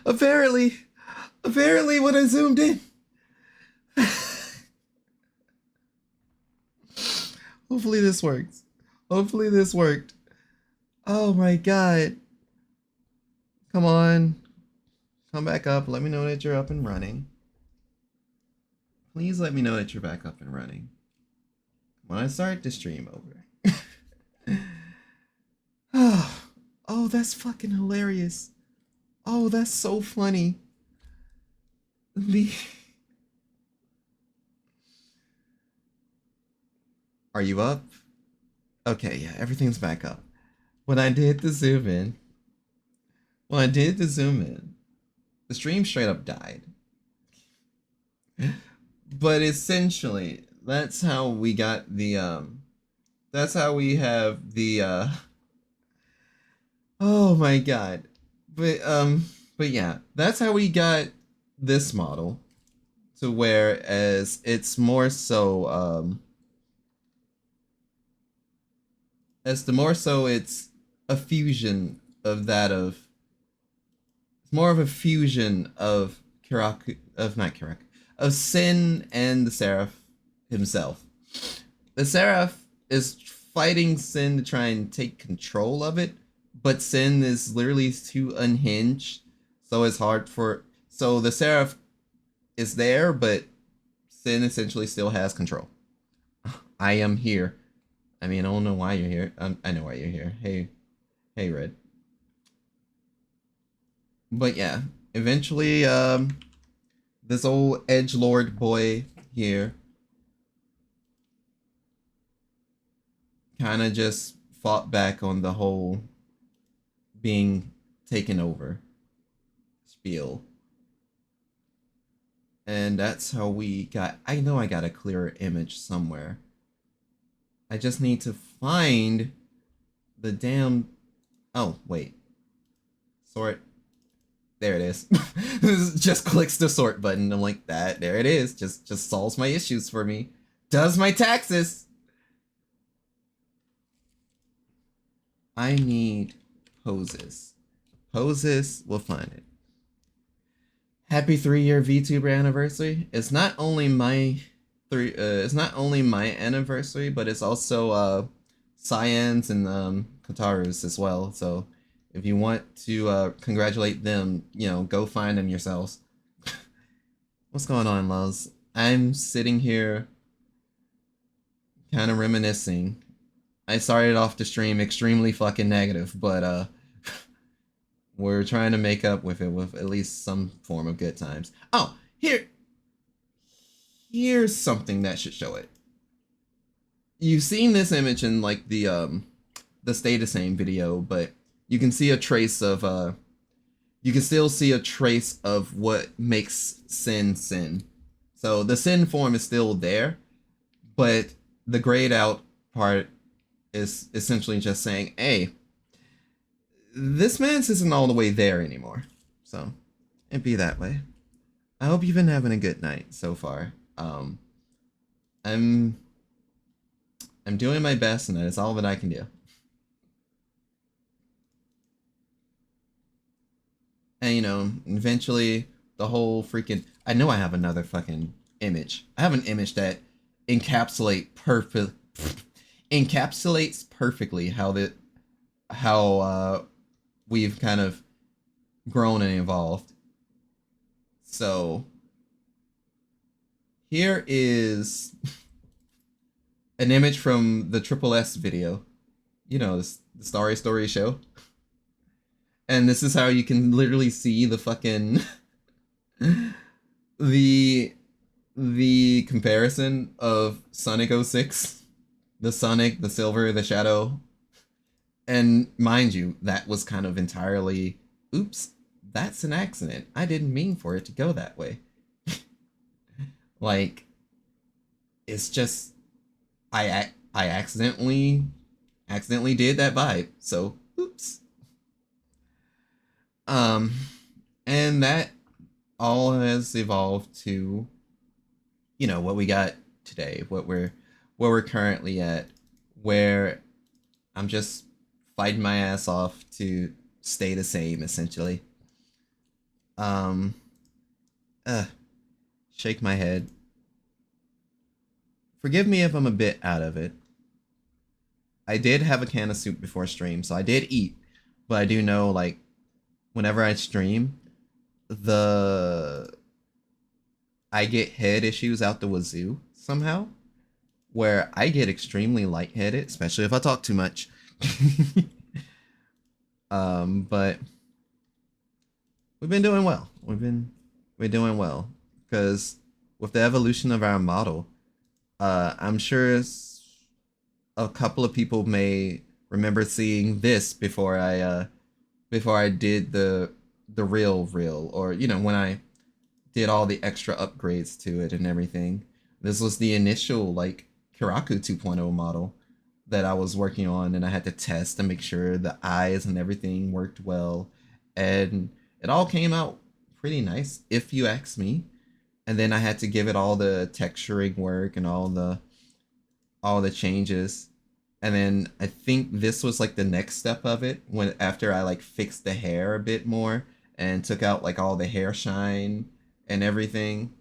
apparently, apparently when I zoomed in. Hopefully this works. Hopefully this worked. Oh my god. Come on. Come back up. Let me know that you're up and running. Please let me know that you're back up and running. When I start the stream over. Oh, that's fucking hilarious. Oh, that's so funny. Are you up? Okay, yeah, everything's back up. When I did the zoom in, the stream straight up died. But essentially, that's how we got the that's how we have the oh my god. But yeah, that's how we got this model to whereas it's more so it's a fusion of that of it's more of a fusion of Kiraku of not Kiraku of Sin and the Seraph himself. The Seraph is fighting Sin to try and take control of it, but Sin is literally too unhinged, so it's hard for so the Seraph is there, but Sin essentially still has control. I am here. I mean, I don't know why you're here. I know why you're here. Hey, Red. But yeah, eventually, this old edgelord boy here kind of just fought back on the whole being taken over spiel. And that's how we got, I know I got a clearer image somewhere. I just need to find the damn, oh, wait. Sort. There it is. Just clicks the sort button. I'm like, there it is. Just solves my issues for me. Does my taxes. I need poses. Poses, we'll find it. Happy 3-year VTuber anniversary. It's not only my anniversary, but it's also Cyan's and Kataru's as well. So if you want to congratulate them, go find them yourselves. What's going on, loves? I'm sitting here kind of reminiscing. I started off the stream extremely fucking negative, but we're trying to make up with it with at least some form of good times. Oh, here's something that should show it. You've seen this image in like the Stay the Same video, but you can see a trace of you can still see a trace of what makes Sin. So the Sin form is still there, but the grayed out part is essentially just saying, hey, this man's isn't all the way there anymore. So it'd be that way. I hope you've been having a good night so far. I'm doing my best, and that is all that I can do. And eventually the whole freaking I know I have another fucking image. I have an image that encapsulates perfectly how we've kind of grown and evolved. So here is an image from the Triple S video. The Starry Story show. And this is how you can literally see the fucking the comparison of Sonic 06, the Sonic, the Silver, the Shadow. And mind you, that was kind of entirely, oops, that's an accident. I didn't mean for it to go that way. Like, it's just I accidentally did that vibe. So, oops. And that all has evolved to you know, what we got today, where we're currently at, where I'm just fighting my ass off to stay the same essentially. Um, uh, Shake my head. Forgive me if I'm a bit out of it. I did have a can of soup before stream, so I did eat, but I do know like whenever I stream, the I get head issues out the wazoo somehow, where I get extremely lightheaded, especially if I talk too much. But we've been doing well. We're doing well because with the evolution of our model, I'm sure a couple of people may remember seeing this before I did the real, or you know, when I did all the extra upgrades to it and everything. This was the initial like Kiraku 2.0 model that I was working on, and I had to test to make sure the eyes and everything worked well, and it all came out pretty nice if you ask me. And then I had to give it all the texturing work and all the changes. And then I think this was like the next step of it, when after I like fixed the hair a bit more and took out like all the hair shine and everything.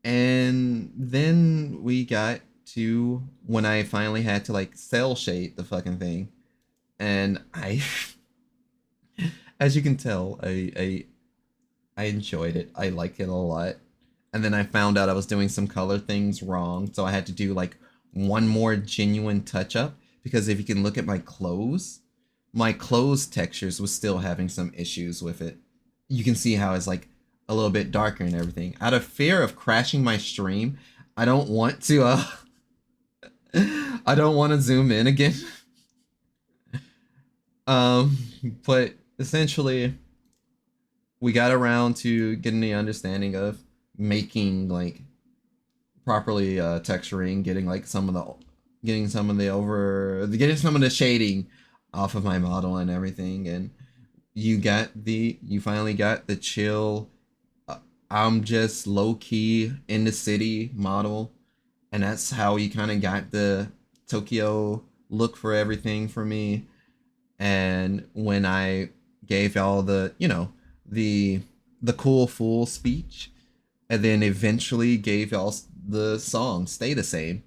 And then we got to when I finally had to like cell shade the fucking thing. And I as you can tell, I enjoyed it. I liked it a lot. And then I found out I was doing some color things wrong, so I had to do like one more genuine touch up, because if you can look at my clothes textures was still having some issues with it. You can see how it's like a little bit darker and everything. Out of fear of crashing my stream, I don't want to I don't want to zoom in again. um but essentially we got around to getting the understanding of making like properly texturing, getting some of the shading off of my model and everything. And you finally got the chill, I'm just low key in the city model, and that's how you kind of got the Tokyo look for everything for me. And when I gave y'all the, you know, the the cool fool speech, and then eventually gave y'all the song "Stay the Same."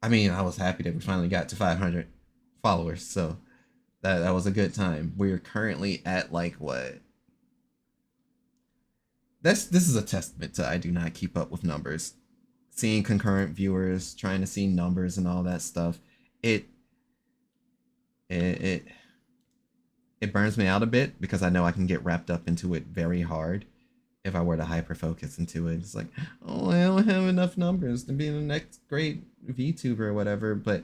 I mean, I was happy that we finally got to 500 followers, so that was a good time. We're currently at like what? This is a testament to I do not keep up with numbers. Seeing concurrent viewers, trying to see numbers and all that stuff, it it it, it burns me out a bit, because I know I can get wrapped up into it very hard if I were to hyper focus into it. It's like, oh, I don't have enough numbers to be the next great VTuber or whatever. But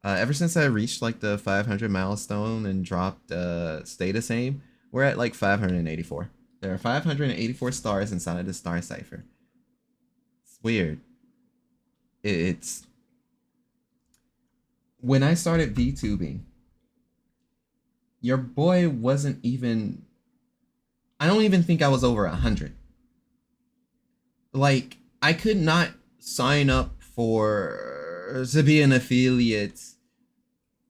ever since I reached like the 500 milestone and dropped Stay the Same, we're at like 584. There are 584 stars inside of the star cipher. It's weird. It's when I started VTubing, your boy wasn't even. I don't even think I was over 100. Like, I could not sign up for to be an affiliate,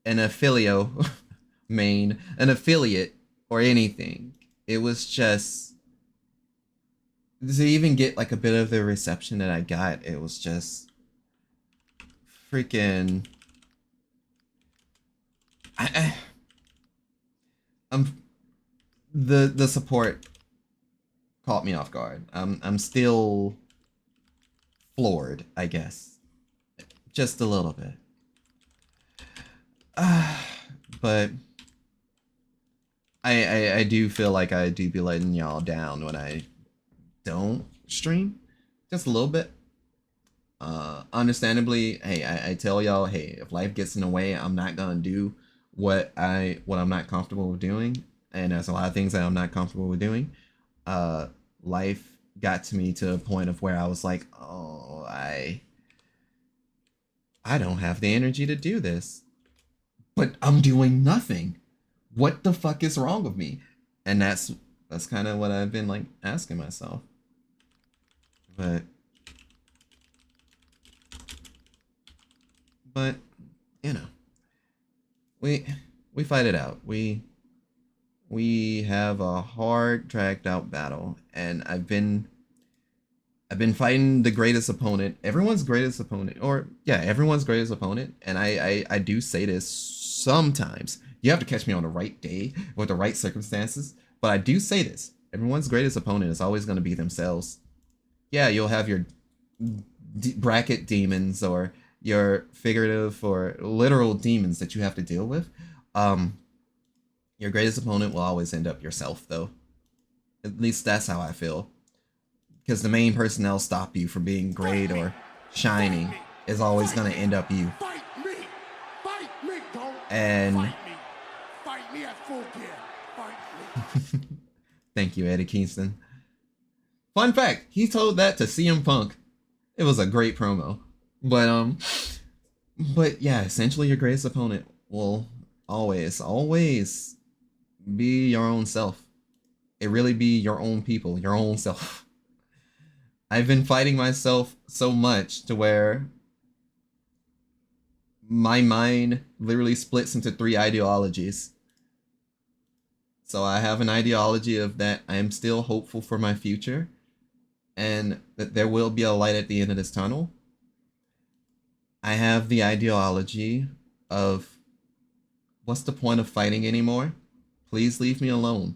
an affilio main, an affiliate or anything. It was just to even get like a bit of the reception that I got. It was just freaking. I I'm the support caught me off guard. I'm still floored, I guess, just a little bit. But I do feel like I do be letting y'all down when I don't stream, just a little bit. Understandably, hey, I tell y'all, hey, if life gets in the way, I'm not gonna do what I'm not comfortable with doing, and there's a lot of things that I'm not comfortable with doing. Life got to me to a point of where I was like, oh, I don't have the energy to do this, but I'm doing nothing. What the fuck is wrong with me? And that's kind of what I've been like asking myself. But but you know, we we fight it out. We have a hard dragged out battle, and I've been fighting the greatest opponent, everyone's greatest opponent, or yeah, everyone's greatest opponent. And I do say this sometimes. You have to catch me on the right day with the right circumstances, but I do say this: everyone's greatest opponent is always going to be themselves. Yeah, you'll have your bracket demons or your figurative or literal demons that you have to deal with. Um, your greatest opponent will always end up yourself, though. At least that's how I feel. Because the main person that'll stop you from being great or shining is always going to end up you. Fight me! Fight me! Don't And fight me! Fight me at full gear! Fight me! thank you, Eddie Kingston. Fun fact, he told that to CM Punk. It was a great promo. But yeah, essentially your greatest opponent will always be your own self. It really be your own people, your own self. I've been fighting myself so much to where my mind literally splits into 3 ideologies. So I have an ideology of that I am still hopeful for my future and that there will be a light at the end of this tunnel. I have the ideology of what's the point of fighting anymore? Please leave me alone.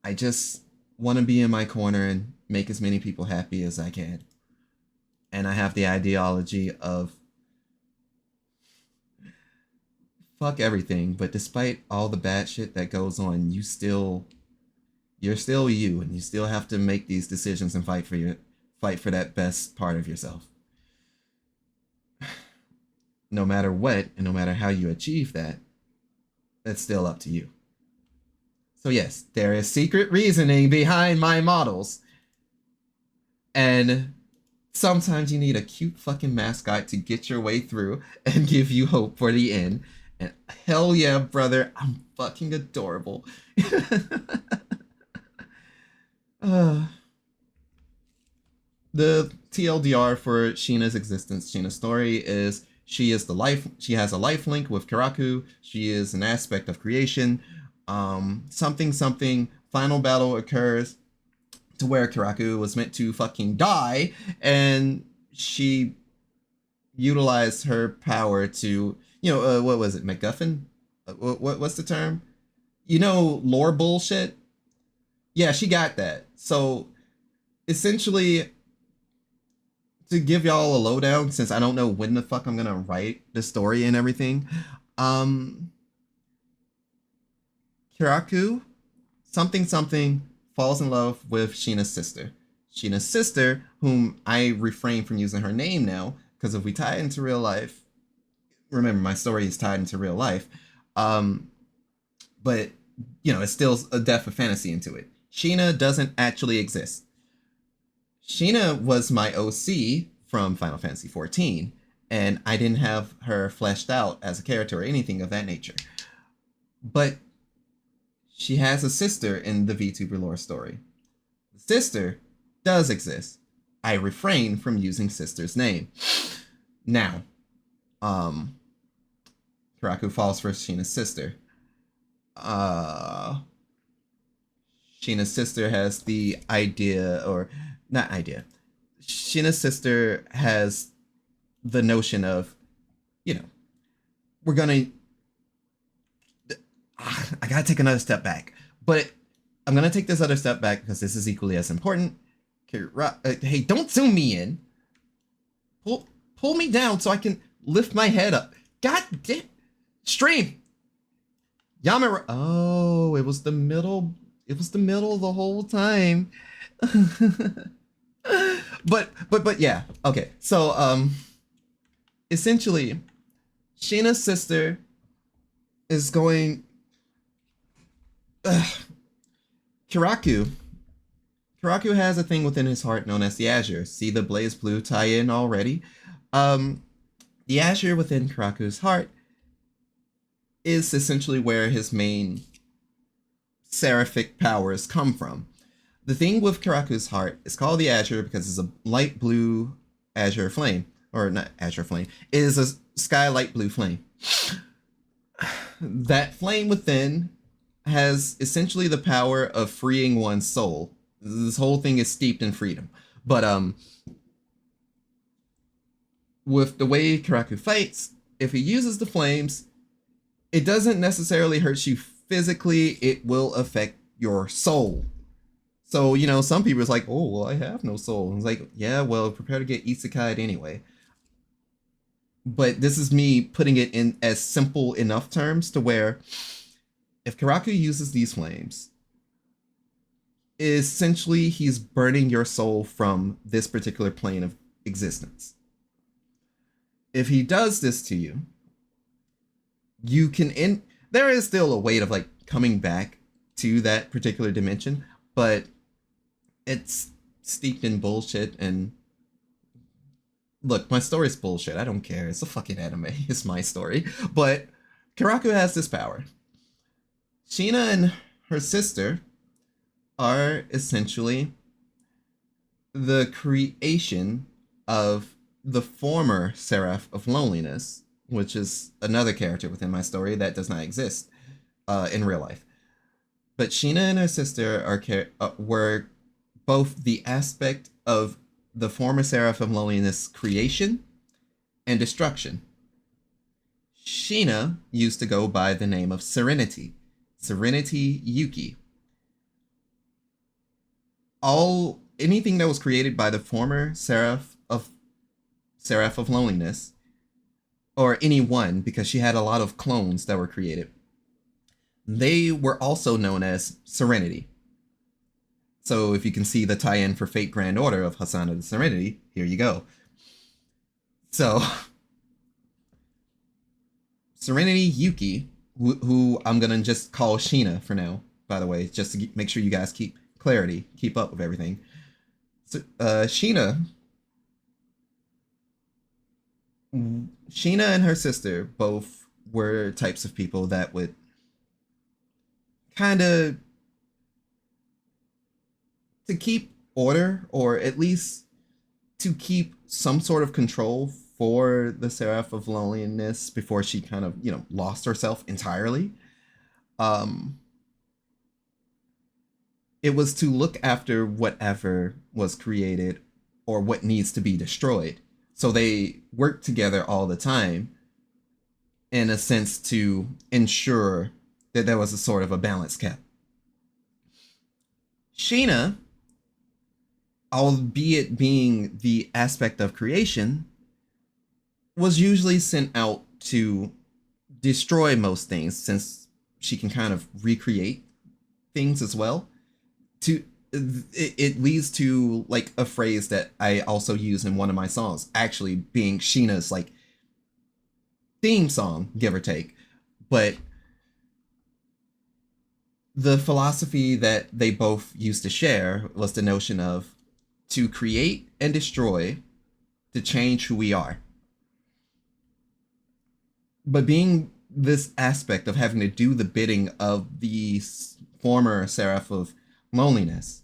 I just want to be in my corner and make as many people happy as I can. And I have the ideology of fuck everything, but despite all the bad shit that goes on, you're still you, and you still have to make these decisions and fight for that best part of yourself. No matter what, and no matter how you achieve that, that's still up to you. So yes, there is secret reasoning behind my models. And sometimes you need a cute fucking mascot to get your way through and give you hope for the end. And hell yeah, brother, I'm fucking adorable. The TLDR for Sheena's existence, Sheena's story is she has a life link with Kiraku. She is an aspect of creation. Something final battle occurs to where Kiraku was meant to fucking die, and she utilized her power to, what was it, MacGuffin? What's the term? Lore bullshit? Yeah, she got that. So, essentially, to give y'all a lowdown, since I don't know when the fuck I'm gonna write the story and everything, Kiraku, something, falls in love with Sheena's sister. Sheena's sister, whom I refrain from using her name now, because if we tie it into real life, remember my story is tied into real life, but, it's still a depth of fantasy into it. Sheena doesn't actually exist. Sheena was my OC from Final Fantasy XIV, and I didn't have her fleshed out as a character or anything of that nature. But she has a sister in the VTuber lore story. The sister does exist. I refrain from using sister's name. Now, Kiraku falls for Sheena's sister. Sheena's sister has the idea, or not idea. Sheena's sister has the notion of, we're gonna. I gotta take another step back, but I'm gonna take this other step back because this is equally as important. Hey, don't zoom me in. Pull me down so I can lift my head up. God damn. Stream. Yamura. Oh, it was the middle. It was the middle the whole time. but yeah. Okay. So essentially, Sheena's sister is going. Kiraku has a thing within his heart known as the Azure. See the Blaze Blue tie-in already? The Azure within Kiraku's heart is essentially where his main seraphic powers come from. The thing with Karaku's heart is called the Azure because it's a light blue azure flame, or not azure flame. It is a sky light blue flame. That flame within has essentially the power of freeing one's soul. This whole thing is steeped in freedom. But with the way Karaku fights, if he uses the flames, it doesn't necessarily hurt you physically, it will affect your soul. So, some people is like, oh, well, I have no soul. It's like, yeah, well, prepare to get isekai'd anyway. But this is me putting it in as simple enough terms to where if Karaku uses these flames, essentially he's burning your soul from this particular plane of existence. If he does this to you, you can there is still a weight of like coming back to that particular dimension, but it's steeped in bullshit. And look, my story's bullshit. I don't care. It's a fucking anime. It's my story. But Karaku has this power. Sheena and her sister are essentially the creation of the former Seraph of Loneliness, which is another character within my story that does not exist in real life. But Sheena and her sister were both the aspect of the former Seraph of Loneliness creation and destruction. Sheena used to go by the name of Serenity Yuki. Anything that was created by the former Seraph of Loneliness, or anyone, because she had a lot of clones that were created, they were also known as Serenity. So if you can see the tie-in for Fate Grand Order of Hasana the Serenity, here you go. So, Serenity Yuki, who I'm going to just call Sheena for now, by the way, just to make sure you guys keep up with everything. So, Sheena and her sister both were types of people that would kind of, to keep order, or at least to keep some sort of control for the Seraph of Loneliness before she kind of, lost herself entirely. It was to look after whatever was created or what needs to be destroyed. So they work together all the time in a sense to ensure that there was a sort of a balance kept. Sheena, albeit being the aspect of creation, was usually sent out to destroy most things, since she can kind of recreate things as well. It leads to like a phrase that I also use in one of my songs, actually being Sheena's like theme song, give or take. But the philosophy that they both used to share was the notion of to create and destroy to change who we are. But being this aspect of having to do the bidding of the former Seraph of Loneliness,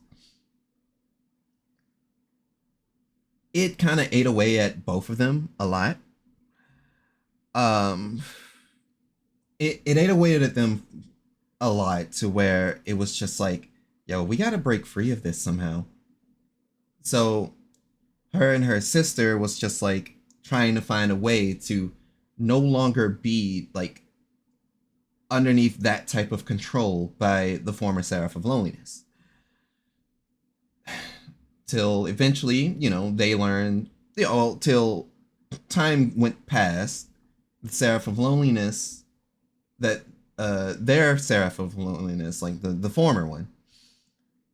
it kind of ate away at both of them a lot. It ate away at them a lot to where it was just like, yo, we gotta break free of this somehow. So her and her sister was just like trying to find a way to no longer be like underneath that type of control by the former Seraph of Loneliness. Till eventually, they learned, till time went past, the Seraph of Loneliness, that their Seraph of Loneliness, like the former one,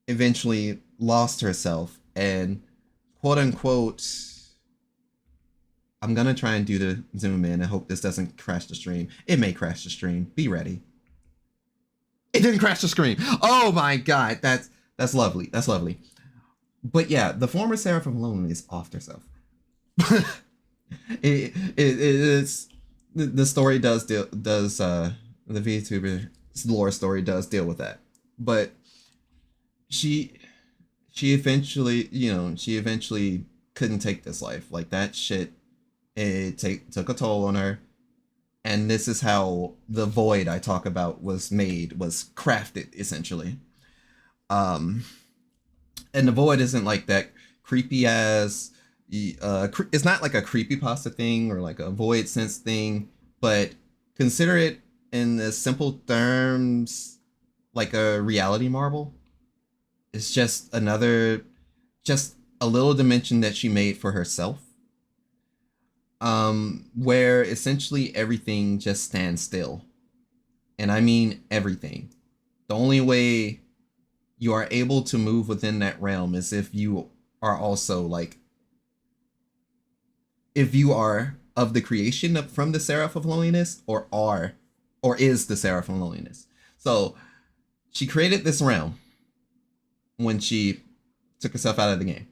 eventually lost herself and quote unquote, I'm gonna try and do the zoom in. I hope this doesn't crash the stream. It may crash the stream. Be ready. It didn't crash the screen. Oh my god, that's lovely. That's lovely. But yeah, the former Seraph of Loneliness offed herself. It's the story does the VTuber lore story does deal with that, but she she eventually couldn't take this life. Like that shit, took a toll on her. And this is how the void I talk about was crafted essentially. Um, and the void isn't like that creepy ass. It's not like a creepy pasta thing or like a void sense thing, but consider it in the simple terms like a reality marble. It's just a little dimension that she made for herself, where essentially everything just stands still. And I mean everything. The only way you are able to move within that realm is if you are also like, if you are of the creation from the Seraph of Loneliness, or is the Seraph of Loneliness. So she created this realm when she took herself out of the game.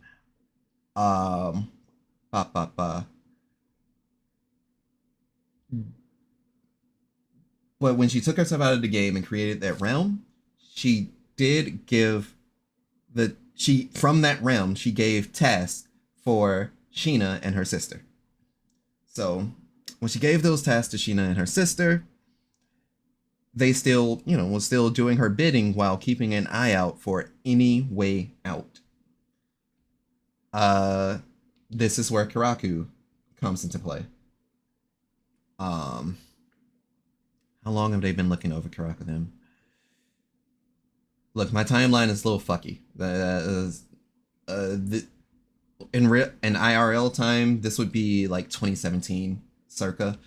Um, ba, ba, ba. But when she took herself out of the game and created that realm, she did give she from that realm she gave tasks for Sheena and her sister. So when she gave those tasks to Sheena and her sister, they still, was still doing her bidding while keeping an eye out for any way out. This is where Kiraku comes into play. How long have they been looking over Kiraku then? Look, my timeline is a little fucky. In IRL time, this would be like 2017, circa.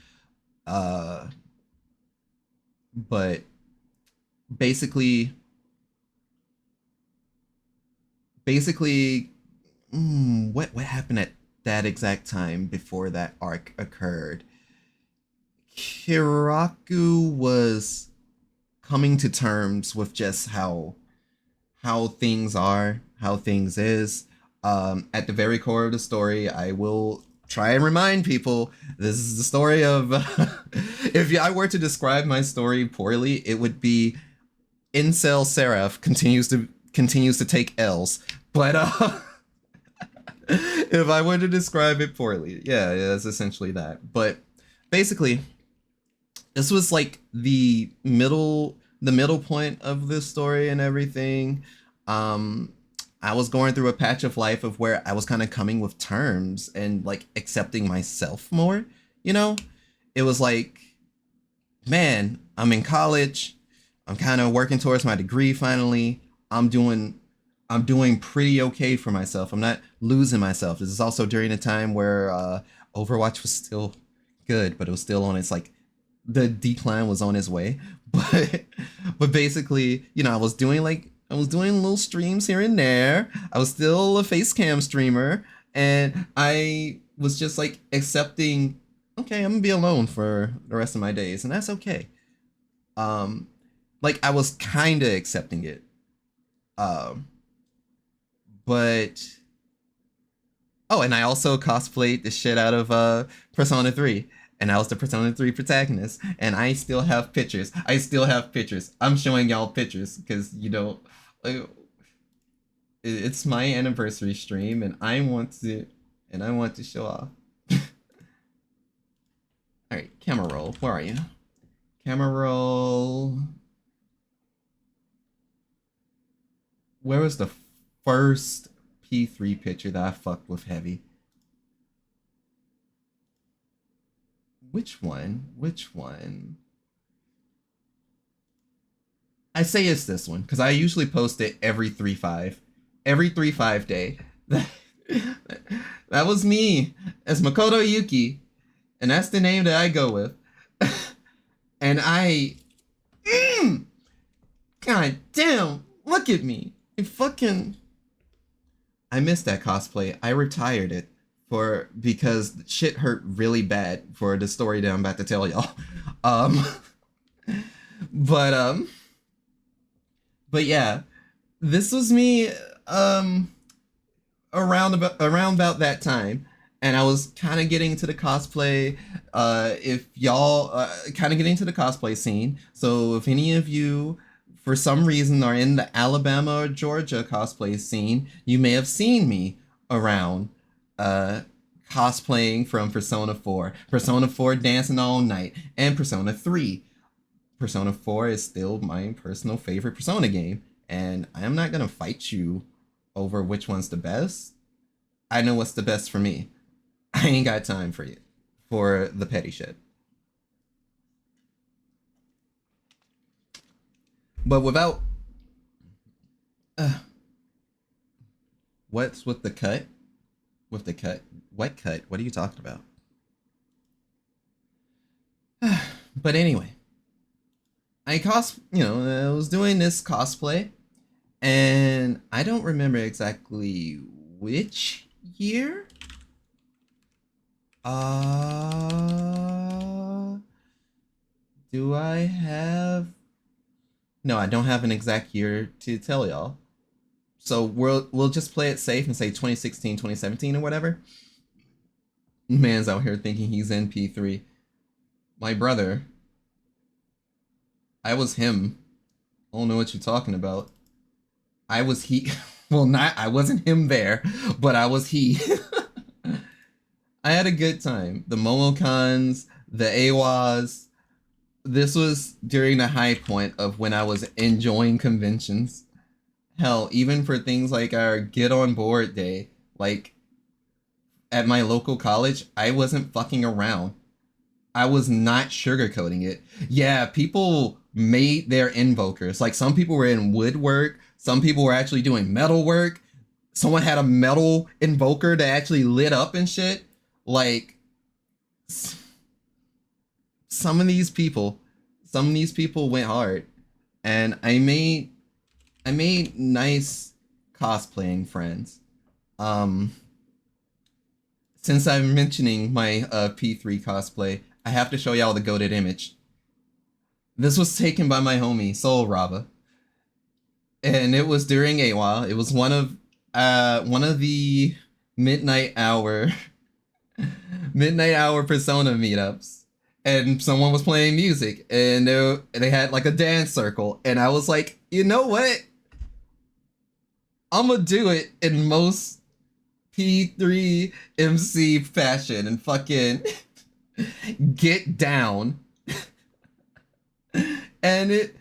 But basically, what happened at that exact time before that arc occurred? Kiraku was coming to terms with just how things are, how things is. At the very core of the story, I will try and remind people this is the story of. If I were to describe my story poorly, it would be incel Seraph continues to take L's. But if I were to describe it poorly, yeah, it's essentially that. But basically, this was like the middle point of this story and everything. I was going through a patch of life of where I was kind of coming with terms and like accepting myself more, It was like, man, I'm in college. I'm kind of working towards my degree finally. I'm doing pretty okay for myself. I'm not losing myself. This is also during a time where Overwatch was still good, but it was still on its like the decline was on its way. But basically, I was doing little streams here and there. I was still a face cam streamer, and I was just like accepting, okay, I'm gonna be alone for the rest of my days, and that's okay. Like I was kind of accepting it. But oh, and I also cosplayed the shit out of Persona 3. And I was the Persona 3 protagonist. And I still have pictures. I'm showing y'all pictures because like, it's my anniversary stream and I want to show off. Alright, camera roll. Where are you? Camera roll. Where was the first P3 picture that I fucked with heavy? Which one? I say it's this one, because I usually post it every 3-5. Every 3-5 day. That was me as Makoto Yuki. And that's the name that I go with. And God damn, look at me. I missed that cosplay. I retired it because shit hurt really bad for the story that I'm about to tell y'all. But yeah, this was me around about that time, and I was kind of getting into the cosplay. If y'all kind of getting into the cosplay scene, so if any of you for some reason are in the Alabama or Georgia cosplay scene, you may have seen me around uh, cosplaying from Persona 4, Persona 4 Dancing All Night, and Persona 3. Persona 4 is still my personal favorite Persona game, and I'm not gonna fight you over which one's the best. I know what's the best for me. I ain't got time for you, for the petty shit. But without what's with the cut? With the cut? What cut? What are you talking about? But anyway, I was doing this cosplay, and I don't remember exactly which year. Do I have? No, I don't have an exact year to tell y'all. So we'll just play it safe and say 2016, 2017 or whatever. Man's out here thinking he's in P3. My brother, I was him. I don't know what you're talking about. I was he. Well, I wasn't him there, but I was he. I had a good time. The Momocons, the AWAs. This was during the high point of when I was enjoying conventions. Hell, even for things like our Get On Board Day, like at my local college, I wasn't fucking around. I was not sugarcoating it. Yeah, people made their invokers. Like some people were in woodwork, some people were actually doing metal work. Someone had a metal invoker that actually lit up and shit. Like some of these people went hard, and I made nice cosplaying friends. Since I'm mentioning my P3 cosplay, I have to show y'all the goated image. This was taken by my homie Soul Rava, and it was during AWA. It was one of the midnight hour Persona meetups, and someone was playing music, and they had like a dance circle, and I was like, you know what? I'm gonna do it in most P3 MC fashion and fucking get down. And it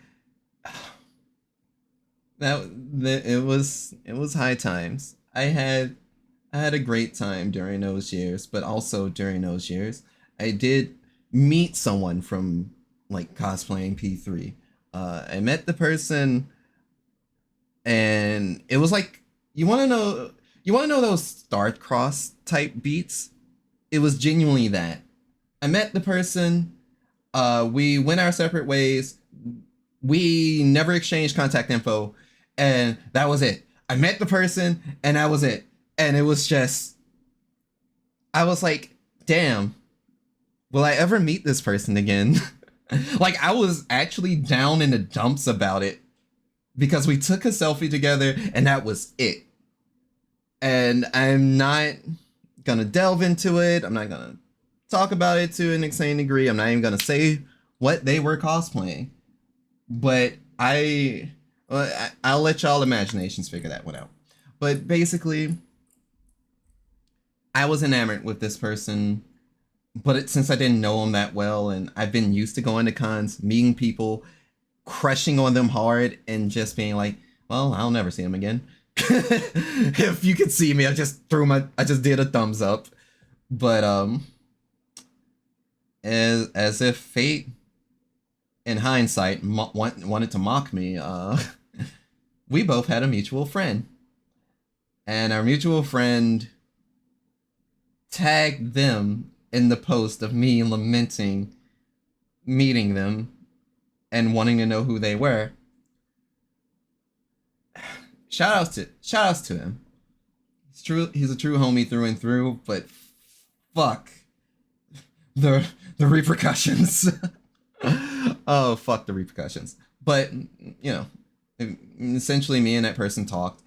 was high times. I had a great time during those years, but also during those years, I did meet someone from like cosplaying P3. I met the person, and it was like, you want to know those star-crossed type beats? It was genuinely that. I met the person. We went our separate ways. We never exchanged contact info, and that was it. I met the person, and that was it. And it was just, I was like, damn, will I ever meet this person again? Like, I was actually down in the dumps about it because we took a selfie together, and that was it. And I'm not gonna delve into it. I'm not gonna talk about it to an insane degree. I'm not even gonna say what they were cosplaying. But I'll let y'all imaginations figure that one out. But basically, I was enamored with this person, but since I didn't know him that well, and I've been used to going to cons, meeting people, crushing on them hard, and just being like, well, I'll never see him again. If you could see me, I just did a thumbs up. But as if fate, in hindsight, wanted to mock me, we both had a mutual friend, and our mutual friend tagged them in the post of me lamenting meeting them and wanting to know who they were. Shout outs to him. He's a true homie through and through, but fuck the repercussions. Oh, fuck the repercussions. But, you know, essentially me and that person talked.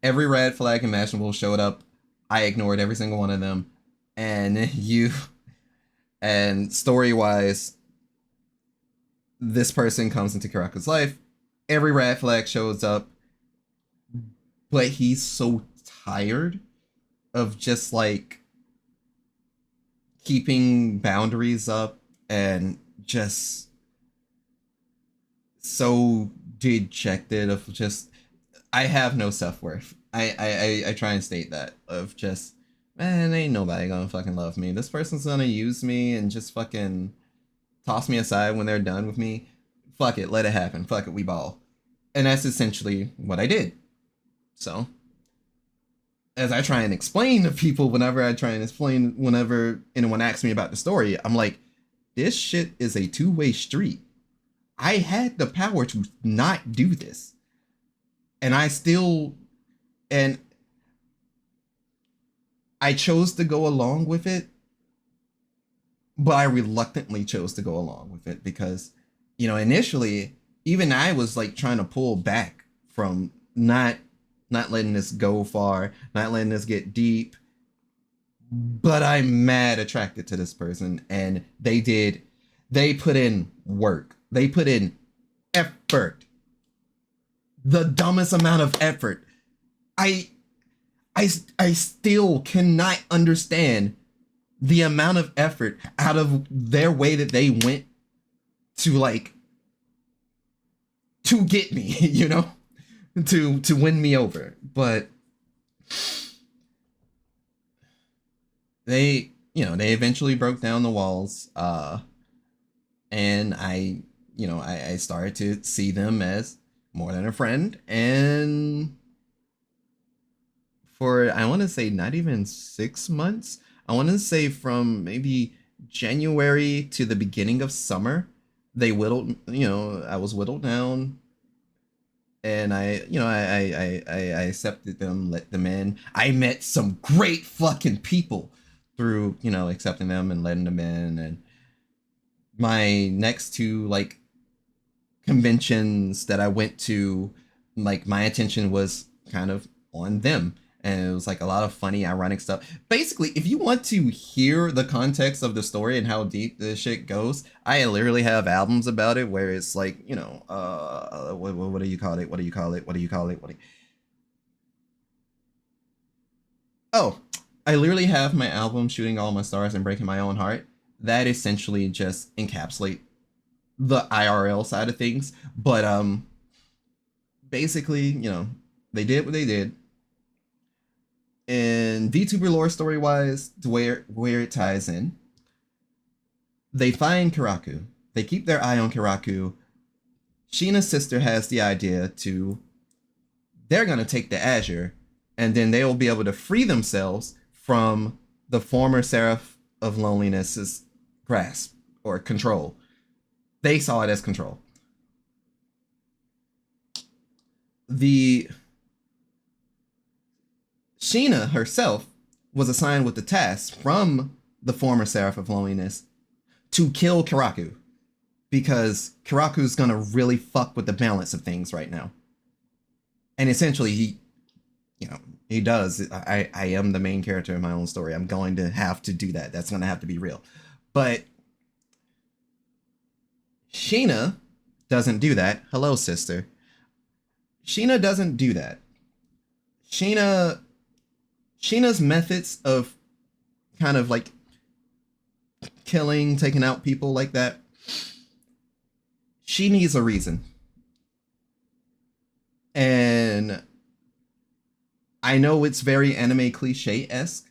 Every red flag imaginable showed up. I ignored every single one of them. And story-wise, this person comes into Kiraku's life. every red flag shows up, but he's so tired of just like keeping boundaries up and just so dejected of just I have no self-worth. I try and state that of just man, ain't nobody gonna fucking love me. This person's gonna use me and just fucking toss me aside when they're done with me. Fuck it, let it happen. Fuck it, we ball. And that's essentially what I did. So as I try and explain to people whenever I try and explain whenever anyone asks me about the story, I'm like, this shit is a two-way street. I had the power to not do this. And and I chose to go along with it, but I reluctantly chose to go along with it because, initially, even I was like trying to pull back from not letting this go far, not letting this get deep. But I'm mad attracted to this person, and they put in work. They put in effort. The dumbest amount of effort. I I still cannot understand the amount of effort out of their way that they went to like to get me, to win me over. But they eventually broke down the walls, and I started to see them as more than a friend, and for I want to say not even 6 months. I want to say from maybe January to the beginning of summer, they whittled. I was whittled down, and I accepted them, let them in. I met some great fucking people through accepting them and letting them in. And my next two like conventions that I went to, like my attention was kind of on them. And it was like a lot of funny, ironic stuff. Basically, if you want to hear the context of the story and how deep this shit goes, I literally have albums about it where it's like, what do you call it? What do you call it? What do you call it? Oh, I literally have my album Shooting All My Stars and Breaking My Own Heart. That essentially just encapsulate the IRL side of things. But basically, they did what they did. And VTuber lore story wise, where it ties in, they find Kiraku. They keep their eye on Kiraku. Sheena's sister has the idea they're gonna take the Azure, and then they will be able to free themselves from the former Seraph of Loneliness's grasp or control. They saw it as control. The Sheena herself was assigned with the task from the former Seraph of Loneliness to kill Kiraku, because Kiraku's gonna really fuck with the balance of things right now. And essentially he does. I am the main character in my own story. I'm going to have to do that. That's gonna have to be real. But Sheena doesn't do that. Hello, sister. Sheena doesn't do that. Sheena's methods of kind of like killing, taking out people like that, she needs a reason. And I know it's very anime cliche-esque,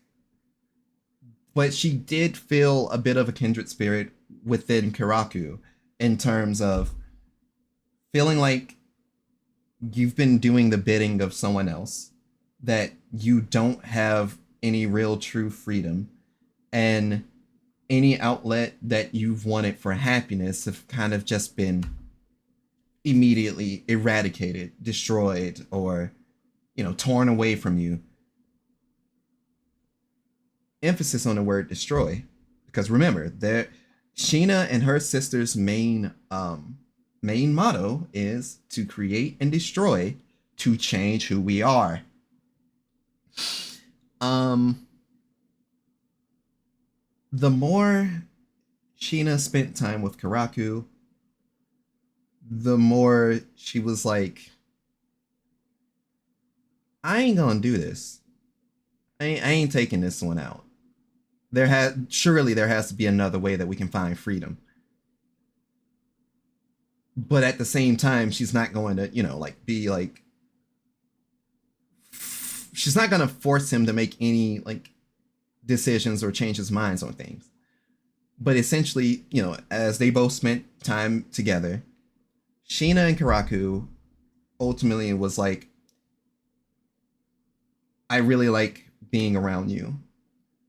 but she did feel a bit of a kindred spirit within Kiraku in terms of feeling like you've been doing the bidding of someone else, that you don't have any real true freedom, and any outlet that you've wanted for happiness have kind of just been immediately eradicated, destroyed, or torn away from you. Emphasis on the word destroy, because remember that Sheena and her sister's main motto is to create and destroy to change who we are. The more Sheena spent time with Kiraku, the more she was like, I ain't gonna do this. I ain't taking this one out. Surely there has to be another way that we can find freedom. But at the same time, she's not going to, like be like, she's not going to force him to make any like decisions or change his minds on things. But essentially, as they both spent time together, Sheena and Karaku ultimately was like, I really like being around you.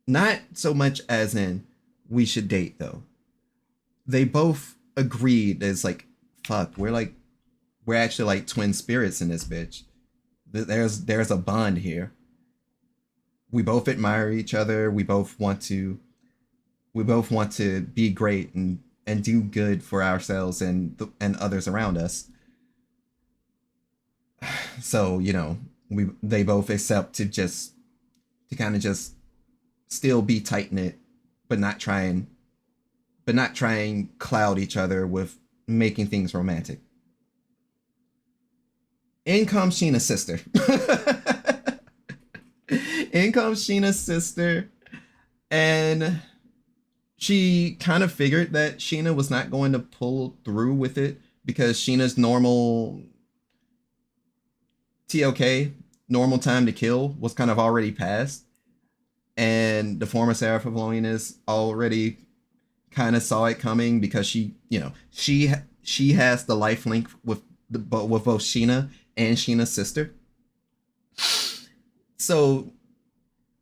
Not so much as in we should date though. They both agreed as like, fuck, we're actually like twin spirits in this bitch. There's a bond here. We both admire each other. We both want to be great and do good for ourselves and others around us. So, they both accept to kind of just still be tight knit, but not trying cloud each other with making things romantic. In comes Sheena's sister. In comes Sheena's sister, and she kind of figured that Sheena was not going to pull through with it because Sheena's normal TOK, normal time to kill, was kind of already passed, and the former Seraph of Loneliness already kind of saw it coming because she has the life link with both Sheena and Sheena's sister. So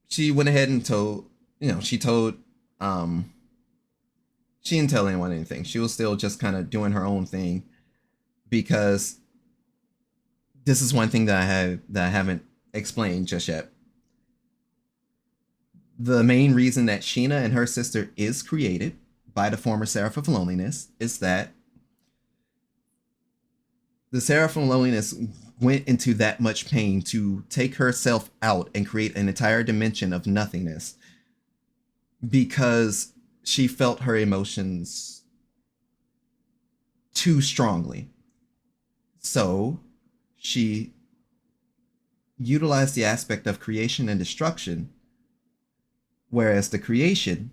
she went ahead and um she didn't tell anyone anything. She was still just kind of doing her own thing because this is one thing that I haven't explained just yet. The main reason that Sheena and her sister is created by the former Seraph of Loneliness is that the Seraph of Loneliness went into that much pain to take herself out and create an entire dimension of nothingness because she felt her emotions too strongly. So she utilized the aspect of creation and destruction, whereas the creation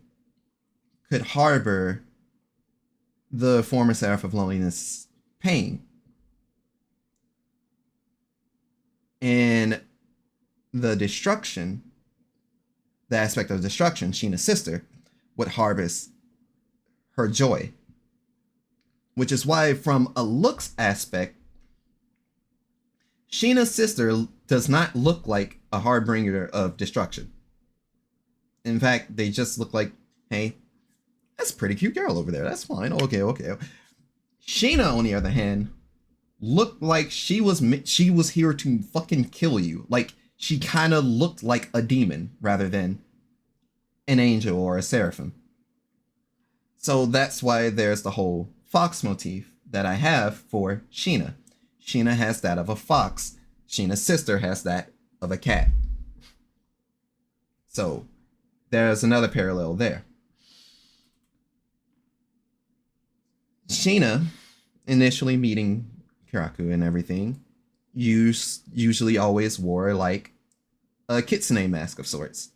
could harbor the former Seraph of Loneliness pain. And the destruction, the aspect of destruction, Sheena's sister, would harvest her joy. Which is why, from a looks aspect, Sheena's sister does not look like a harbinger of destruction. In fact, they just look like, hey, that's a pretty cute girl over there. That's fine. Okay, okay. Sheena, on the other hand, looked like she was here to fucking kill you. Like, she kind of looked like a demon rather than an angel or a seraphim. So that's why there's the whole fox motif that I have for Sheena. Sheena has that of a fox. Sheena's sister has that of a cat. So there's another parallel there. Sheena, initially meeting Kiraku and everything, usually always wore like a kitsune mask of sorts,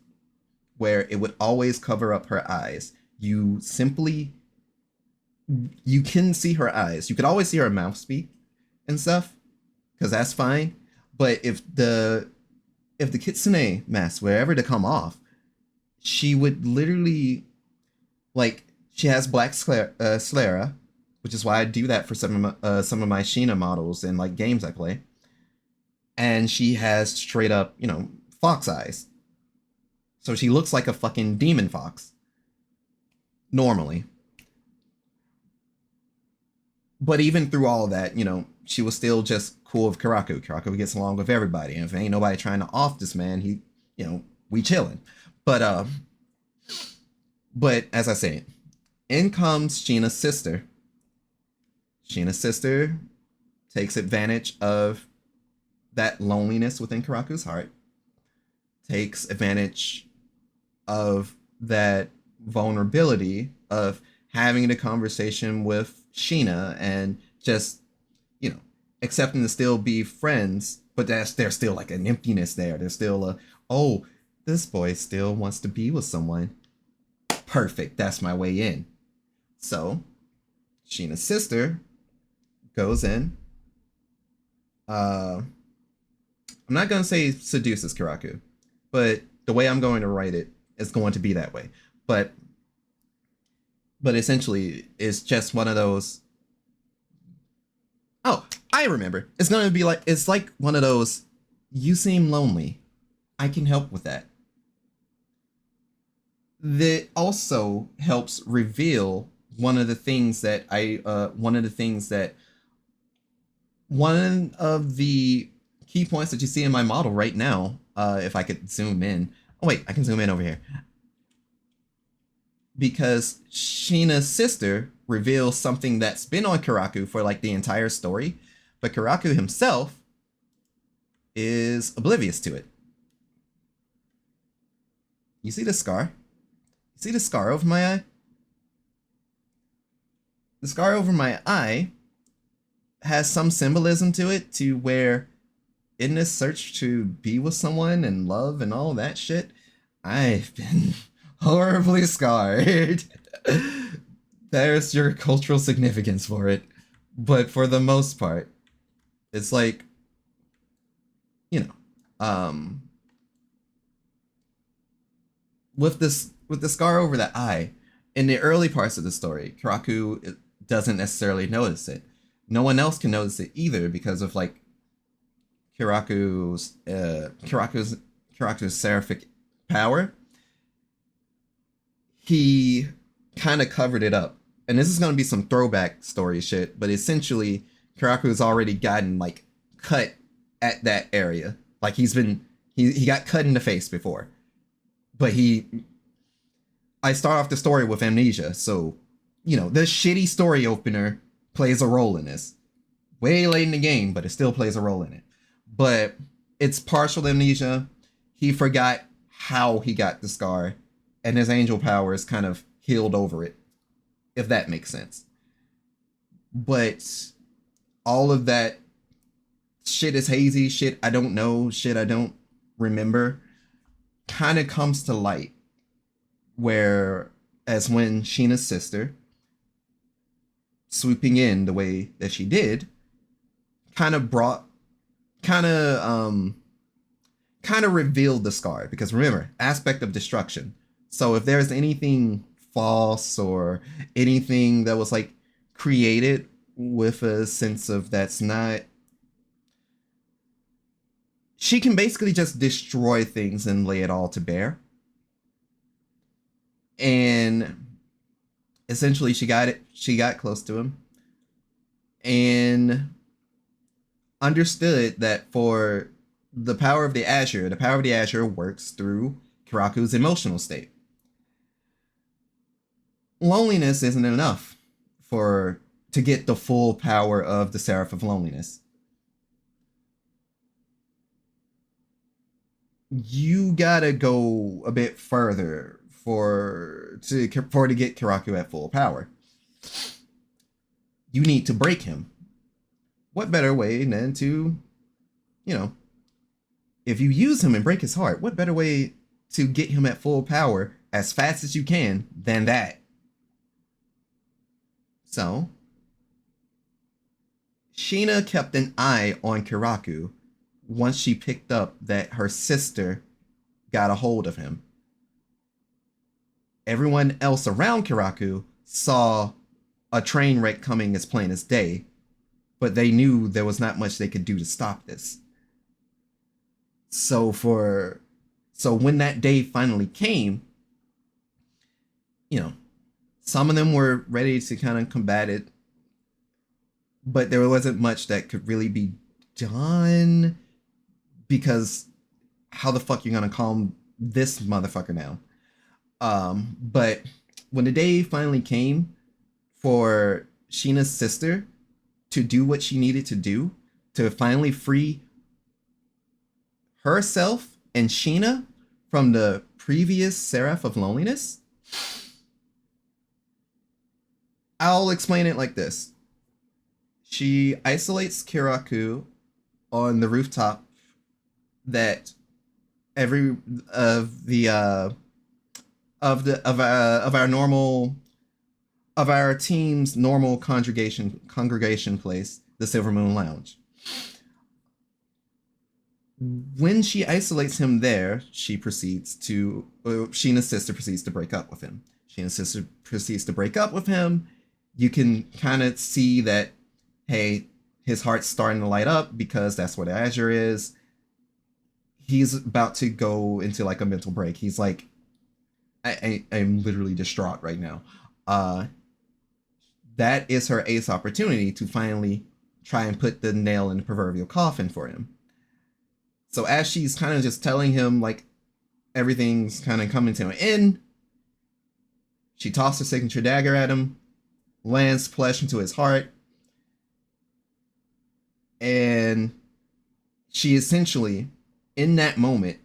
where it would always cover up her eyes. You can see her eyes. You could always see her mouth speak and stuff, because that's fine. But if the kitsune mask were ever to come off, she would literally, like, she has black sclera, which is why I do that for some of my Sheena models in like games I play. And she has straight up, fox eyes. So she looks like a fucking demon fox. Normally. But even through all of that, she was still just cool with Karaku. Karaku gets along with everybody. And if ain't nobody trying to off this man, we chilling. But as I say, in comes Sheena's sister. Sheena's sister takes advantage of that loneliness within Karaku's heart, takes advantage of that vulnerability of having a conversation with Sheena and just accepting to still be friends, but there's still like an emptiness there. There's still a, oh, this boy still wants to be with someone. Perfect. That's my way in. So Sheena's sister goes in. I'm not gonna say seduces Kiraku, but the way I'm going to write it is going to be that way. But essentially, it's just one of those. Oh, I remember. It's gonna be like, it's like one of those. You seem lonely. I can help with that. That also helps reveal one of the things that one of the key points that you see in my model right now. If I could zoom in. Oh wait, I can zoom in over here. Because Sheena's sister reveals something that's been on Kiraku for like the entire story, but Kiraku himself is oblivious to it. You see the scar? You see the scar over my eye? The scar over my eye has some symbolism to it, to where in this search to be with someone and love and all that shit, I've been horribly scarred. There's your cultural significance for it. But for the most part, it's like, you know, with the scar over the eye, in the early parts of the story, Kiraku doesn't necessarily notice it. No one else can notice it either, because of like Kiraku's seraphic power. He kind of covered it up. And this is going to be some throwback story shit, but essentially Kiraku's already gotten like cut at that area. Like he got cut in the face before. But I start off the story with amnesia, so you know, the shitty story opener plays a role in this. Way late in the game, but it still plays a role in it. But it's partial amnesia. He forgot how he got the scar, and his angel powers kind of healed over it, if that makes sense. But all of that shit is hazy, shit I don't know, shit I don't remember, kind of comes to light. Whereas when Sheena's sister, swooping in the way that she did, kind of revealed the scar. Because remember, aspect of destruction. So if there's anything false or anything that was like created with a sense of that's not, she can basically just destroy things and lay it all to bear. And essentially she got close to him and understood that for the power of the Azure works through Kiraku's emotional state. Loneliness isn't enough to get the full power of the Seraph of Loneliness. You gotta go a bit further to get Kiraku at full power. You need to break him. What better way than to, you know, if you use him and break his heart, what better way to get him at full power as fast as you can than that? So, Sheena kept an eye on Kiraku once she picked up that her sister got a hold of him. Everyone else around Kiraku saw a train wreck coming as plain as day, but they knew there was not much they could do to stop this. So when that day finally came, you know, some of them were ready to kind of combat it, but there wasn't much that could really be done, because how the fuck you gonna calm this motherfucker down? But when the day finally came for Sheena's sister to do what she needed to do to finally free herself and Sheena from the previous Seraph of Loneliness, I'll explain it like this. She isolates Kiraku on the rooftop that every of our normal of our team's normal congregation place, the Silver Moon Lounge. When she isolates him there, Sheena's sister proceeds to break up with him. Sheena's sister proceeds to break up with him. You can kind of see that, hey, his heart's starting to light up because that's what Azure is. He's about to go into like a mental break. He's like, I'm literally distraught right now. That is her ace opportunity to finally try and put the nail in the proverbial coffin for him. So as she's kind of just telling him like everything's kind of coming to an end, she tosses her signature dagger at him, lands flesh into his heart, and she essentially, in that moment,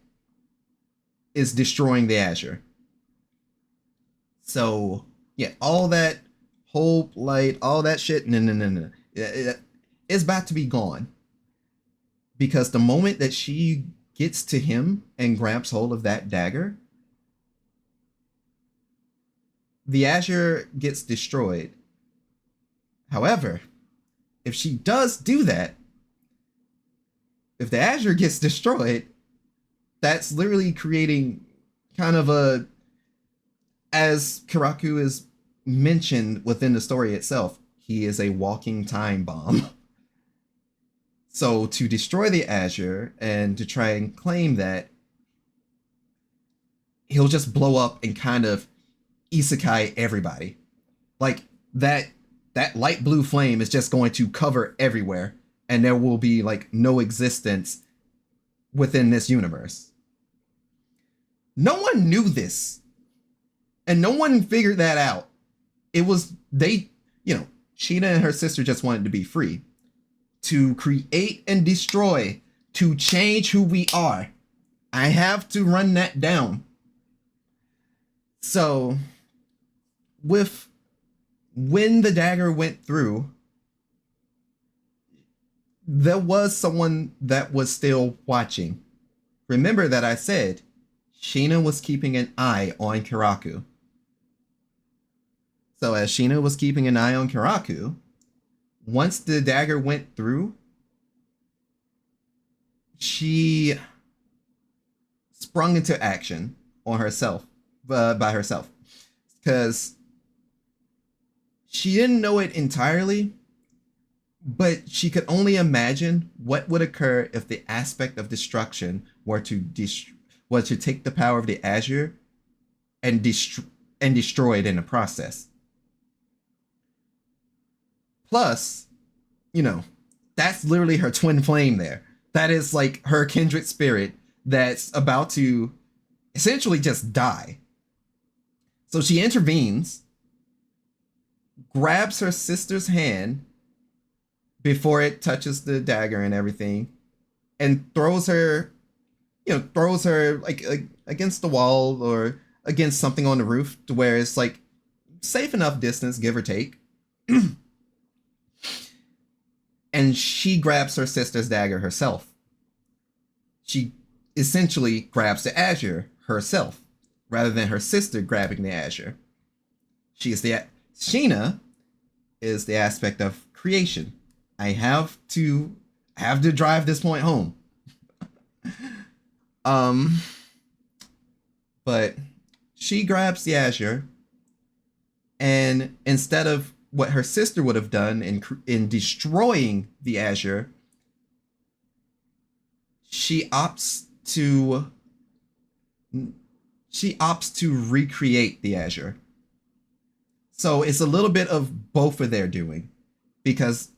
is destroying the Azure. So yeah, all that hope, light, all that shit, no. It's about to be gone. Because the moment that she gets to him and grabs hold of that dagger, the Azure gets destroyed. However, if she does do that, if the Azure gets destroyed, that's literally creating kind of a, as Kiraku is mentioned within the story itself, he is a walking time bomb. So to destroy the Azure and to try and claim that, he'll just blow up and kind of isekai everybody. Like that light blue flame is just going to cover everywhere, and there will be like no existence within this universe. No one knew this, and no one figured that out. It was Sheena and her sister just wanted to be free, to create and destroy, to change who we are. I have to run that down. So, when the dagger went through, there was someone that was still watching. Remember that I said Sheena was keeping an eye on Kiraku. So as Sheena was keeping an eye on Kiraku, once the dagger went through, she sprung into action on herself, by herself, because she didn't know it entirely, but she could only imagine what would occur if the aspect of destruction were to take the power of the Azure and destroy it in the process. Plus, that's literally her twin flame there. That is like her kindred spirit that's about to essentially just die. So she intervenes, grabs her sister's hand before it touches the dagger and everything, and throws her like against the wall or against something on the roof to where it's like safe enough distance, give or take. And she grabs her sister's dagger herself. She essentially grabs the Azure herself, rather than her sister grabbing the Azure. Sheena is the aspect of creation. I have to drive this point home. But she grabs the Azure, and instead of what her sister would have done in destroying the Azure, she opts to recreate the Azure. So it's a little bit of both of their doing, because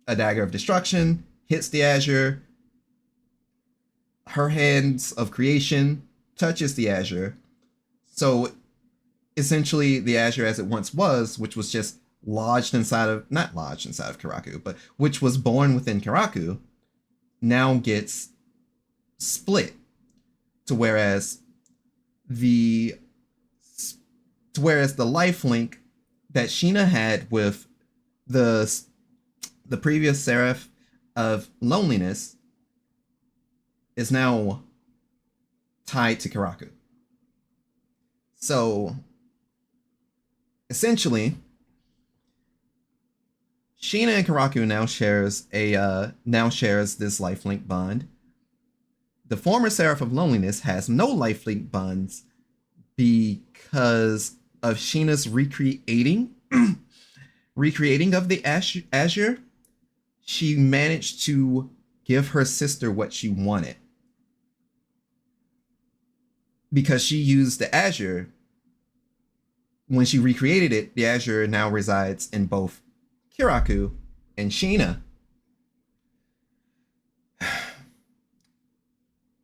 a dagger of destruction hits the Azure, her hands of creation touches the Azure. So essentially the Azure as it once was, which was just not lodged inside of Kiraku, but which was born within Kiraku, now gets split to whereas the life link that Sheena had with the the previous Seraph of Loneliness is now tied to Kiraku. So essentially, Sheena and Kiraku now shares this lifelink bond. The former Seraph of Loneliness has no lifelink bonds because of Sheena's recreating of the Azure. She managed to give her sister what she wanted because she used the Azure. When she recreated it, the Azure now resides in both Kiraku and Sheena.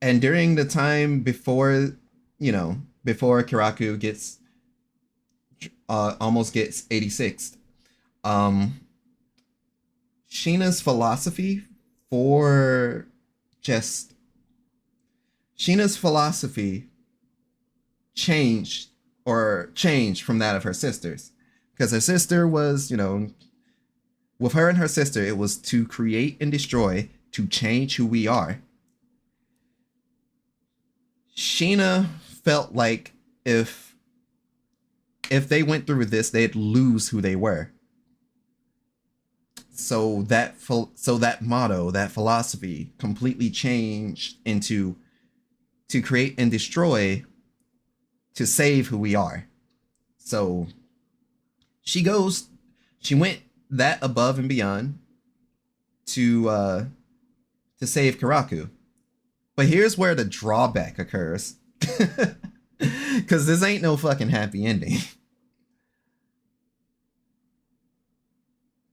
And during the time before Kiraku gets almost gets 86th, Sheena's philosophy for just Sheena's philosophy changed from that of her sisters, because her sister was, with her and her sister, it was to create and destroy, to change who we are. Sheena felt like if they went through this, they'd lose who they were. So that motto, that philosophy, completely changed into to create and destroy, to save who we are. So she went that above and beyond to save Kiraku. But here's where the drawback occurs. Because this ain't no fucking happy ending.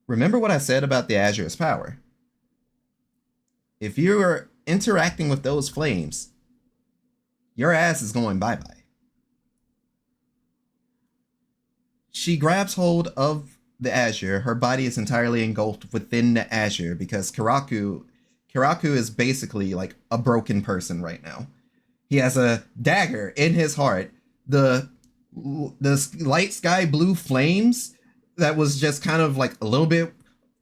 Remember what I said about the Azure's power. If you're interacting with those flames, your ass is going bye-bye. She grabs hold of the Azure. Her body is entirely engulfed within the Azure because Kiraku is basically like a broken person right now. He has a dagger in his heart. The light sky blue flames that was just kind of like a little bit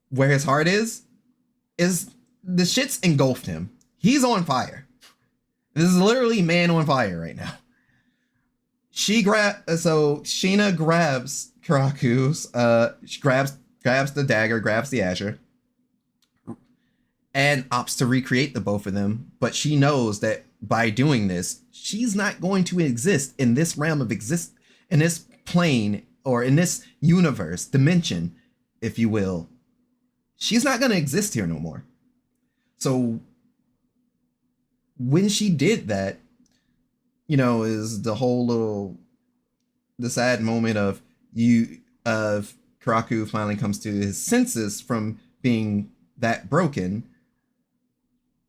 where his heart is the shit's engulfed him. He's on fire. This is literally man on fire right now. Sheena grabs Kiraku's, she grabs the dagger, grabs the Azure, and opts to recreate the both of them. But she knows that by doing this, she's not going to exist in this realm of in this plane, or in this universe, dimension, if you will. She's not going to exist here no more. So when she did that, is the whole the sad moment of Kiraku finally comes to his senses from being that broken.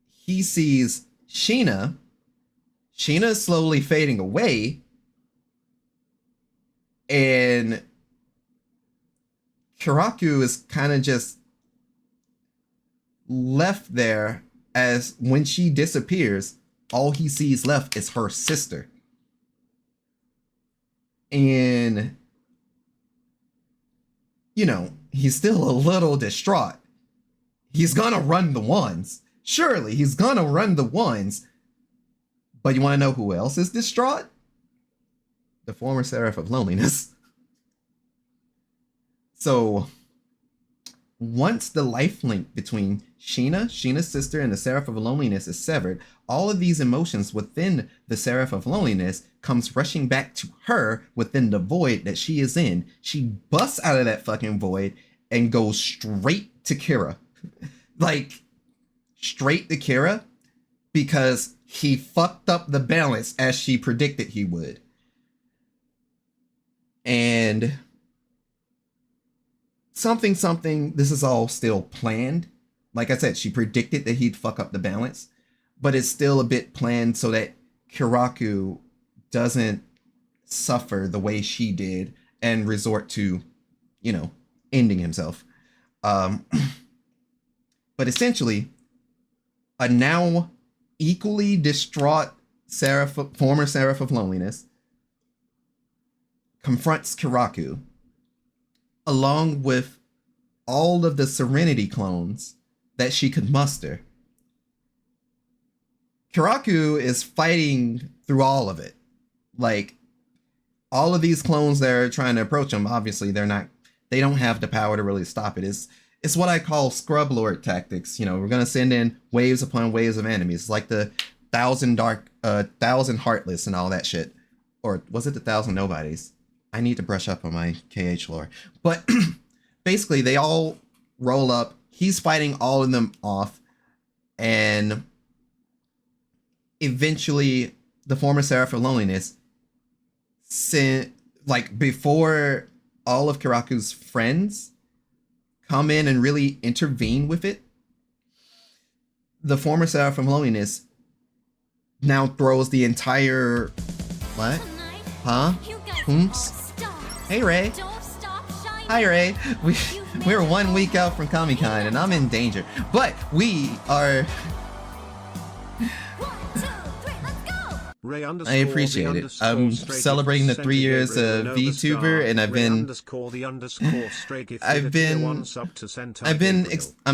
He sees Sheena. Sheena is slowly fading away. And Kiraku is kind of just left there, as when she disappears, all he sees left is her sister. And, he's still a little distraught. He's gonna run the ones. Surely, he's gonna run the ones. But you want to know who else is distraught? The former Seraph of Loneliness. So, once the life link between Sheena's sister, and the Seraph of Loneliness is severed, all of these emotions within the Seraph of Loneliness comes rushing back to her within the void that she is in. She busts out of that fucking void and goes straight to Kira. Like, straight to Kira, because he fucked up the balance as she predicted he would. And something, this is all still planned. Like I said, she predicted that he'd fuck up the balance, but it's still a bit planned so that Kiraku doesn't suffer the way she did and resort to, ending himself. But essentially, a now equally distraught former Seraph of Loneliness confronts Kiraku, along with all of the Serenity clones that she could muster. Kiraku is fighting through all of it. Like, all of these clones that are trying to approach him, obviously they don't have the power to really stop it. It's what I call scrub lord tactics. You know, we're gonna send in waves upon waves of enemies. It's like the thousand heartless and all that shit. Or was it the 1,000 nobodies? I need to brush up on my KH lore. But basically, they all roll up. He's fighting all of them off. And eventually, the former Seraph of Loneliness, like before all of Kiraku's friends come in and really intervene with it, the former Seraph of Loneliness now throws the entire... What? Huh? Oops. Hey, Ray. Hi, Ray. We're 1 week out from Comic-Con, and I'm in danger. But we are... I appreciate it. I'm celebrating the 3 years of VTuber, and I'm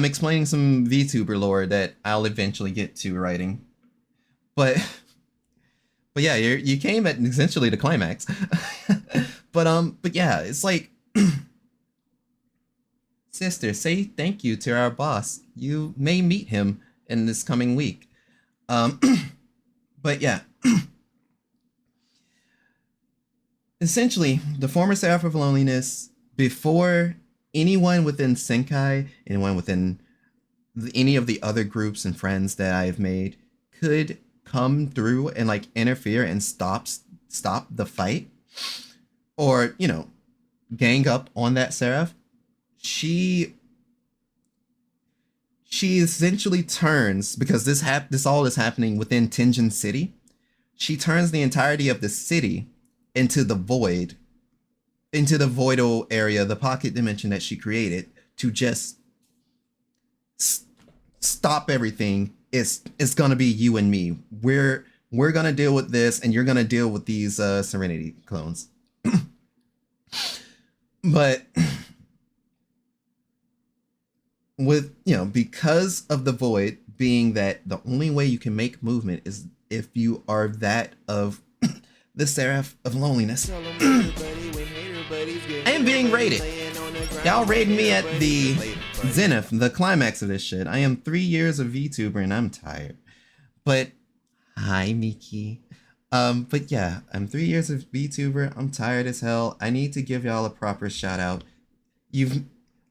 explaining some VTuber lore that I'll eventually get to writing. But yeah, you came at essentially the climax. but yeah, it's like, sister, say thank you to our boss. You may meet him in this coming week. But yeah. Essentially, the former Seraph of Loneliness, before anyone within Senkai, anyone within any of the other groups and friends that I've made, could come through and like interfere and stop the fight, or, you know, gang up on that Seraph, she essentially turns, because this all is happening within Tenjin City, she turns the entirety of the city into the void, into the voidal area, the pocket dimension that she created, to just stop everything. It's gonna be you and me. We're gonna deal with this, and you're gonna deal with these Serenity clones. But with, you know, because of the void being that the only way you can make movement is if you are that of the Seraph of Loneliness. I am being raided. Y'all raiding me at the zenith, the climax of this shit. I am 3 years of VTuber and I'm tired. But hi, Miki. But yeah, I'm 3 years of VTuber. I'm tired as hell. I need to give y'all a proper shout out. You've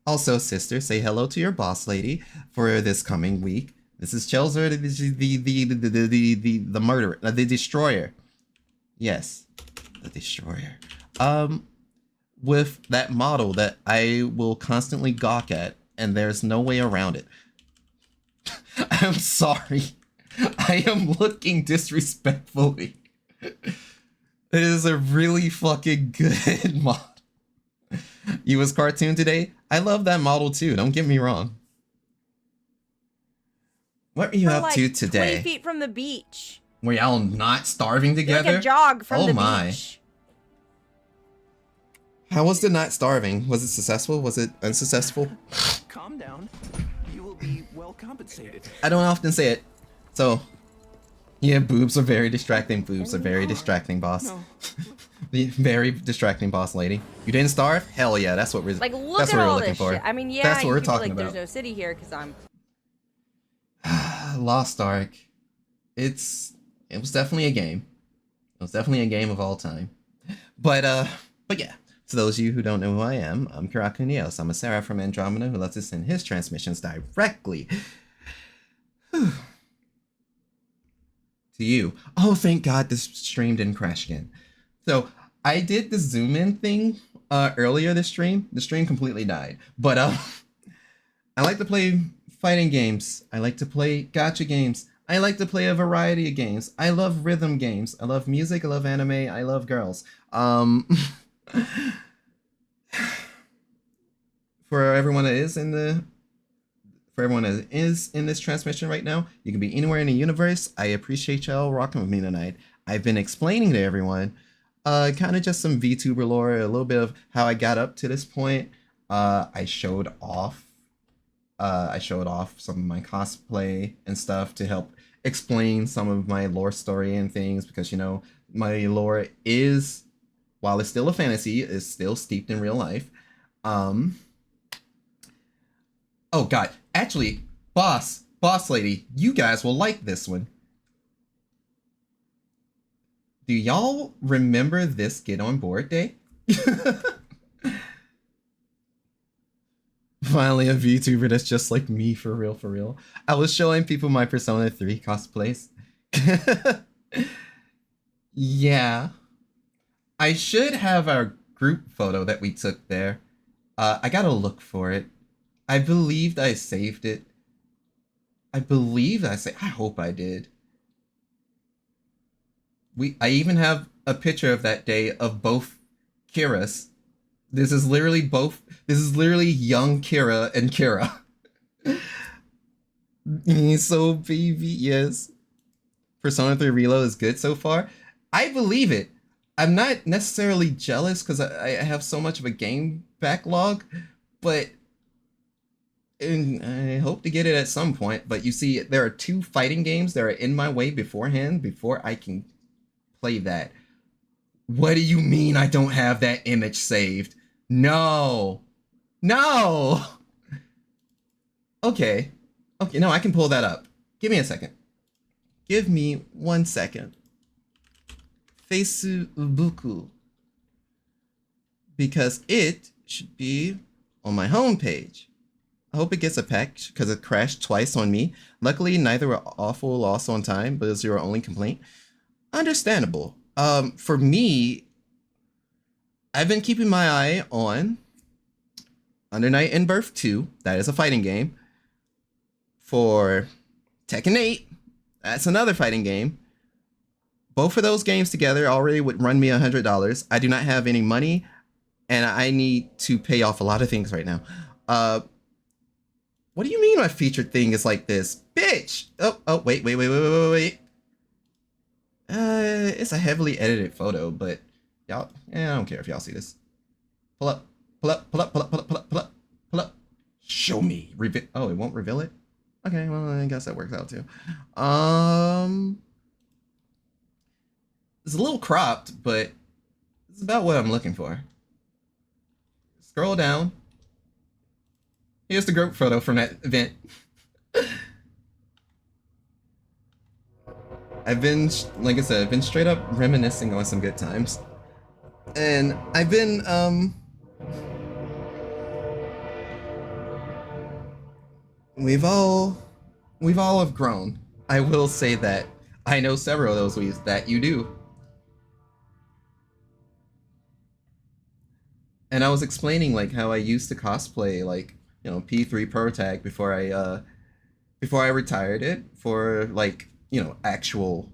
also, sister, say hello to your boss lady for this coming week. This is Chelzer, the murderer, the destroyer. Yes, the destroyer. With that model that I will constantly gawk at, and there's no way around it. I'm sorry. I am looking disrespectfully. It is a really fucking good model. You was cartoon today? I love that model too, don't get me wrong. What are you up to today? 20 feet from the beach. Were y'all not starving together? Like a jog from the my. beach. How was the not starving? Was it successful? Was it unsuccessful? Calm down. You will be well compensated. I don't often say it. So, yeah, boobs are very distracting. Boobs are very distracting, boss. No. Very distracting, boss lady. You didn't starve? Hell yeah, that's what we're Like, look that's at what we're all looking this for. shit. I mean, yeah, That's what you we're could be talking like, about. there's no city here because I'm... Lost Ark. It was definitely a game. It was definitely a game of all time. But yeah. To those of you who don't know who I am, I'm Kiraku Neos. I'm a Seraph from Andromeda who lets us send his transmissions directly to you. Oh, thank God this stream didn't crash again. So I did the zoom in thing earlier this stream. The stream completely died. But I like to play fighting games. I like to play gacha games. I like to play a variety of games. I love rhythm games. I love music. I love anime. I love girls. For everyone that is in this transmission right now, you can be anywhere in the universe. I appreciate y'all rocking with me tonight. I've been explaining to everyone kind of just some VTuber lore, a little bit of how I got up to this point. I showed off. I showed off some of my cosplay and stuff to help explain some of my lore story and things because my lore is, while it's still a fantasy, is still steeped in real life. Oh god, actually, boss lady, you guys will like this one. Do y'all remember this Get On Board Day? Finally, a VTuber that's just like me, for real, for real. I was showing people my Persona 3 cosplays. Yeah. I should have our group photo that we took there. I gotta look for it. I believed I saved it. I hope I did. I even have a picture of that day of both Kiras. This is literally young Kira and Kira. He's so baby, yes. Persona 3 Reload is good so far. I believe it. I'm not necessarily jealous because I have so much of a game backlog, but I hope to get it at some point. But you see, there are 2 fighting games that are in my way beforehand before I can play that. What do you mean I don't have that image saved? No. No. Okay, no, I can pull that up. Give me a second. Give me 1 second. Facebook. Because it should be on my homepage. I hope it gets a patch because it crashed twice on me. Luckily, neither were awful loss on time, but it was your only complaint. Understandable. For me, I've been keeping my eye on Under Night in Birth 2. That is a fighting game. For Tekken 8, that's another fighting game. Both of those games together already would run me $100. I do not have any money, and I need to pay off a lot of things right now. What do you mean my featured thing is like this? Bitch! Oh, wait. It's a heavily edited photo, but y'all, I don't care if y'all see this. Pull up. Show me. Oh, it won't reveal it? Okay, well, I guess that works out too. It's a little cropped, but it's about what I'm looking for. Scroll down. Here's the group photo from that event. I've been, like I said, I've been straight up reminiscing on some good times. And I've been, we've all have grown. I will say that. I know several of those ways that you do. And I was explaining like how I used to cosplay like, P3 Pro Tag before I retired it for like, actual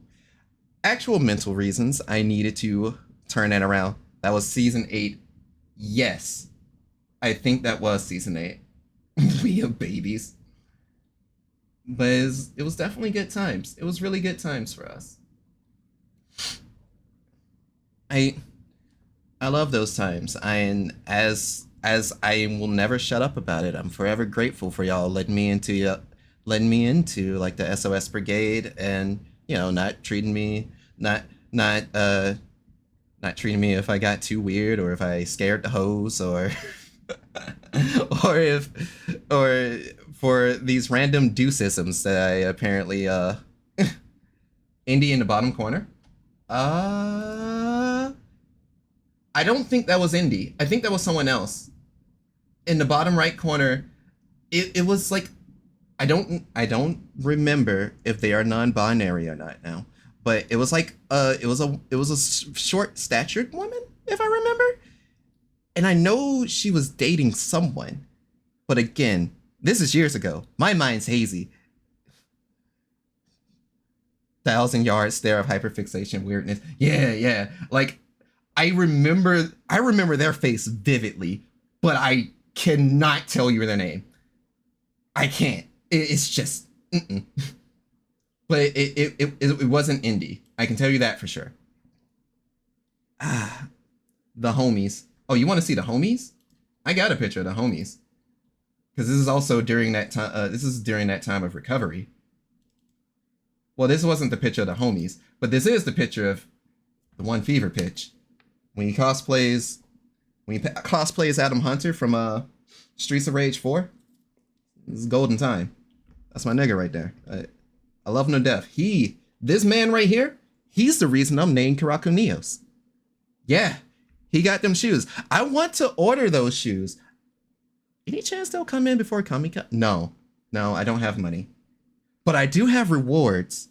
mental reasons. I needed to turn it around. That was season 8. Yes. I think that was season 8. We have babies. But it was definitely good times. It was really good times for us. I love those times. And as I will never shut up about it. I'm forever grateful for y'all letting me into like the SOS Brigade and not treating me if I got too weird or if I scared the hoes or or for these random deucisms that I apparently Indie in the bottom corner. I don't think that was Indie. I think that was someone else. In the bottom right corner, it was like I don't remember if they are non-binary or not now, but it was like it was a short-statured woman, if I remember, and I know she was dating someone, but again, this is years ago. My mind's hazy. 1,000 yard stare of hyperfixation weirdness. Yeah. Like I remember their face vividly, but I cannot tell you their name. I can't. It's just, but it wasn't Indie. I can tell you that for sure. The homies. Oh, you want to see the homies? I got a picture of the homies. Because this is also during that time. This is during that time of recovery. Well, this wasn't the picture of the homies, but this is the picture of the one fever pitch. When he cosplays Adam Hunter from Streets of Rage 4. This is golden time. That's my nigga right there. I love him to death. This man right here, he's the reason I'm named Kiraku Neos. Yeah, he got them shoes. I want to order those shoes. Any chance they'll come in before Comic-Con? No, I don't have money. But I do have rewards.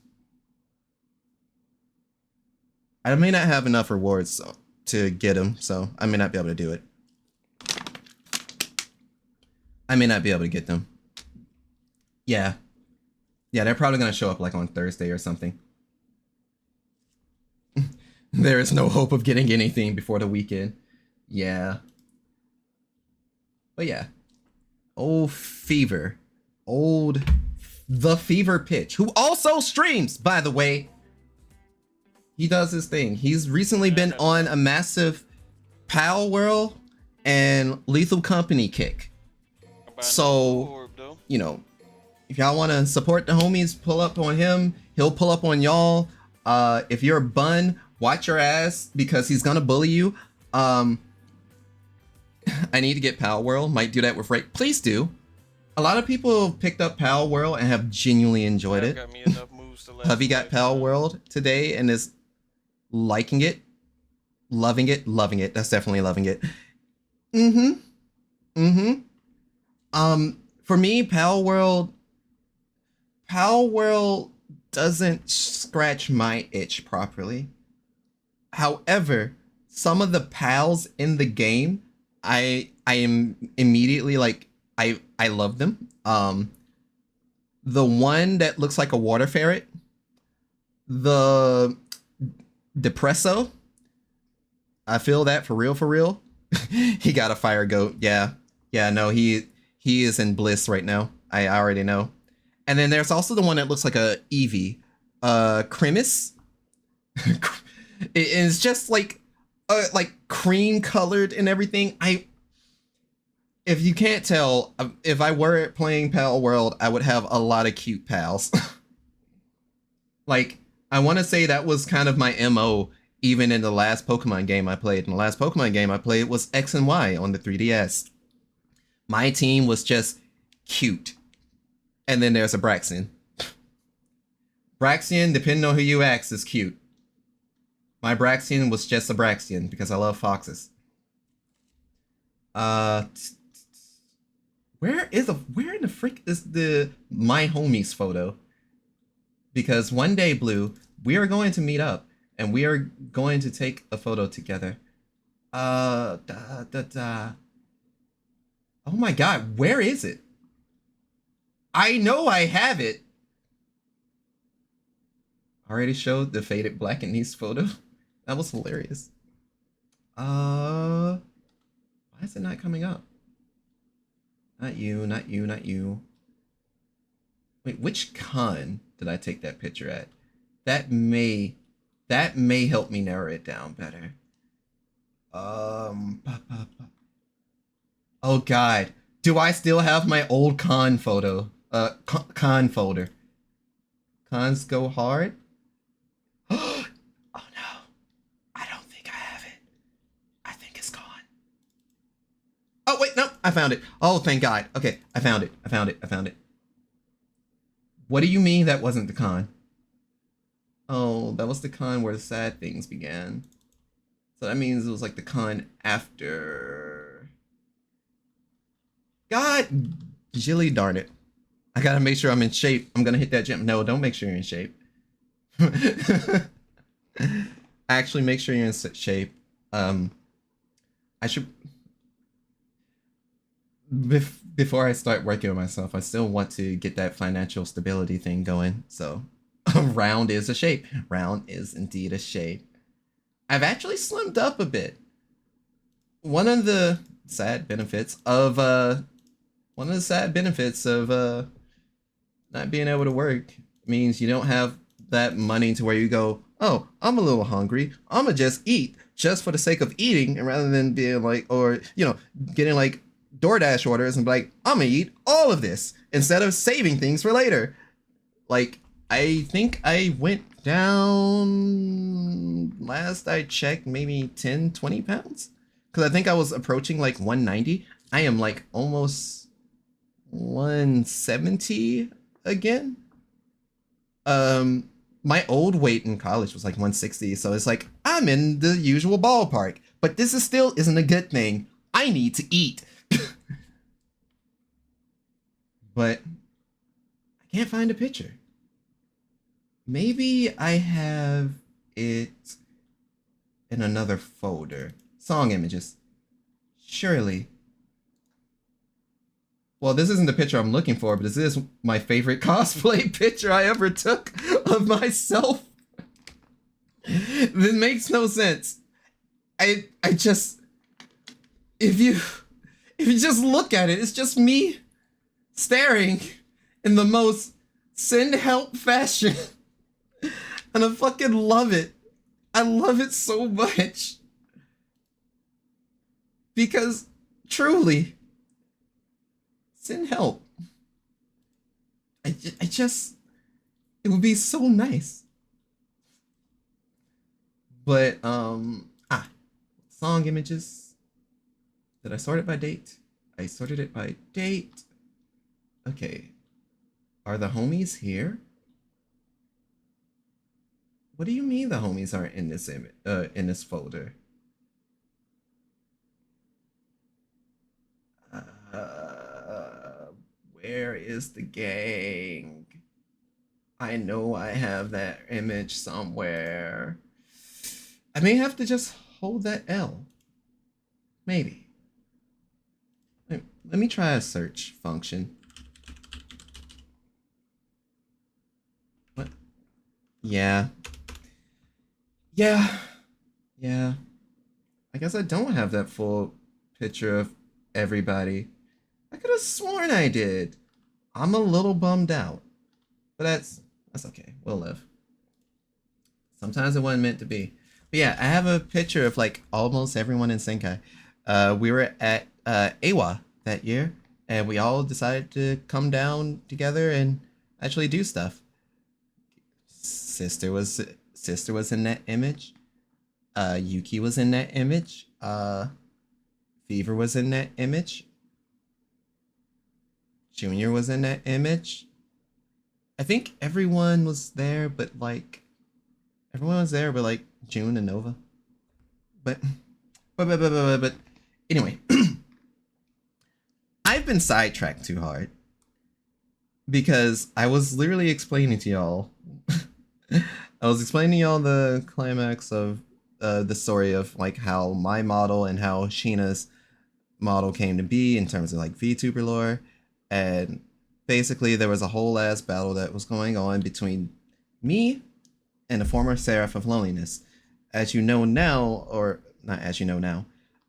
I may not have enough rewards to get them, so I may not be able to do it. I may not be able to get them. Yeah, they're probably going to show up like on Thursday or something. There is no hope of getting anything before the weekend. Yeah. But yeah. The Fever Pitch, who also streams, by the way. He does his thing. He's recently been on a massive Pal World and Lethal Company kick. So, you know, if y'all want to support the homies, pull up on him. He'll pull up on y'all. If you're a bun, watch your ass because he's gonna bully you. I need to get Pal World. Might do that with Ray. Please do. A lot of people have picked up Pal World and have genuinely enjoyed it. Hubby got Pal World today and is liking it, loving it. That's definitely loving it. For me, Pal World doesn't scratch my itch properly. However, some of the pals in the game, I am immediately like, I love them. The one that looks like a water ferret, the Depresso, I feel that for real. He got a fire goat. Yeah, no, he is in bliss right now. I already know. And then there's also the one that looks like a Eevee, Crimis. It's just like cream colored and everything. If you can't tell, if I were playing Pal World, I would have a lot of cute pals. Like, I want to say that was kind of my MO even in the last Pokemon game I played. And the last Pokemon game I played was X and Y on the 3DS. My team was just cute. And then there's a Braxian. Braxian, depending on who you ask, is cute. My Braxian was just a Braxian because I love foxes. Where in the frick is the My Homies photo? Because one day, Blue, we are going to meet up and we are going to take a photo together. Oh my god, where is it? I know I have it. Already showed the faded black and Nice photo. That was hilarious. Why is it not coming up? Not you. Wait, which con did I take that picture at? That may help me narrow it down better. Oh god. Do I still have my old con photo? Con folder. Cons go hard? Oh no. I don't think I have it. I think it's gone. Oh wait, no, I found it. Oh, thank God. Okay, I found it. What do you mean that wasn't the con? Oh, that was the con where the sad things began. So that means it was like the con after. God, Jilly darn it. I gotta make sure I'm in shape. I'm gonna hit that gym. No, don't make sure you're in shape. Actually, make sure you're in shape. I should. Before I start working on myself, I still want to get that financial stability thing going. So, round is a shape. Round is indeed a shape. I've actually slimmed up a bit. One of the sad benefits of not being able to work means you don't have that money to where you go, oh, I'm a little hungry, I'ma just eat. just for the sake of eating, and rather than being like, or getting like DoorDash orders and be like, I'm gonna eat all of this instead of saving things for later. Like, I think I went down, last I checked, maybe 10, 20 pounds. Because I think I was approaching like 190. I am like almost 170 again. My old weight in college was like 160, so it's like I'm in the usual ballpark. But this isn't a good thing. I need to eat. But I can't find a picture. Maybe I have it in another folder. Song images. Surely. Well, this isn't the picture I'm looking for, but this is my favorite cosplay picture I ever took of myself. This makes no sense. I just, if you just look at it, it's just me staring in the most send help fashion. And I fucking love it. I love it so much. Because truly, send help. I just, it would be so nice. But, song images. Did I sort it by date? I sorted it by date. Okay. Are the homies here? What do you mean the homies aren't in this image, in this folder? Where is the gang? I know I have that image somewhere. I may have to just hold that L. Maybe. Let me try a search function. What? Yeah. Yeah. I guess I don't have that full picture of everybody. I could have sworn I did. I'm a little bummed out. But that's okay. We'll live. Sometimes it wasn't meant to be. But yeah, I have a picture of like almost everyone in Senkai. We were at AWA that year, and we all decided to come down together and actually do stuff. Sister was in that image. Yuki was in that image. Fever was in that image. Junior was in that image. I think everyone was there, but like June and Nova. But anyway, I've been sidetracked too hard because I was literally explaining to y'all. I was explaining to y'all the climax of the story of like how my model and how Sheena's model came to be in terms of like VTuber lore. And basically there was a whole ass battle that was going on between me and the former Seraph of Loneliness. As you know now, or not as you know now,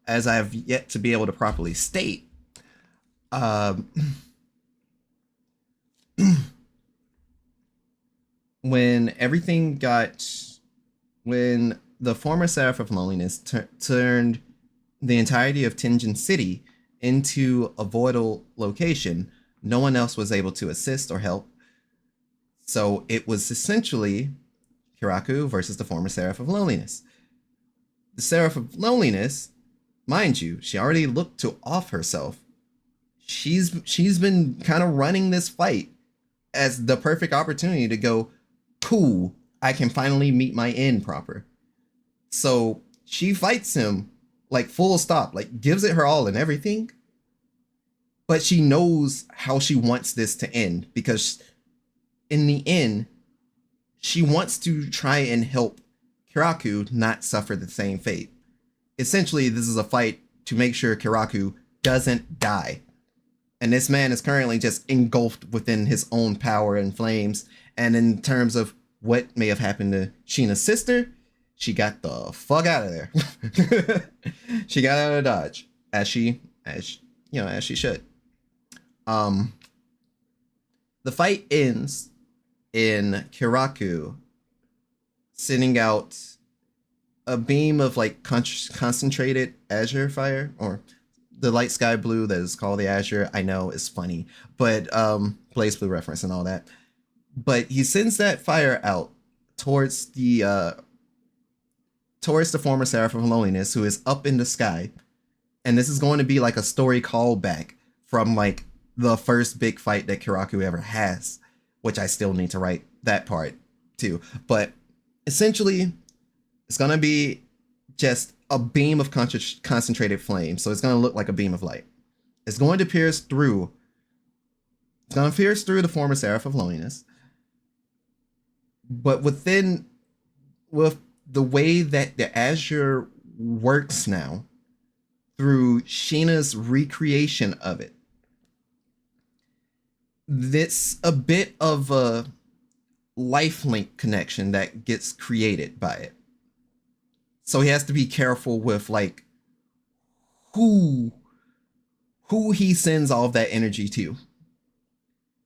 as I have yet to be able to properly state, when the former Seraph of Loneliness turned the entirety of Tenjin City into a voidal location, no one else was able to assist or help. So it was essentially Kiraku versus the former Seraph of Loneliness. The Seraph of Loneliness, mind you, she already looked to off herself. She's been kind of running this fight as the perfect opportunity to go, cool, I can finally meet my end proper. So she fights him like full stop, like gives it her all and everything. But she knows how she wants this to end, because in the end, she wants to try and help Kiraku not suffer the same fate. Essentially, this is a fight to make sure Kiraku doesn't die. And this man is currently just engulfed within his own power and flames. And in terms of what may have happened to Sheena's sister, she got the fuck out of there. She got out of Dodge, as she should. The fight ends in Kiraku sending out a beam of like concentrated azure fire, or the light sky blue that is called the azure. I know is funny, but Blaze Blue reference and all that. But he sends that fire out towards the former Seraph of Loneliness, who is up in the sky, and this is going to be like a story callback from like the first big fight that Kiraku ever has, which I still need to write that part too. But essentially, it's gonna be just a beam of concentrated flame, so it's gonna look like a beam of light. It's going to pierce through. It's gonna pierce through the former Seraph of Loneliness, but with the way that the Azure works now, through Sheena's recreation of it, this a bit of a lifelink connection that gets created by it. So he has to be careful with like who he sends all of that energy to.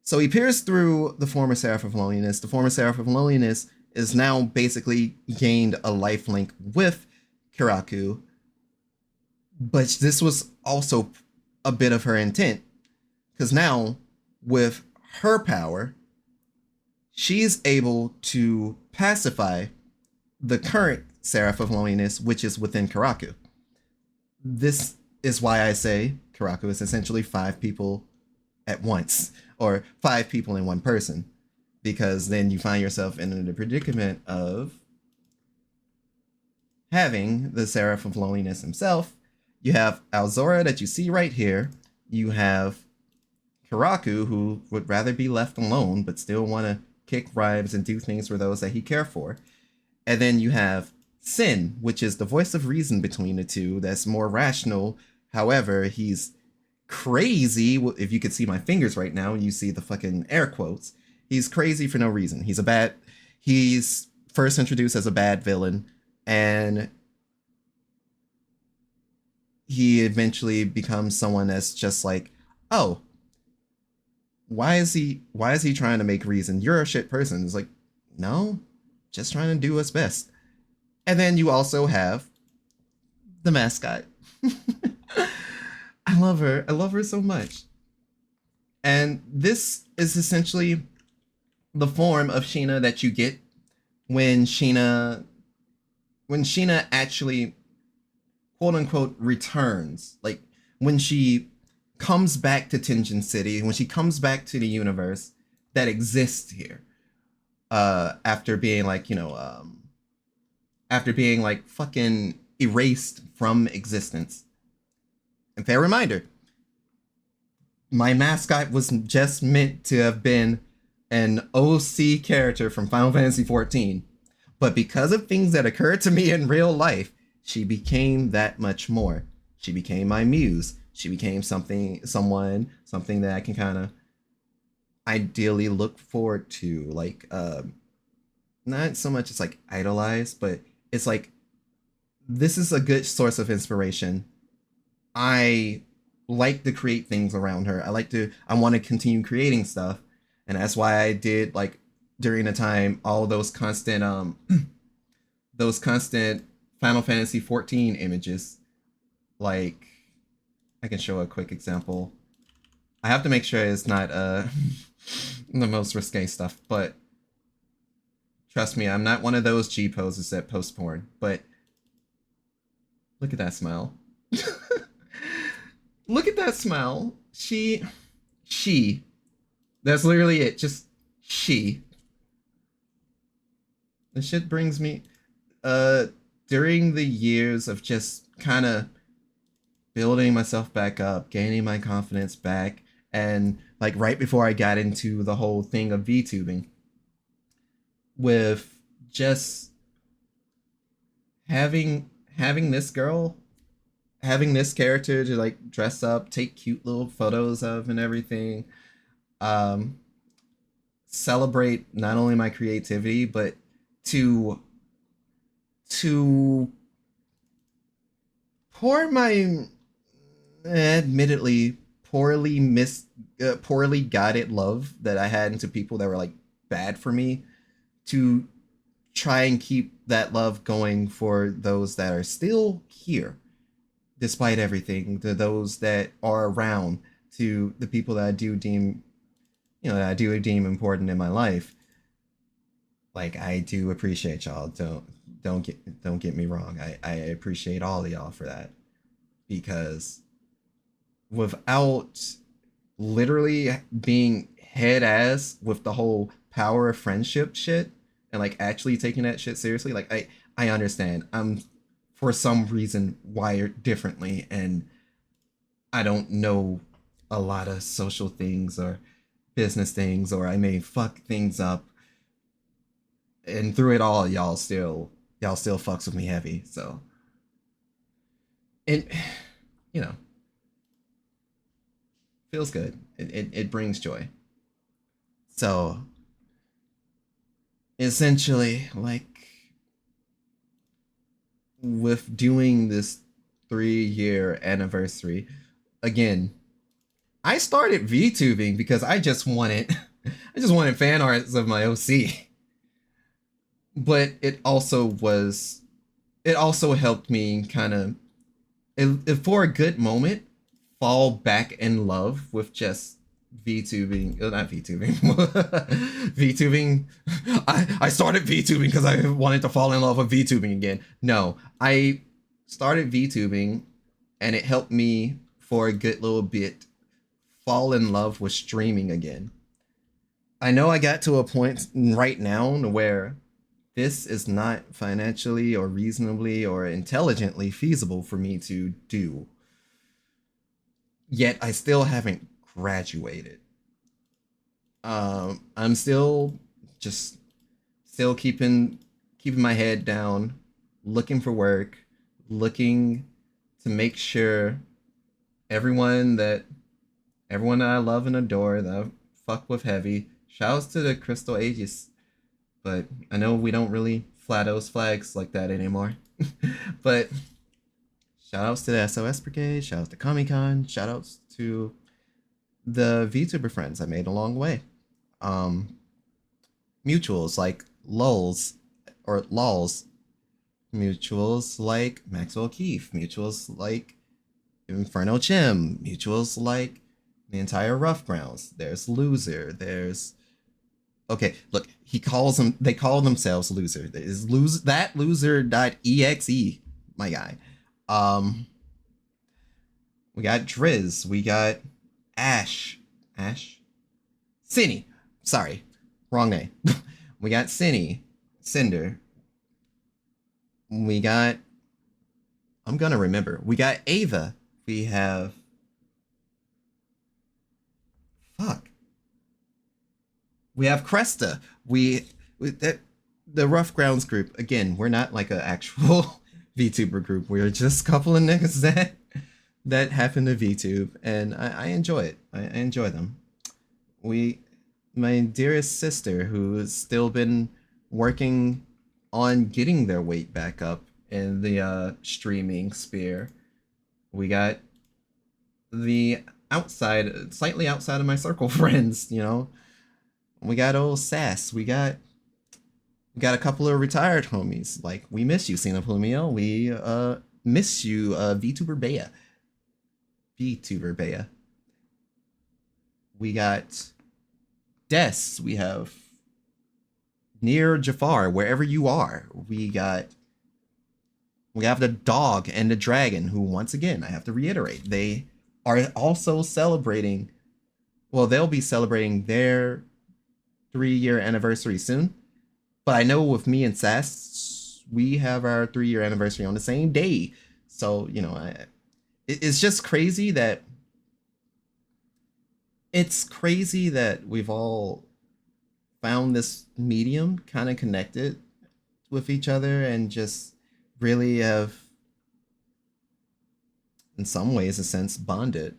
So he peers through the former Seraph of Loneliness. The former Seraph of Loneliness is now basically gained a lifelink with Kiraku. But this was also a bit of her intent, because now with her power, she's able to pacify the current Seraph of Loneliness, which is within Kiraku. This is why I say Kiraku is essentially 5 people at once, or 5 people in one person, because then you find yourself in the predicament of having the Seraph of Loneliness himself. You have Alzora that you see right here. You have Kiraku, who would rather be left alone, but still want to kick rhymes and do things for those that he cares for. And then you have Sin, which is the voice of reason between the two, that's more rational. However, he's crazy. If you could see my fingers right now, you see the fucking air quotes. He's crazy for no reason. He's first introduced as a bad villain, and he eventually becomes someone that's just like, oh, why is he trying to make reason? You're a shit person. It's like, no, just trying to do what's best. And then you also have the mascot. I love her. I love her so much. And this is essentially the form of Sheena that you get when Sheena actually, quote unquote, returns. Like when she comes back to Tenjin City, when she comes back to the universe that exists here, after being like, after being like fucking erased from existence. And fair reminder, my mascot was just meant to have been an OC character from Final Fantasy XIV, but because of things that occurred to me in real life, she became that much more. She became my muse. She became something that I can kind of ideally look forward to, like not so much it's like idolize, but it's like, this is a good source of inspiration. I like to create things around her. I want to continue creating stuff, and that's why I did, like, during the time, all those constant Final Fantasy XIV images. Like, I can show a quick example. I have to make sure it's not the most risque stuff, but trust me, I'm not one of those G poses that post porn. But look at that smile. Look at that smile. She. That's literally it. Just she. This shit brings me, during the years of just kind of building myself back up, gaining my confidence back, and like right before I got into the whole thing of VTubing, with just having this girl, having this character to like dress up, take cute little photos of and everything, celebrate not only my creativity, but to pour my admittedly poorly guided love that I had into people that were like bad for me, to try and keep that love going for those that are still here despite everything, to those that are around, to the people that I do deem, that I do deem important in my life. Like, I do appreciate y'all. Don't get me wrong. I appreciate all of y'all for that, because without literally being head ass with the whole power of friendship shit, and like actually taking that shit seriously, like I understand I'm for some reason wired differently, and I don't know a lot of social things or business things, or I may fuck things up, and through it all y'all still fucks with me heavy. So, and you know feels good. It brings joy. So essentially, like, with doing this 3-year anniversary, again, I started VTubing because I just wanted fan arts of my OC. But it also helped me kind of, for a good moment, fall back in love with just VTubing, not VTubing, VTubing. I started VTubing because I wanted to fall in love with VTubing again. No, I started VTubing, and it helped me for a good little bit fall in love with streaming again. I know I got to a point right now where this is not financially or reasonably or intelligently feasible for me to do. Yet I still haven't graduated. I'm still keeping my head down, looking for work, looking to make sure everyone that I love and adore, that I fuck with heavy. Shouts to the Crystal Aegis, but I know we don't really flat those flags like that anymore. But shoutouts to the SOS Brigade, shoutouts to Comic-Con, shoutouts to the VTuber friends I made along the way. Mutuals like lulls or lols, mutuals like Maxwell Keefe, mutuals like Inferno Chim, mutuals like the entire Rough Grounds. There's Loser. There's, okay, look, they call themselves Loser. Is that loser.exe, my guy. We got Driz. We got Ash. Cinny. Sorry, wrong name. We got Cinny. Cinder. We got, I'm gonna remember. We got Ava. We have, fuck. We have Cresta. The Rough Grounds group. Again, we're not like an actual VTuber group. We're just a couple of niggas that happen to VTube, and I enjoy it. I enjoy them. My dearest sister, who has still been working on getting their weight back up in the streaming sphere. We got the slightly outside of my circle friends, We got old Sass. We got a couple of retired homies. Like, we miss you, Cena Plumio. We miss you, VTuber Bea. VTuber Bea. We got Des. We have Near Jafar, wherever you are. We have the dog and the dragon, who, once again, I have to reiterate, they are also celebrating, well, they'll be celebrating their 3-year anniversary soon. But I know with me and Sass, we have our 3-year anniversary on the same day. So, it's just crazy that we've all found this medium kind of connected with each other, and just really have, in some ways, a sense, bonded.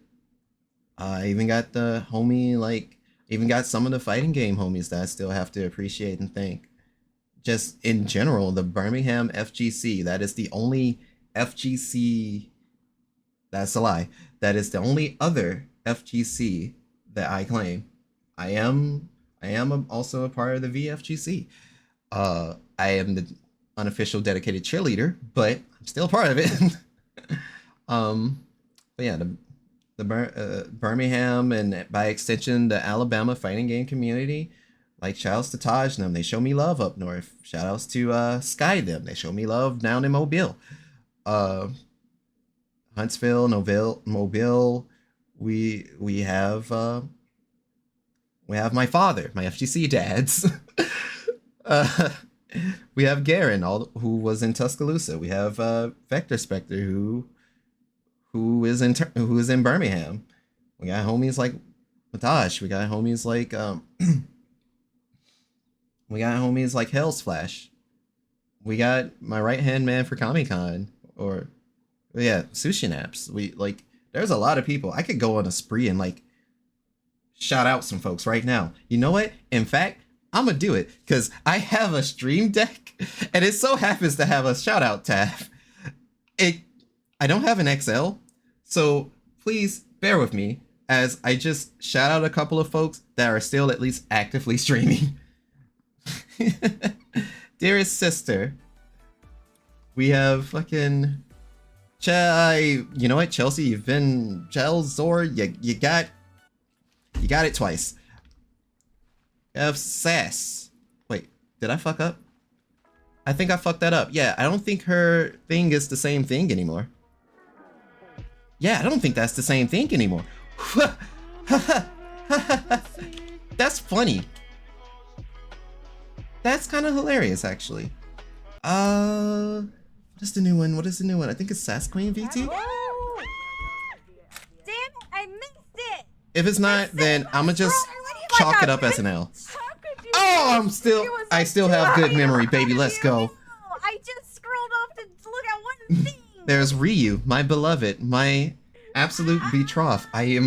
I even got the homie, even got some of the fighting game homies that I still have to appreciate and thank. Just in general, the Birmingham FGC, that is the only FGC, that's a lie, that is the only other FGC that I claim. I am also a part of the VFGC. I am the unofficial dedicated cheerleader, but I'm still part of it. But yeah, the Birmingham and by extension the Alabama fighting game community. Like shoutouts to Taj and them, they show me love up north. Shoutouts to Sky them, they show me love down in Mobile. Huntsville, Mobile. We have my father, my FGC dads. We have Garen, who was in Tuscaloosa. We have Vector Spectre, who is in Birmingham. We got homies like Matash. We got homies like Hell's Flash. We got my right hand man for Comic Con, or yeah, Sushi Naps. There's a lot of people. I could go on a spree and like shout out some folks right now. You know what? In fact, I'm gonna do it because I have a stream deck and it so happens to have a shout out tab. I don't have an XL, so please bear with me as I just shout out a couple of folks that are still at least actively streaming. Dearest sister, we have fucking you know what, Chelsea, you've been Zor, you got it twice. F Sass. Wait, did I fuck up? I think I fucked that up. Yeah, I don't think her thing is the same thing anymore. Yeah, I don't think that's the same thing anymore. That's funny. That's kind of hilarious, actually. What is the new one? What is the new one? I think it's Sass Queen VT? Oh! Damn it, I missed it! If it's not, then I'ma just chalk it up as an L. Oh, I still have good memory, baby. Let's go. I just scrolled off to look at one thing. There's Ryu, my beloved, my absolute betrothed. I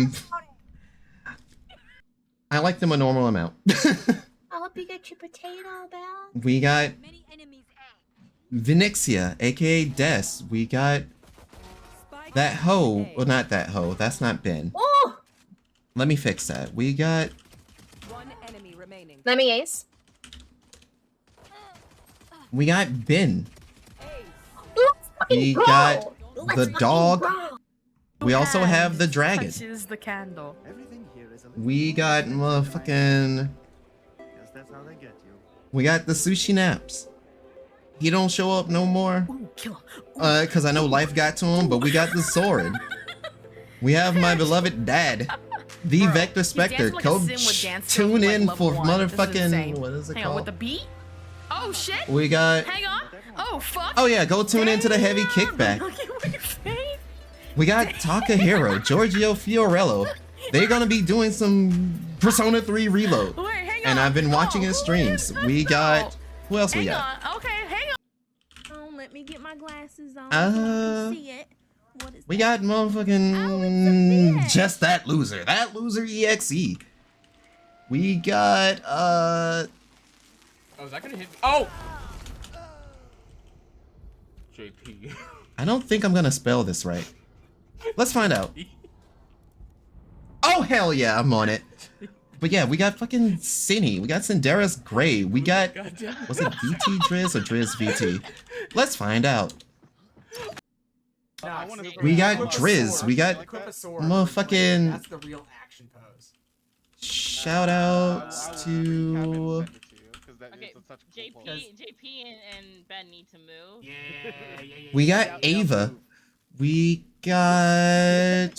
like them a normal amount. I hope you get your potato back. We got Vinixia, aka Des. We got that hoe. Well, not that hoe. That's not Ben. Oh! Let me fix that. We got One enemy remaining. Let me ace. Ben. Let's fucking We go! got Let's the fucking dog. go! We also have the dragon. Touches the candle. Everything here is a little We got motherfucking. Yes, that's how they get you. We got the Sushi Naps. He don't show up no more. Ooh, kill him. Cause I know life got to him, but we got the sword. We have my beloved dad, the Bro, Vector he Spectre. danced like a Go sim with dance tune skills in like for level 1. This is motherfucking. insane. What is it Hang on, with called? the beat? Oh shit! We got. Hang on. Oh fuck! Oh yeah, go tune into the heavy kickback. Look at what you're saying. We got Takahiro, Giorgio Fiorello. They're gonna be doing some Persona 3 Reload, Wait, hang on. and I've been watching his streams. We got. Who else we Hang got? on. Okay, hang on. Oh, let me get my glasses on. Uh, so I can see it. What is We that? got motherfucking Oh, it's a bitch. just that loser EXE. We got Oh, is that gonna hit me? Oh! JP. I don't think I'm gonna spell this right. Let's find out. Oh hell yeah, I'm on it. But yeah, we got fucking Cinny. We got Cinderas Gray. We got was it VT Driz or Driz VT? Let's find out. Nah, We got Equip a Driz. sword. We got Equip a sword. motherfucking That's the real action pose. shout outs to Okay, JP and Ben need to move. Yeah. we got Ava. We got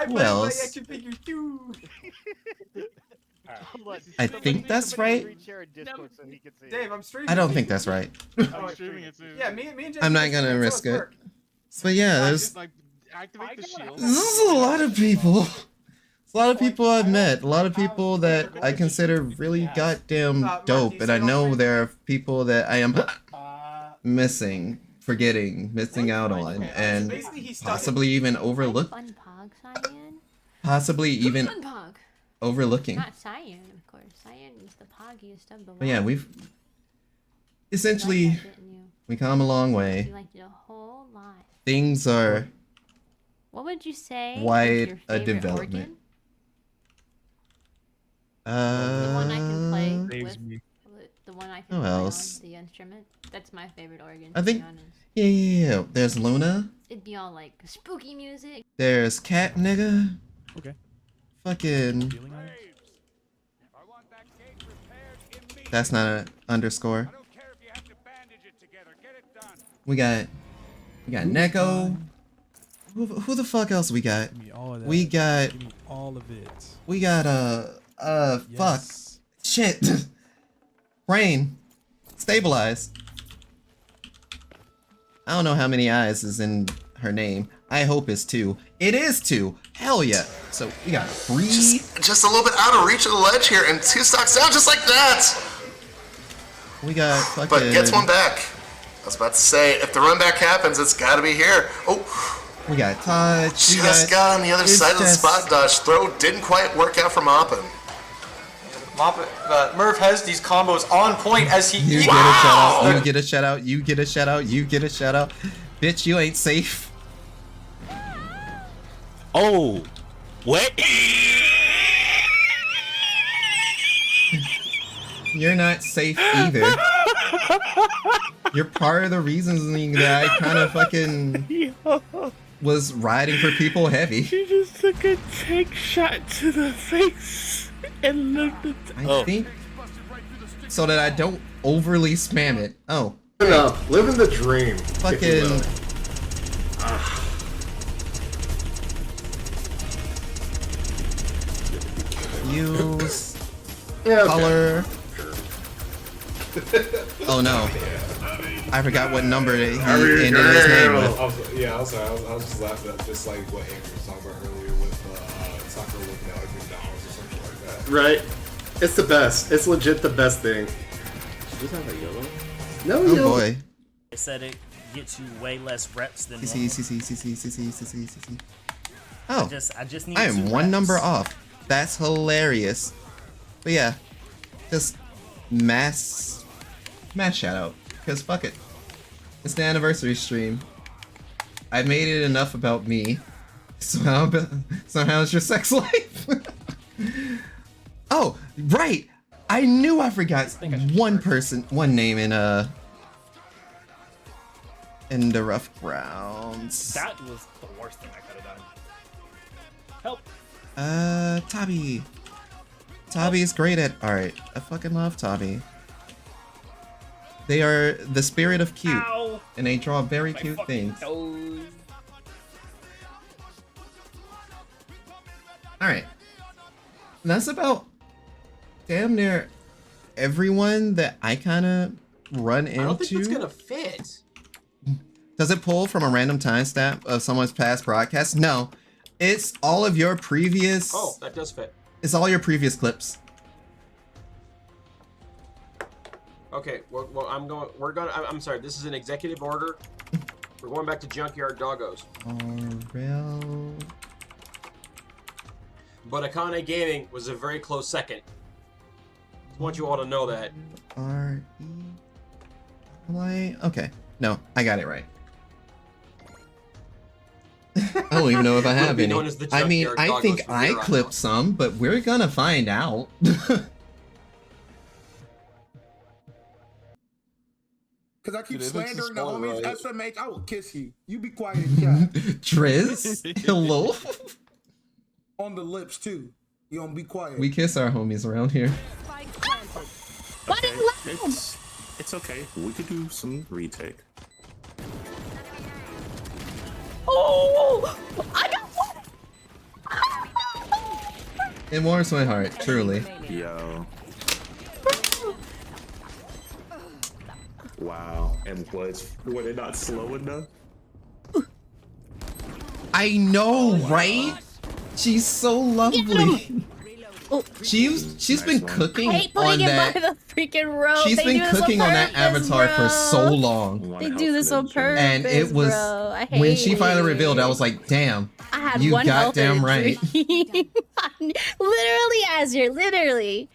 who else? I think that's right. Dave, I'm streaming. I don't think that's right. I'm streaming it too. Yeah, me and Jesse I'm not are gonna streaming, so risk it's it. work. But yeah, there's Activate the shield. this is a lot of people. It's a lot of people I've met. A lot of people that I consider really goddamn dope, and I know there are people that I am missing, forgetting, missing out on, and Basically, he's stuck possibly even overlook, Fun pog, Cyan. possibly even Fun pog. overlooking. Not Cyan, of course. Cyan is the poggiest of the But yeah, we've essentially we come a long You way. liked it a whole lot. Things are What would you say is quite your a favorite development. organ? The one I can play Saves with. me. The one I Who can play on, else? the instrument. That's my favorite organ, I to think. be honest. Yeah. There's Luna. It'd be all like spooky music. There's Cat Nigga. Okay. Fucking. Feeling on it? That's not an underscore. We got Neko. Who the fuck else we got? Give me all of that. We got Give me all of it. we got fuck. Yes. Shit. Rain. Stabilize. I don't know how many eyes is in her name. I hope it's 2. It is 2. Hell yeah. So we got 3. Just a little bit out of reach of the ledge here, and 2 stocks down just like that. We got fucking. But gets one back. I was about to say, if the run back happens, it's got to be here. Oh, We got touch. just got on the other side of the spot dodge. Throw didn't quite work out for Moppin. Murph has these combos on point as he. You get a shout out. You get a shout out. You get a shout out. You get a shout out. Bitch, you ain't safe. Oh, what? You're not safe either. You're part of the reasons that I kind of fucking was riding for people heavy. She just took a tank shot to the face and looked at. I think so that I don't overly spam it. Oh, Living the dream. fucking. Use color. Oh no. I forgot what number he ended his name with. I was just laughing at just like what Andrew was talking about earlier with soccer looking at like McDonald's or something like that. Right. It's the best. It's legit the best thing. Does that have a yellow? No, Oh boy. They said it gets you way less reps than CC. Oh, I just need. I am 1 number off. That's hilarious. But yeah, just mass shout out. Because fuck it. It's the anniversary stream. I made it enough about me. So how's your sex life? Oh, right! I knew I forgot one name in the rough grounds. That was the worst thing I could have done. Help. Tabby. Tabby's great at art. I fucking love Tabby. They are the spirit of cute. Ow. And they draw very My cute fucking things. toes. Alright. That's about damn near everyone that I kind of run into. I don't think it's gonna fit. Does it pull from a random timestamp of someone's past broadcast? No. It's all of your previous... Oh, that does fit. It's all your previous clips. Okay, well, I'm sorry, this is an executive order. We're going back to Junkyard Doggos. Real. But Akane Gaming was a very close second. I want you all to know that. R-E... Okay. No, I got it right. I don't even know if I have any. I mean, I think I clipped some, but we're gonna find out. Cause I keep slandering the homies. SMH, I will kiss you. You be quiet, chat. Triz, hello. On the lips too. You don't be quiet. We kiss our homies around here. What is loud? It's okay. We could do some retake. Oh, I got one. It warms my heart, truly. Yo. Wow. And were they not slow enough? I know, right? She's so lovely. She's been cooking I hate on putting it that. by the freaking rope. She's They been do this cooking on that purpose, avatar for bro. so long. They do this on purpose, And it was bro. I hate when she finally it. revealed, I was like, damn. I had you one health goddamn and a right. dream. Literally, Azure. Literally.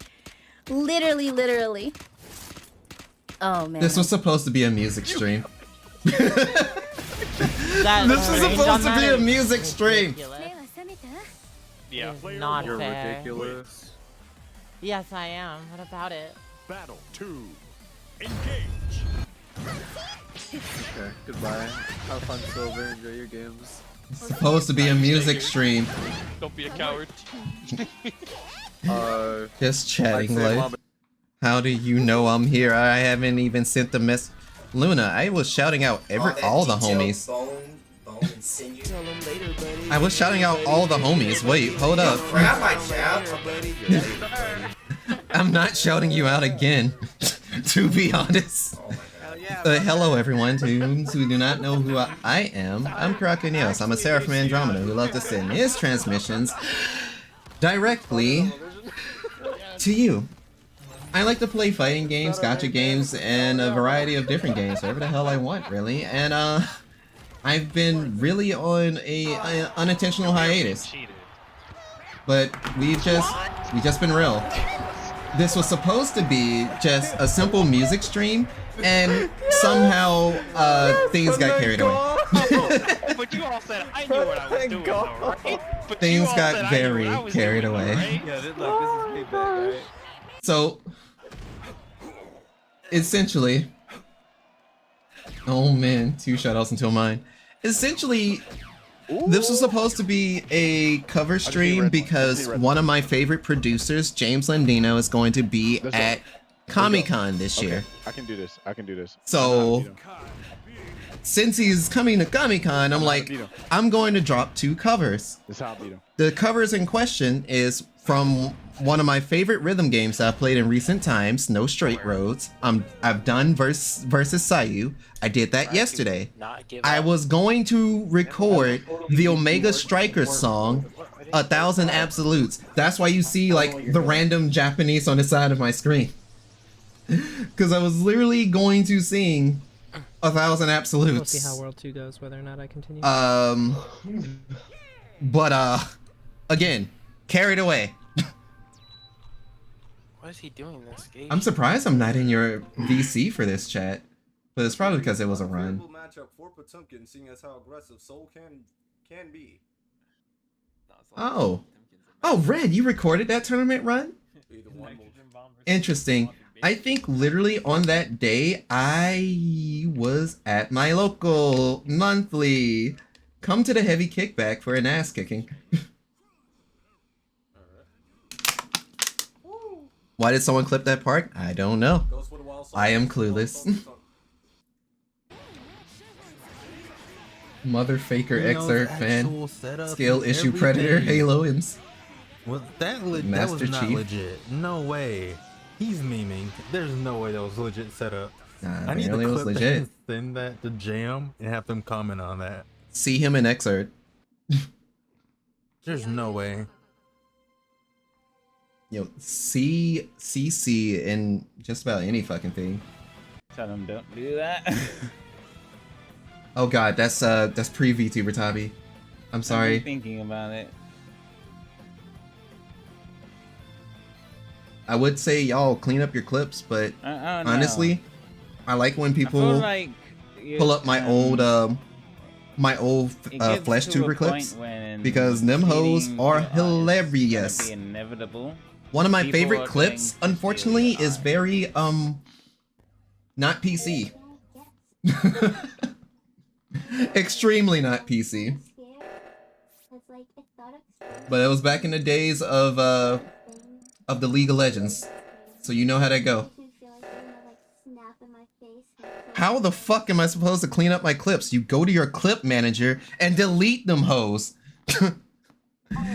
Oh man. This was supposed to be a music stream. This This was supposed to be a music stream. Yeah. Not You're fair. ridiculous. Yes, I am. What about it? Battle 2. Okay, goodbye. Have fun, Silver. Enjoy your games. It's supposed to be a music stream. Don't be a coward. Just chatting, I'd say like. How do you know I'm here? I haven't even sent the mess. Luna, I was shouting out all the homies. I was shouting out all the homies. Wait, hold up. Grab my jab. I'm not shouting you out again, to be honest. Hello everyone, tunes who do not know who I am. I'm Karakunios. I'm a Seraph from Andromeda who loves to send his transmissions directly to you. I like to play fighting games, gacha games, and a variety of different games, whatever the hell I want, really. And I've been really on a unintentional hiatus. But we've just been real. This was supposed to be just a simple music stream, and somehow things got carried away. But you all said I knew what I was doing, though, right? But Things got very carried away. Yeah, look, this is payback, right? So, essentially, oh man, 2 shoutouts until mine. Essentially, this was supposed to be a cover stream because one of my favorite producers, James Landino, is going to be at Comic-Con this year. I can do this. I can do this. So, since he's coming to Comic-Con, I'm like, I'm going to drop 2 covers. This is how I beat him. The covers in question is from one of my favorite rhythm games I've played in recent times, No Straight Roads. I've done versus Sayu. I did that yesterday. I was going to record the Omega Striker song, 1,000 Absolutes. That's why you see like the random Japanese on the side of my screen. Because I was literally going to sing 1,000 Absolutes. We'll see how World 2 goes, whether or not I continue. But again, carried away. What is he doing this game? I'm surprised I'm not in your VC for this chat, but it's probably because it was a run. Matchup for Potemkin, seeing as how aggressive Soul can be. Oh, Red, you recorded that tournament run? Interesting. I think literally on that day I was at my local monthly. Come to the heavy kickback for an ass kicking. Why did someone clip that part? I don't know. I am clueless. Mother faker excerpt fan. Scale issue predator. Halo imps. Was that was Master not Chief. legit. No way. He's memeing. There's no way that was legit setup. Nah, I need to apparently it was clip that legit. and send that to Jam and have them comment on that. See him in excerpt. There's no way. Yo, see CC in just about any fucking thing. Tell them don't do that. Oh god, that's pre VTuber Tabi. I'm sorry. I'm thinking about it. I would say y'all clean up your clips, but I don't know. honestly, I like when I feel people like pull up my old it gets flesh to a tuber point clips when because them hoes cheating are is hilarious. gonna be inevitable. One of my People favorite are clips, going to unfortunately, is very not PC. Extremely not PC. But it was back in the days of the League of Legends, so you know how that go. How the fuck am I supposed to clean up my clips? You go to your clip manager and delete them hoes.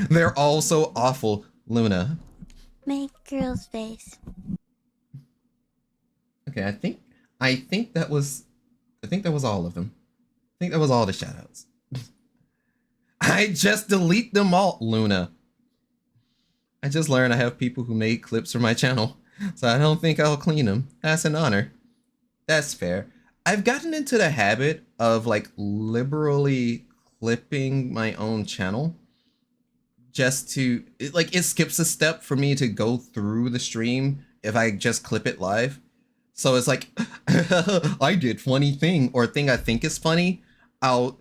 They're all so awful, Luna. Make girl's face. Okay, I think that was all of them. I think that was all the shoutouts. I just delete them all, Luna. I just learned I have people who made clips for my channel, so I don't think I'll clean them. That's an honor. That's fair. I've gotten into the habit of like liberally clipping my own channel just to it skips a step for me to go through the stream if I just clip it live. So it's like I did funny thing or thing I think is funny. I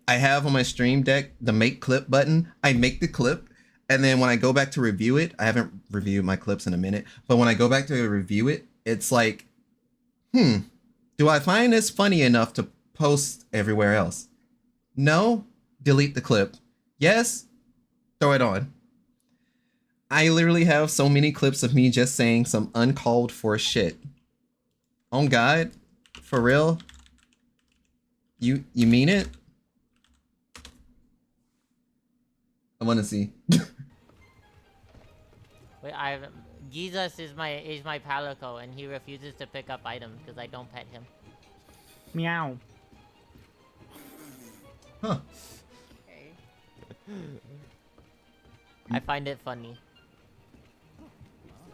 have on my stream deck the make clip button. I make the clip, and then when I go back to review it, I haven't reviewed my clips in a minute, but when I go back to review it, it's like Do I find this funny enough to post everywhere else? No? Delete the clip. Yes? Throw it on. I literally have so many clips of me just saying some uncalled for shit. On God? For real? You mean it? I want to see. Wait, Jesus is my palico, and he refuses to pick up items because I don't pet him. Meow. Huh. I find it funny.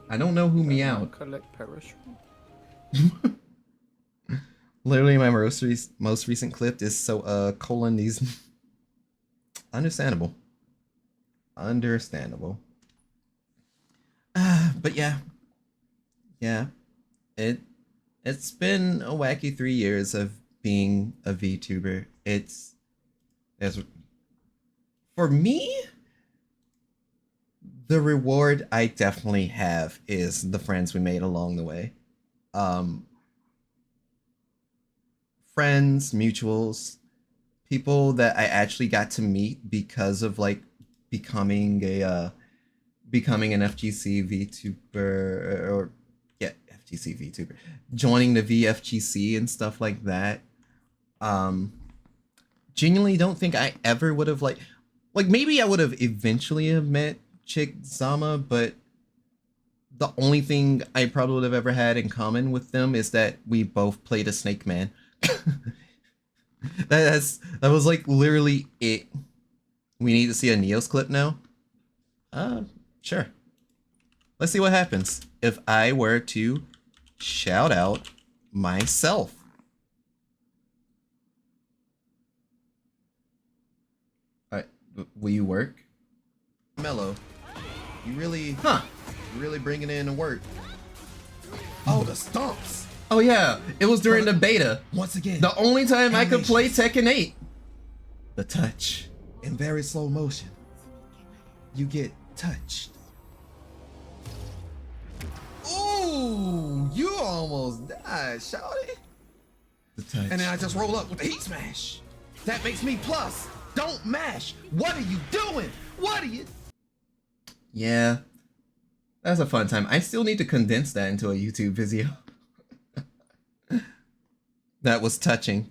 I don't know who meowed. Collect parachute. Literally, my most recent clip is so colon these. Understandable. Understandable. But yeah, it's been a wacky 3 years of being a VTuber. It's for me. The reward I definitely have is the friends we made along the way. Friends, mutuals, people that I actually got to meet because of like becoming an FGC VTuber or FGC VTuber, joining the VFGC and stuff like that. Genuinely don't think I ever would have like maybe I would have eventually have met Chick Zama, but the only thing I probably would have ever had in common with them is that we both played a Snake Man. that was like literally it. We need to see a Neos clip now. Sure. Let's see what happens if I were to shout out myself. Alright, will you work? Mellow. You really bringing in the work. Oh, the stomps. Oh yeah, it was during the beta. Once again, the only time I could play Tekken 8. The touch. In very slow motion. You get touched. Ooh, you almost died, shawty. The touch. And then I just roll up with the heat smash. That makes me plus. Don't mash. What are you doing? What are you... Yeah, that's a fun time. I still need to condense that into a YouTube video. That was touching.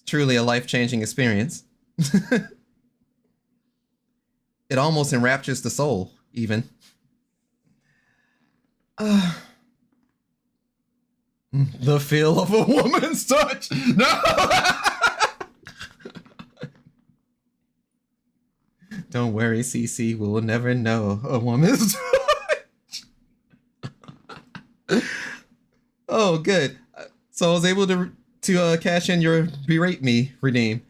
Truly a life-changing experience. It almost enraptures the soul, even. The feel of a woman's touch. No! Don't worry, CC, we will never know a woman's touch. Oh, good. So I was able to cash in your berate me redeem.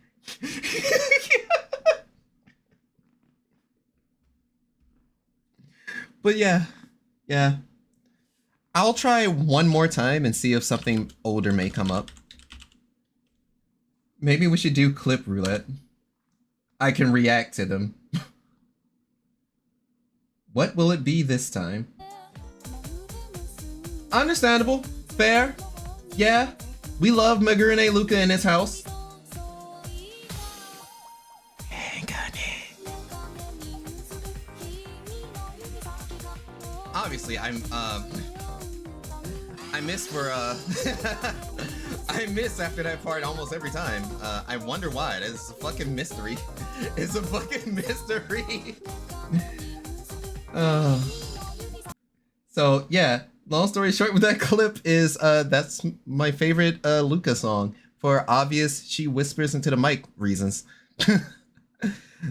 But yeah. I'll try one more time and see if something older may come up. Maybe we should do clip roulette. I can react to them. What will it be this time? Understandable. Fair. Yeah. We love Magurine Luca in his house. Obviously, I miss for I miss after that part almost every time. I wonder why. It's a fucking mystery. It's a fucking mystery. So yeah, long story short with that clip is that's my favorite Luca song for obvious she whispers into the mic reasons.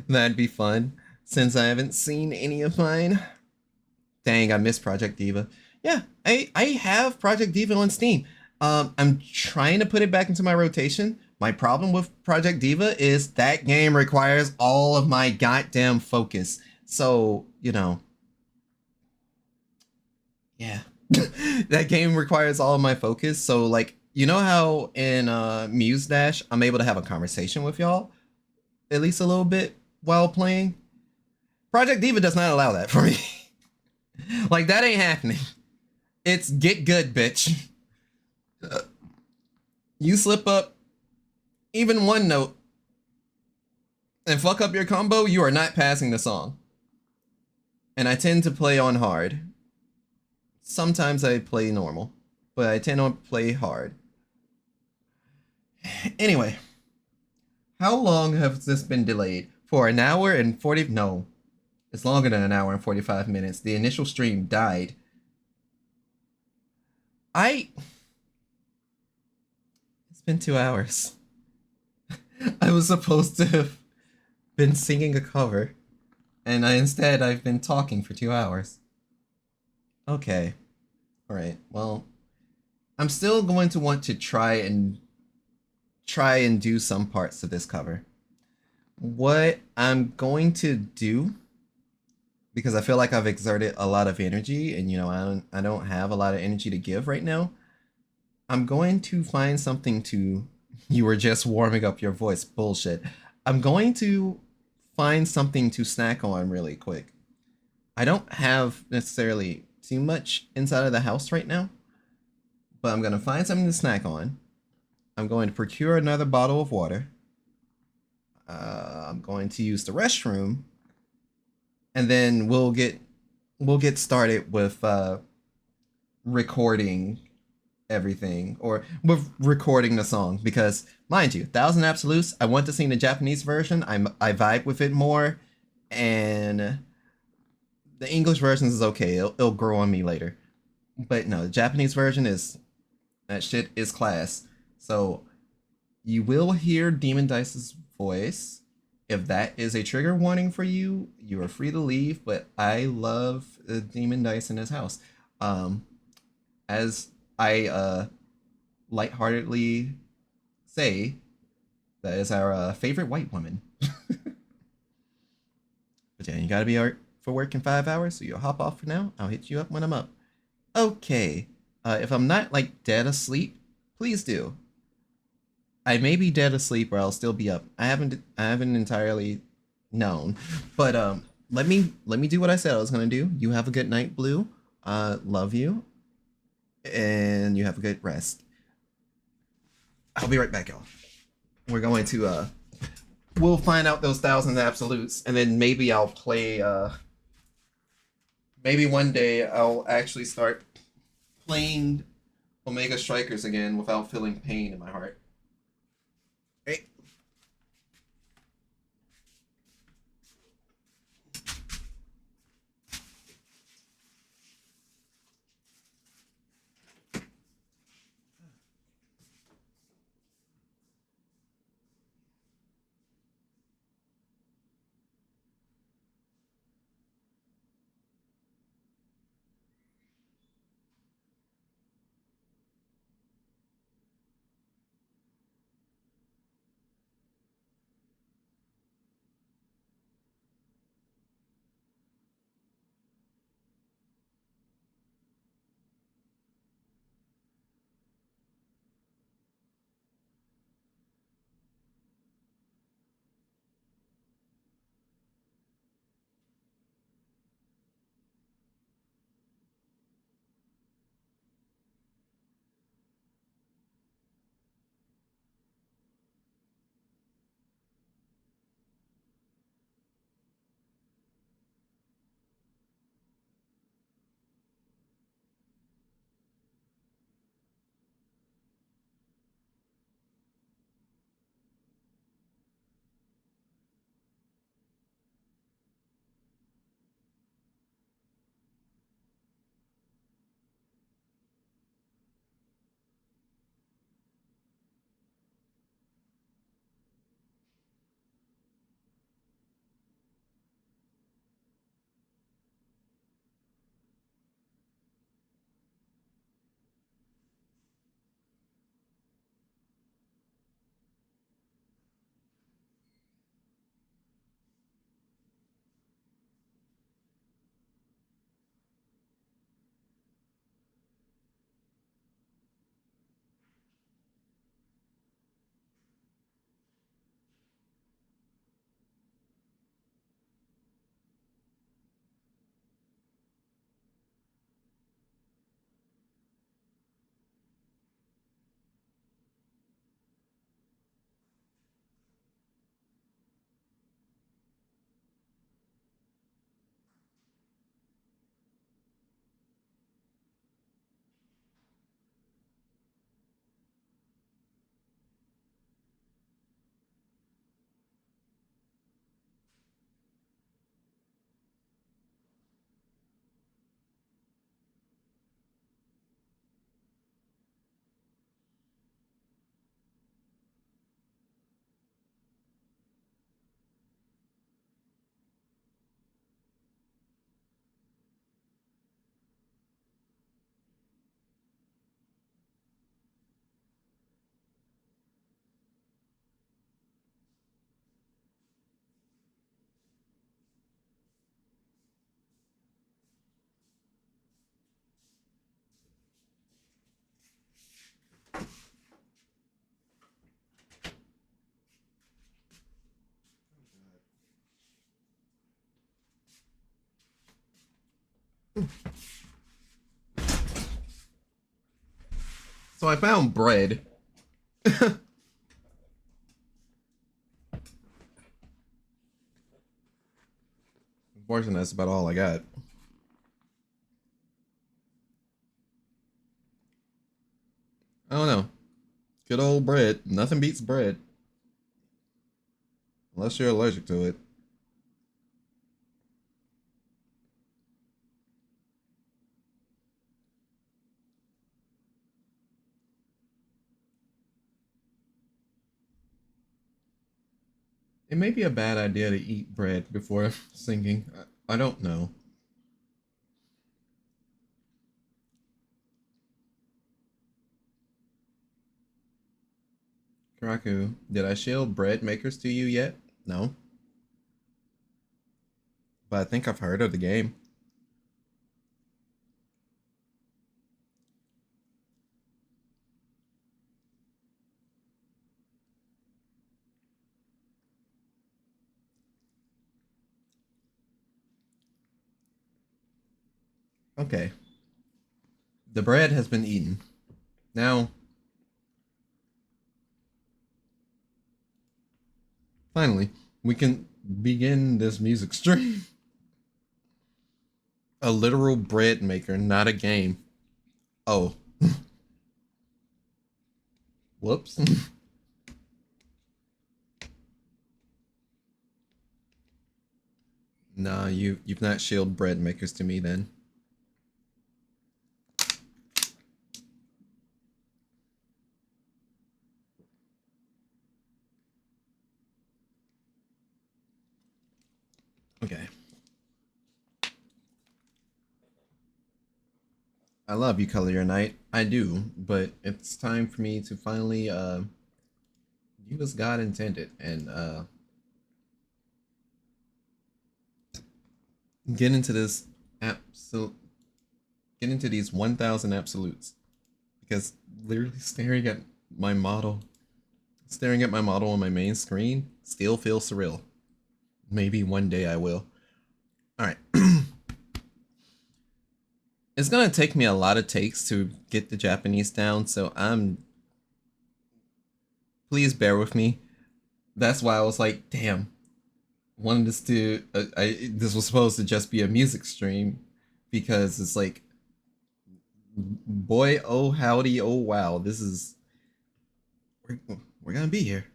That'd be fun since I haven't seen any of mine. Dang, I miss Project Diva. Yeah, I have Project Diva on Steam. I'm trying to put it back into my rotation. My problem with Project Diva is that game requires all of my goddamn focus. So, you know. Yeah. That game requires all of my focus. So, like, you know how in Muse Dash, I'm able to have a conversation with y'all? At least a little bit while playing? Project Diva does not allow that for me. Like, that ain't happening. It's get good, bitch. You slip up even one note and fuck up your combo, you are not passing the song. And I tend to play on hard. Sometimes I play normal, but I tend to play hard. Anyway, how long has this been delayed? For an hour and 40... No, it's longer than an hour and 45 minutes. The initial stream died. It's been 2 hours. I was supposed to have been singing a cover, and instead I've been talking for 2 hours. Okay. Alright, well, I'm still going to want to try and do some parts of this cover. What I'm going to do, because I feel like I've exerted a lot of energy, and you know, I don't have a lot of energy to give right now, I'm going to find something to... You were just warming up your voice. Bullshit. I'm going to find something to snack on really quick. I don't have necessarily too much inside of the house right now, but I'm going to find something to snack on. I'm going to procure another bottle of water. I'm going to use the restroom, and then we'll get started with recording everything, or with recording the song, because mind you, 1,000 Absolutes, I want to sing the Japanese version. I vibe with it more, and the English version is okay. It'll grow on me later, but no, the Japanese version is... that shit is class. So you will hear Demon Dice's voice. If that is a trigger warning for you, you are free to leave, but I love Demon Dice in his house. As I lightheartedly say, that is our favorite white woman. But yeah, you gotta be out for work in 5 hours, so you'll hop off for now. I'll hit you up when I'm up. Okay. If I'm not like dead asleep, please do. I may be dead asleep or I'll still be up. I haven't entirely known. But let me do what I said I was gonna do. You have a good night, Blue. Love you. And you have a good rest. I'll be right back, y'all. We're going to we'll find out those 1,000 absolutes, and then maybe I'll play maybe one day I'll actually start playing Omega Strikers again without feeling pain in my heart. Hey. So I found bread. Unfortunately, that's about all I got. I don't know. Good old bread. Nothing beats bread. Unless you're allergic to it. It may be a bad idea to eat bread before singing. I don't know. Karaku, did I shield bread makers to you yet? No. But I think I've heard of the game. Okay. The bread has been eaten. Now, finally, we can begin this music stream. A literal bread maker, not a game. Oh. Whoops. Nah, you've not shielded bread makers to me then. Okay. I love you, Color Your Night. I do, but it's time for me to finally do as God intended and get into this get into these 1,000 absolutes. Because literally staring at my model on my main screen still feels surreal. Maybe one day I will. Alright. It's gonna take me a lot of takes to get the Japanese down, so please bear with me. That's why I was like, damn, wanted this to this was supposed to just be a music stream, because it's like, boy, oh howdy, oh wow, this is we're gonna be here.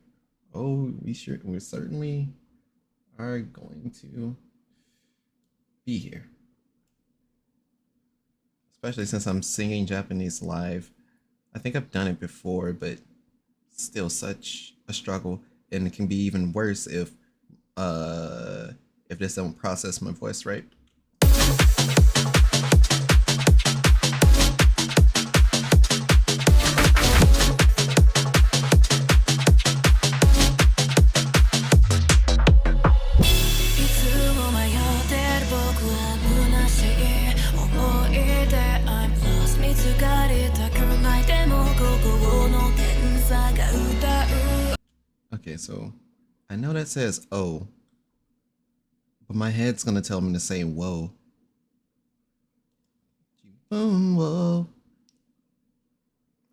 Oh, we certainly are going to be here. Especially since I'm singing Japanese live. I think I've done it before, but still such a struggle, and it can be even worse if this don't process my voice right. Okay, so I know that says oh, but my head's gonna tell me to say whoa. Boom, whoa.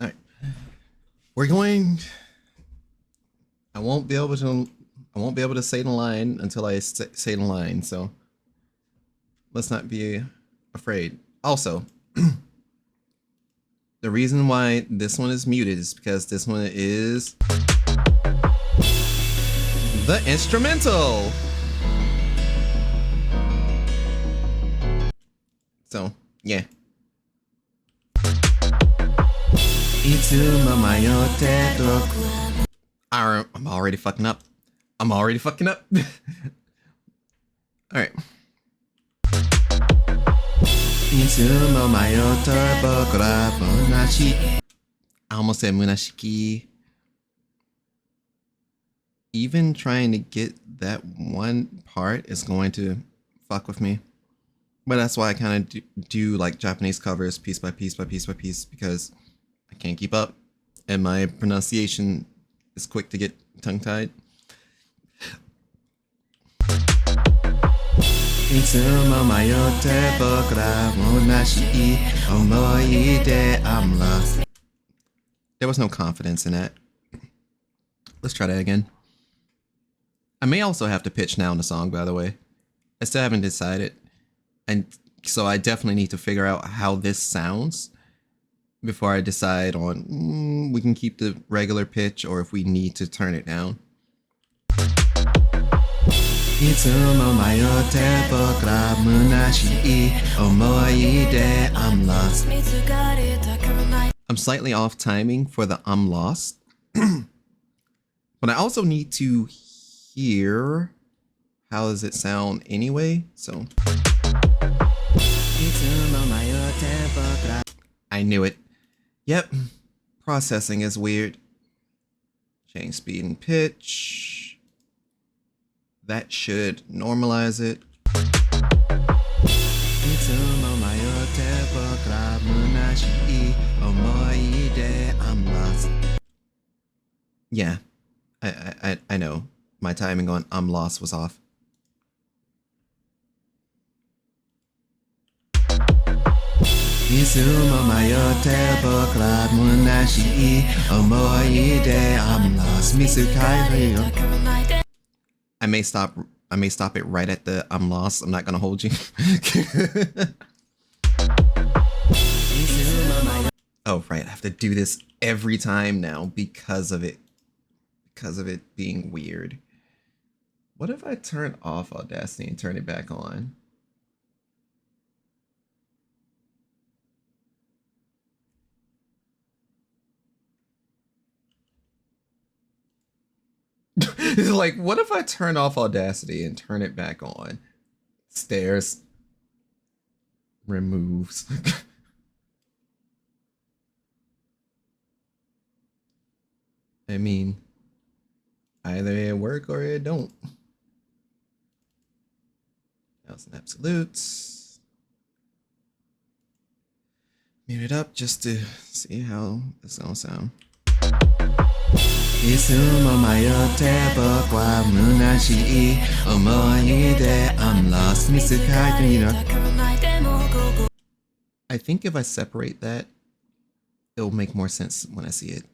Alright. We're going. I won't be able to say the line until I say the line, so let's not be afraid. Also, the reason why this one is muted is because this one is the instrumental. So, yeah. I'm already fucking up. Alright. I almost said munashiki. Even trying to get that one part is going to fuck with me. But that's why I kind of do like Japanese covers piece by piece by piece by piece, because I can't keep up and my pronunciation is quick to get tongue-tied. There was no confidence in that. Let's try that again. I may also have to pitch now in the song, by the way. I still haven't decided. And so I definitely need to figure out how this sounds before I decide on we can keep the regular pitch or if we need to turn it down. I'm lost. I'm slightly off timing for the I'm lost. But I also need to hear how does it sound anyway, so. I knew it. Yep. Processing is weird. Change speed and pitch. That should normalize it. I'm lost. Yeah. I know. My timing on I'm lost was off. I may stop it right at the I'm lost. I'm not gonna hold you. Oh right, I have to do this every time now because of it being weird. What if I turn off Audacity and turn it back on? It's like, what if I turn off Audacity and turn it back on? Stairs. Removes. I mean, either it work or it don't. Thousand absolutes. Mute it up just to see how this gonna sound. I'm lost. I think if I separate that, it'll make more sense when I see it.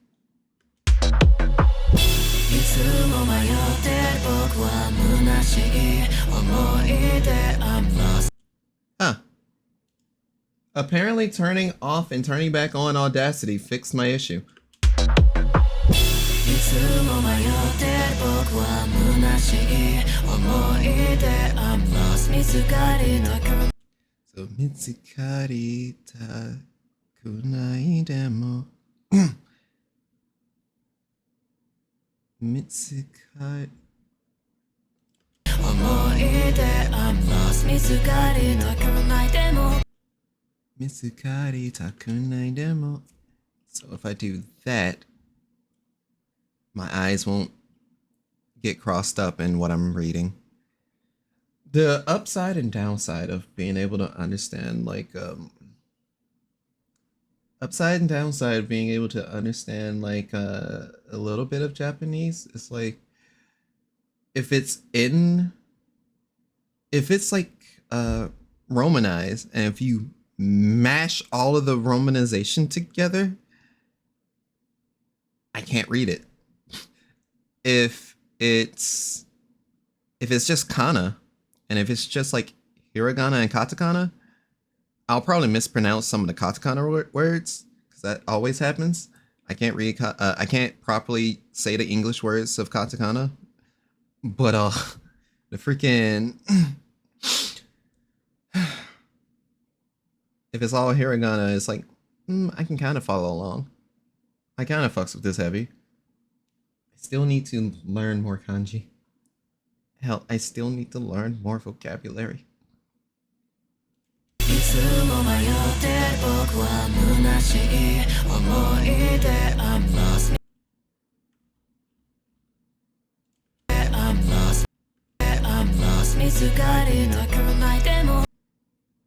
Huh. Apparently turning off and turning back on Audacity fixed my issue. So Mitsukari ta kunai demo. Mitsukari. Mitsukari ta kunai demo. So if I do that, my eyes won't get crossed up in what I'm reading. The upside and downside of being able to understand, like, upside and downside of being able to understand, like, a little bit of Japanese is like, if it's like, Romanized, and if you mash all of the romanization together, I can't read it. If it's just kana, and if it's just like hiragana and katakana, I'll probably mispronounce some of the katakana words, because that always happens. I can't read, I can't properly say the English words of katakana, but the freaking if it's all hiragana, it's like I can kind of follow along. I kind of fucks with this heavy. I still need to learn more kanji. Hell, I still need to learn more vocabulary.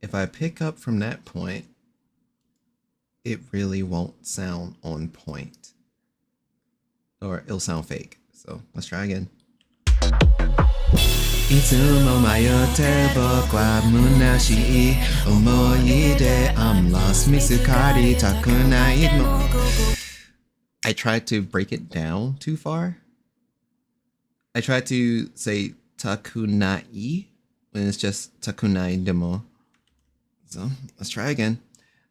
If I pick up from that point, it really won't sound on point. Or it'll sound fake. So let's try again. いつも迷って僕は虚しい思い出 I'm lost 見つかりたくないの I tried to break it down too far. I tried to say takunai when it's just takunai demo. So let's try again.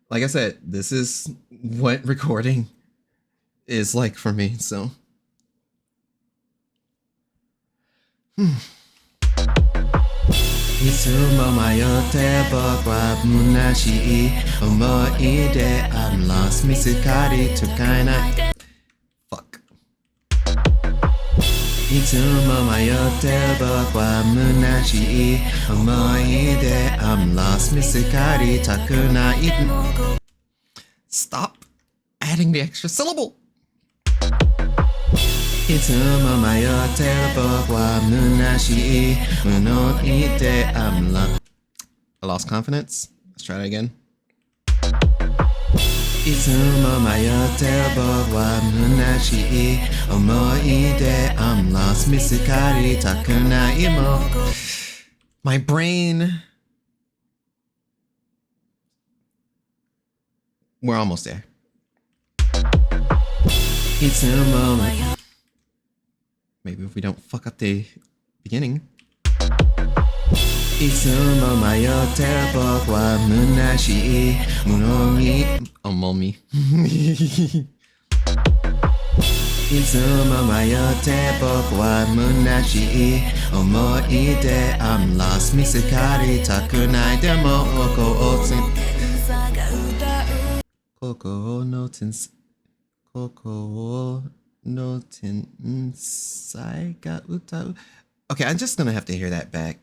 Like I said, this is what recording is like for me, so. いつも迷って僕は虚しい思い出 I'm lost 見つかりつかない Fuck いつも迷って僕は虚しい思い出 I'm lost 見つかりたくない Stop adding the extra syllable いつも迷って僕は虚しい物言って I'm lost I lost confidence. Let's try that again. いつも迷って僕は虚しい思い出 I'm lost 見つかりたくないも My brain We're almost there. いつも Maybe if we don't fuck up the beginning. いつも迷って僕は虚しい物に思みいつも迷って僕は虚しい思い出 I'm lost 見つかりたくないでも心の天才が歌う Okay, I'm just gonna have to hear that back.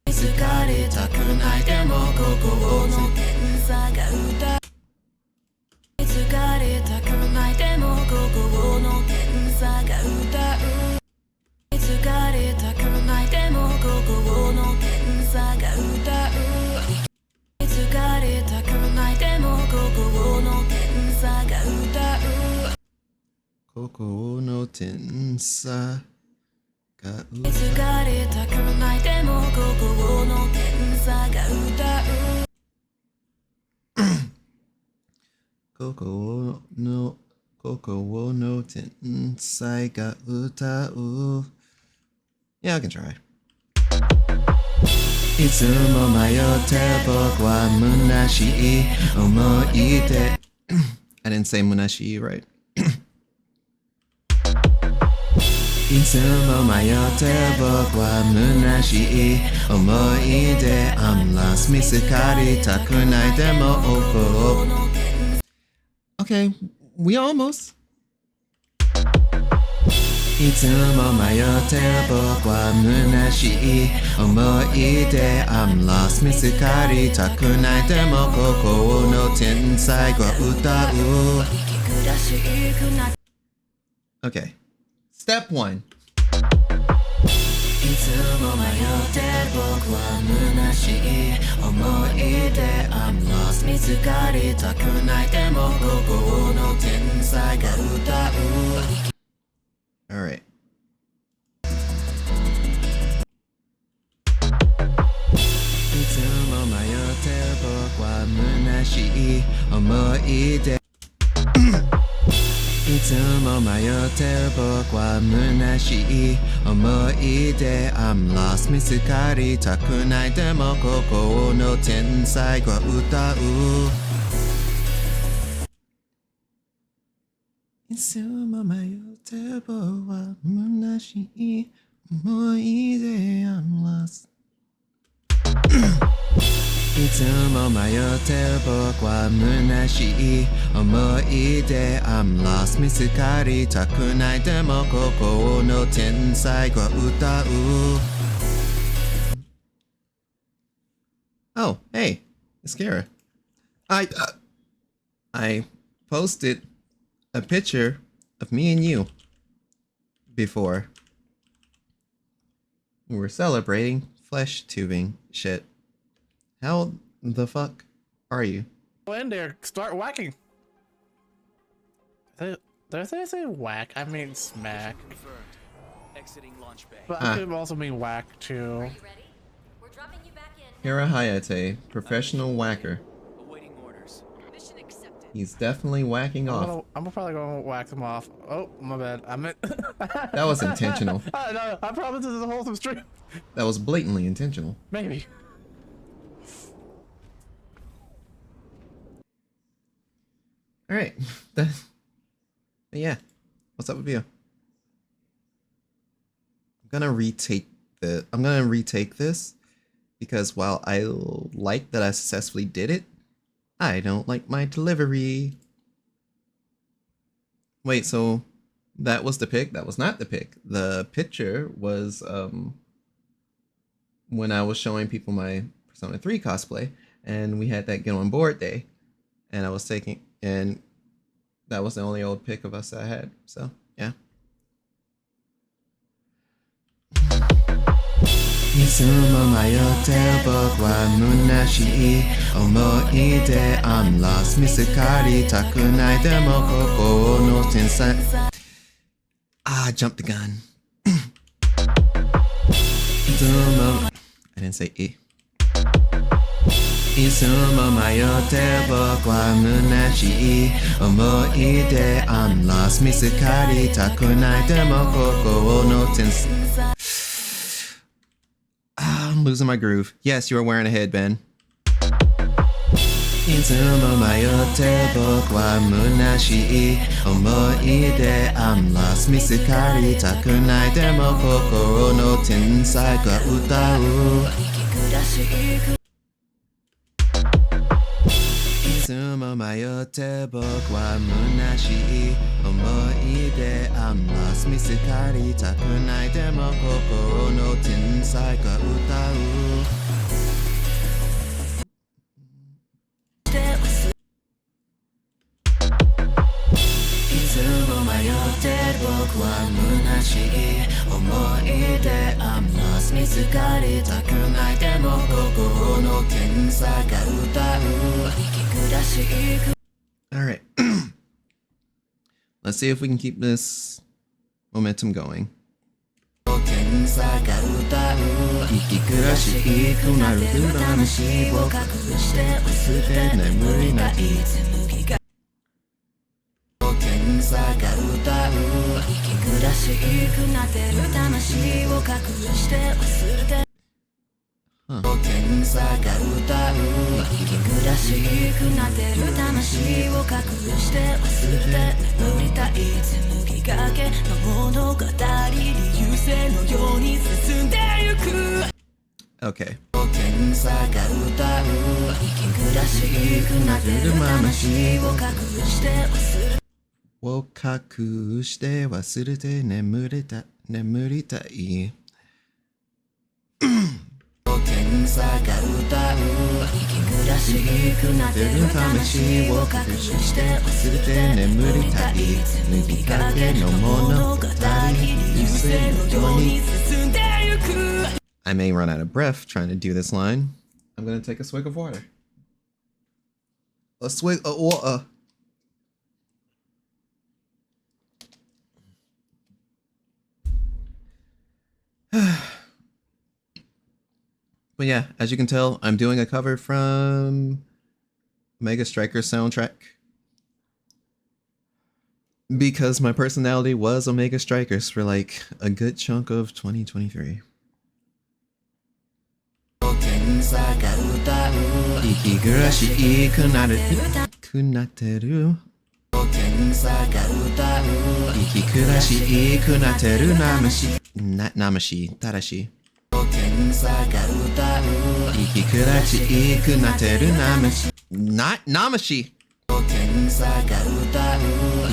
疲れたくないでも心の天才が歌う疲れたくないでも心の天才が歌う疲れたくないでも心の天才が歌う疲れたくないでも心の天才が歌う心の天才疲れたくないでも心の天才が歌う心の天才が歌う Yeah, I can try. いつも迷って僕は虚しい思い出 I didn't say 虚しい right? いつも迷って僕は虚しい思い出 I'm lost 見つかりたくないでも心 Okay, we almost いつも迷って僕は虚しい思い出 I'm lost 見つかりたくないでも心の天才が歌う Okay, step 1いつも迷って僕は虚しい思い出 I'm lost 見つかりたくないでも心の天才が歌う Alright. いつも迷って僕は虚しい思い出いつも迷って僕は虚しい思い出 I'm lost 見つかりたくないでも心の天才が歌ういつも迷って僕は虚しい思い出 I'm lost いつも迷って僕は虚しい思い出 I'm lost 見つかりたくないでも心の天才が歌う Oh, hey, it's Kara. I posted a picture of me and you before. We were celebrating flesh tubing shit. How the fuck are you? Go in there, start whacking. Did I say whack? I mean smack. But I could also mean whack too. Hira Hayate, professional whacker. He's definitely whacking off. I'm probably gonna whack him off. Oh, my bad. I meant. That was intentional. No, I promise this is a wholesome stream. That was blatantly intentional. Maybe. All right. Yeah. What's up with you? I'm gonna retake this because while I like that I successfully did it, I don't like my delivery. Wait, so that was the pick? That was not the pick. The picture was when I was showing people my Persona 3 cosplay, and we had that get on board day, and I was taking, and that was the only old pic of us I had. So yeah. いつも迷って僕は虚しい思い出 I'm lost 見つかりたくないでも心の天才 I jumped the gun. I didn't say E. いつも迷って僕は虚しい思い出 I'm lost 見つかりたくないでも心の天才 I'm losing my groove. Yes, you are wearing a headband. いつも迷って僕は虚しい思い出 I'm lost 見つかりたくないでも心の天才が歌ういつも迷って僕は虚しい思い出 I'm lost 見つかりたくないでも心の天才が歌ういつも迷って僕は虚しい思い出 I'm lost 見つかりたくないでも心の天才が歌う Alright. Let's see if we can keep this momentum going. 天才が歌う息苦しくなる魂を隠して忘れ眠りない紡が天才が歌う息苦しくなってる魂を隠して忘れて天才が歌う息苦しくなってる魂を隠して忘れて眠りたい紡ぎかけの物語理由性のように進んでゆく Okay. 天才が歌う息苦しくなってる魂を隠して忘れを隠して忘れて眠りたい天才が歌う息苦しくなってる魂を隠して忘れて眠りたい紡ぎかけの物語理由性のように進んでゆく I may run out of breath trying to do this line. I'm gonna take a swig of water. A swig of water. But yeah, as you can tell, I'm doing a cover from Mega Striker's soundtrack. Because my personality was Omega Strikers for like a good chunk of 2023. 息苦しくなるくなってる息苦しくなってる魂正しい息苦しくなってる魂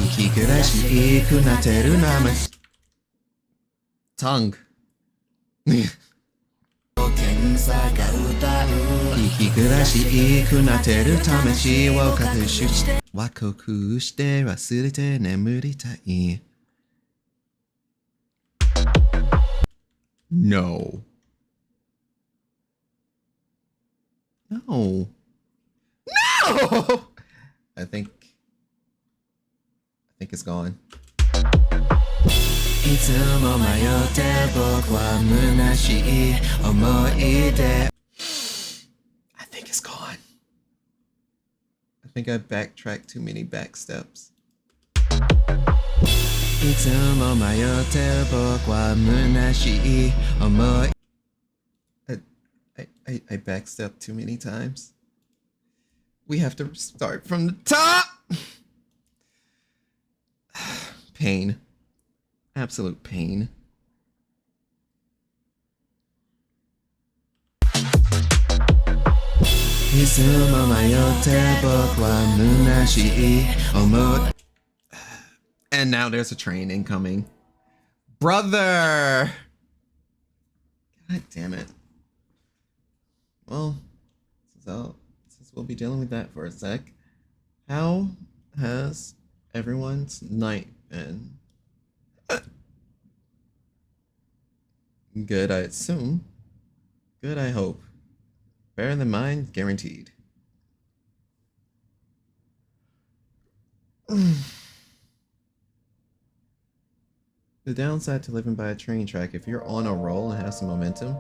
息苦しくなってる魂 Tongue 息苦しくなってる魂を隠して忘れて眠りたい No. No. No! I think it's gone. い I think it's gone. I think I backtracked too many back steps. I backstepped too many times. We have to start from the top. Pain. Absolute pain. And now there's a train incoming. Brother! God damn it. Well, since we'll be dealing with that for a sec, how has everyone's night been? Good, I assume. Good, I hope. Better than mine, guaranteed. The downside to living by a train track, if you're on a roll and have some momentum,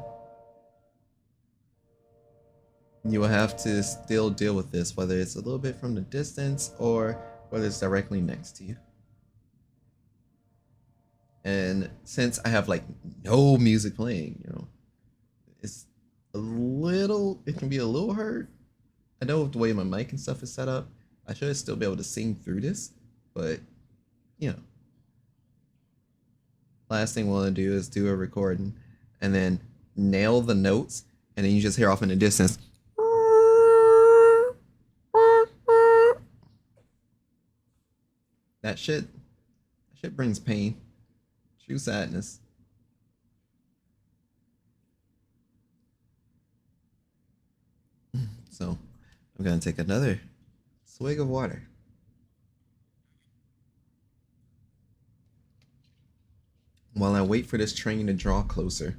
you will have to still deal with this, whether it's a little bit from the distance or whether it's directly next to you. And since I have like no music playing, you know, it's it can be a little hard. I know the way my mic and stuff is set up, I should still be able to sing through this, but you know, last thing we want to do is do a recording and then nail the notes, and then you just hear off in the distance. That shit brings pain. True sadness. So, I'm gonna take another swig of water. While I wait for this train to draw closer.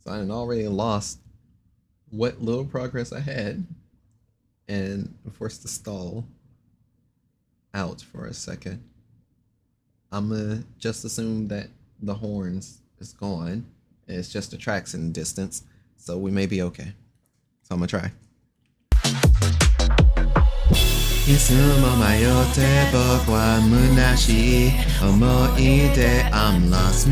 So I had already lost what little progress I had and I'm forced to stall out for a second. I'm gonna just assume that the horns is gone. It's just the tracks in the distance, so we may be okay. So I'm gonna try. I'm lost,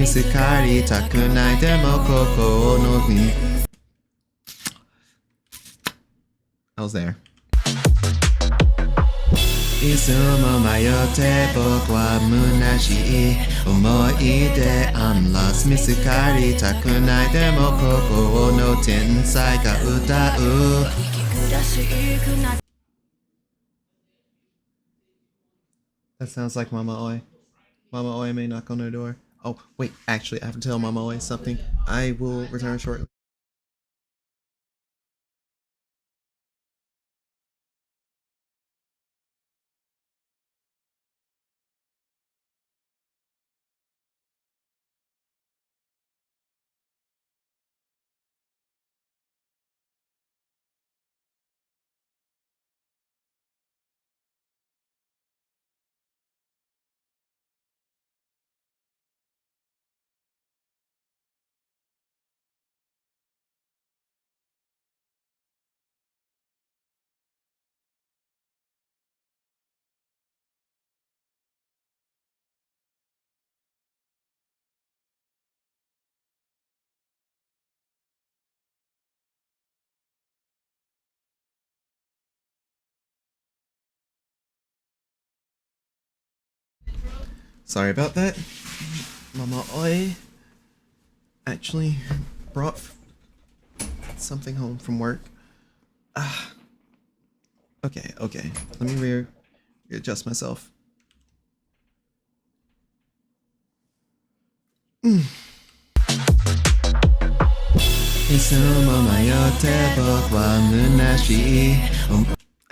I was there. I'm lost 見つかりたくないでも心の天才が歌う That sounds like Mama Oi. Mama Oi may knock on her door. Oh, wait, actually, I have to tell Mama Oi something. I will return shortly. Sorry about that. Mama Oi actually brought something home from work. Okay. Let me readjust myself. I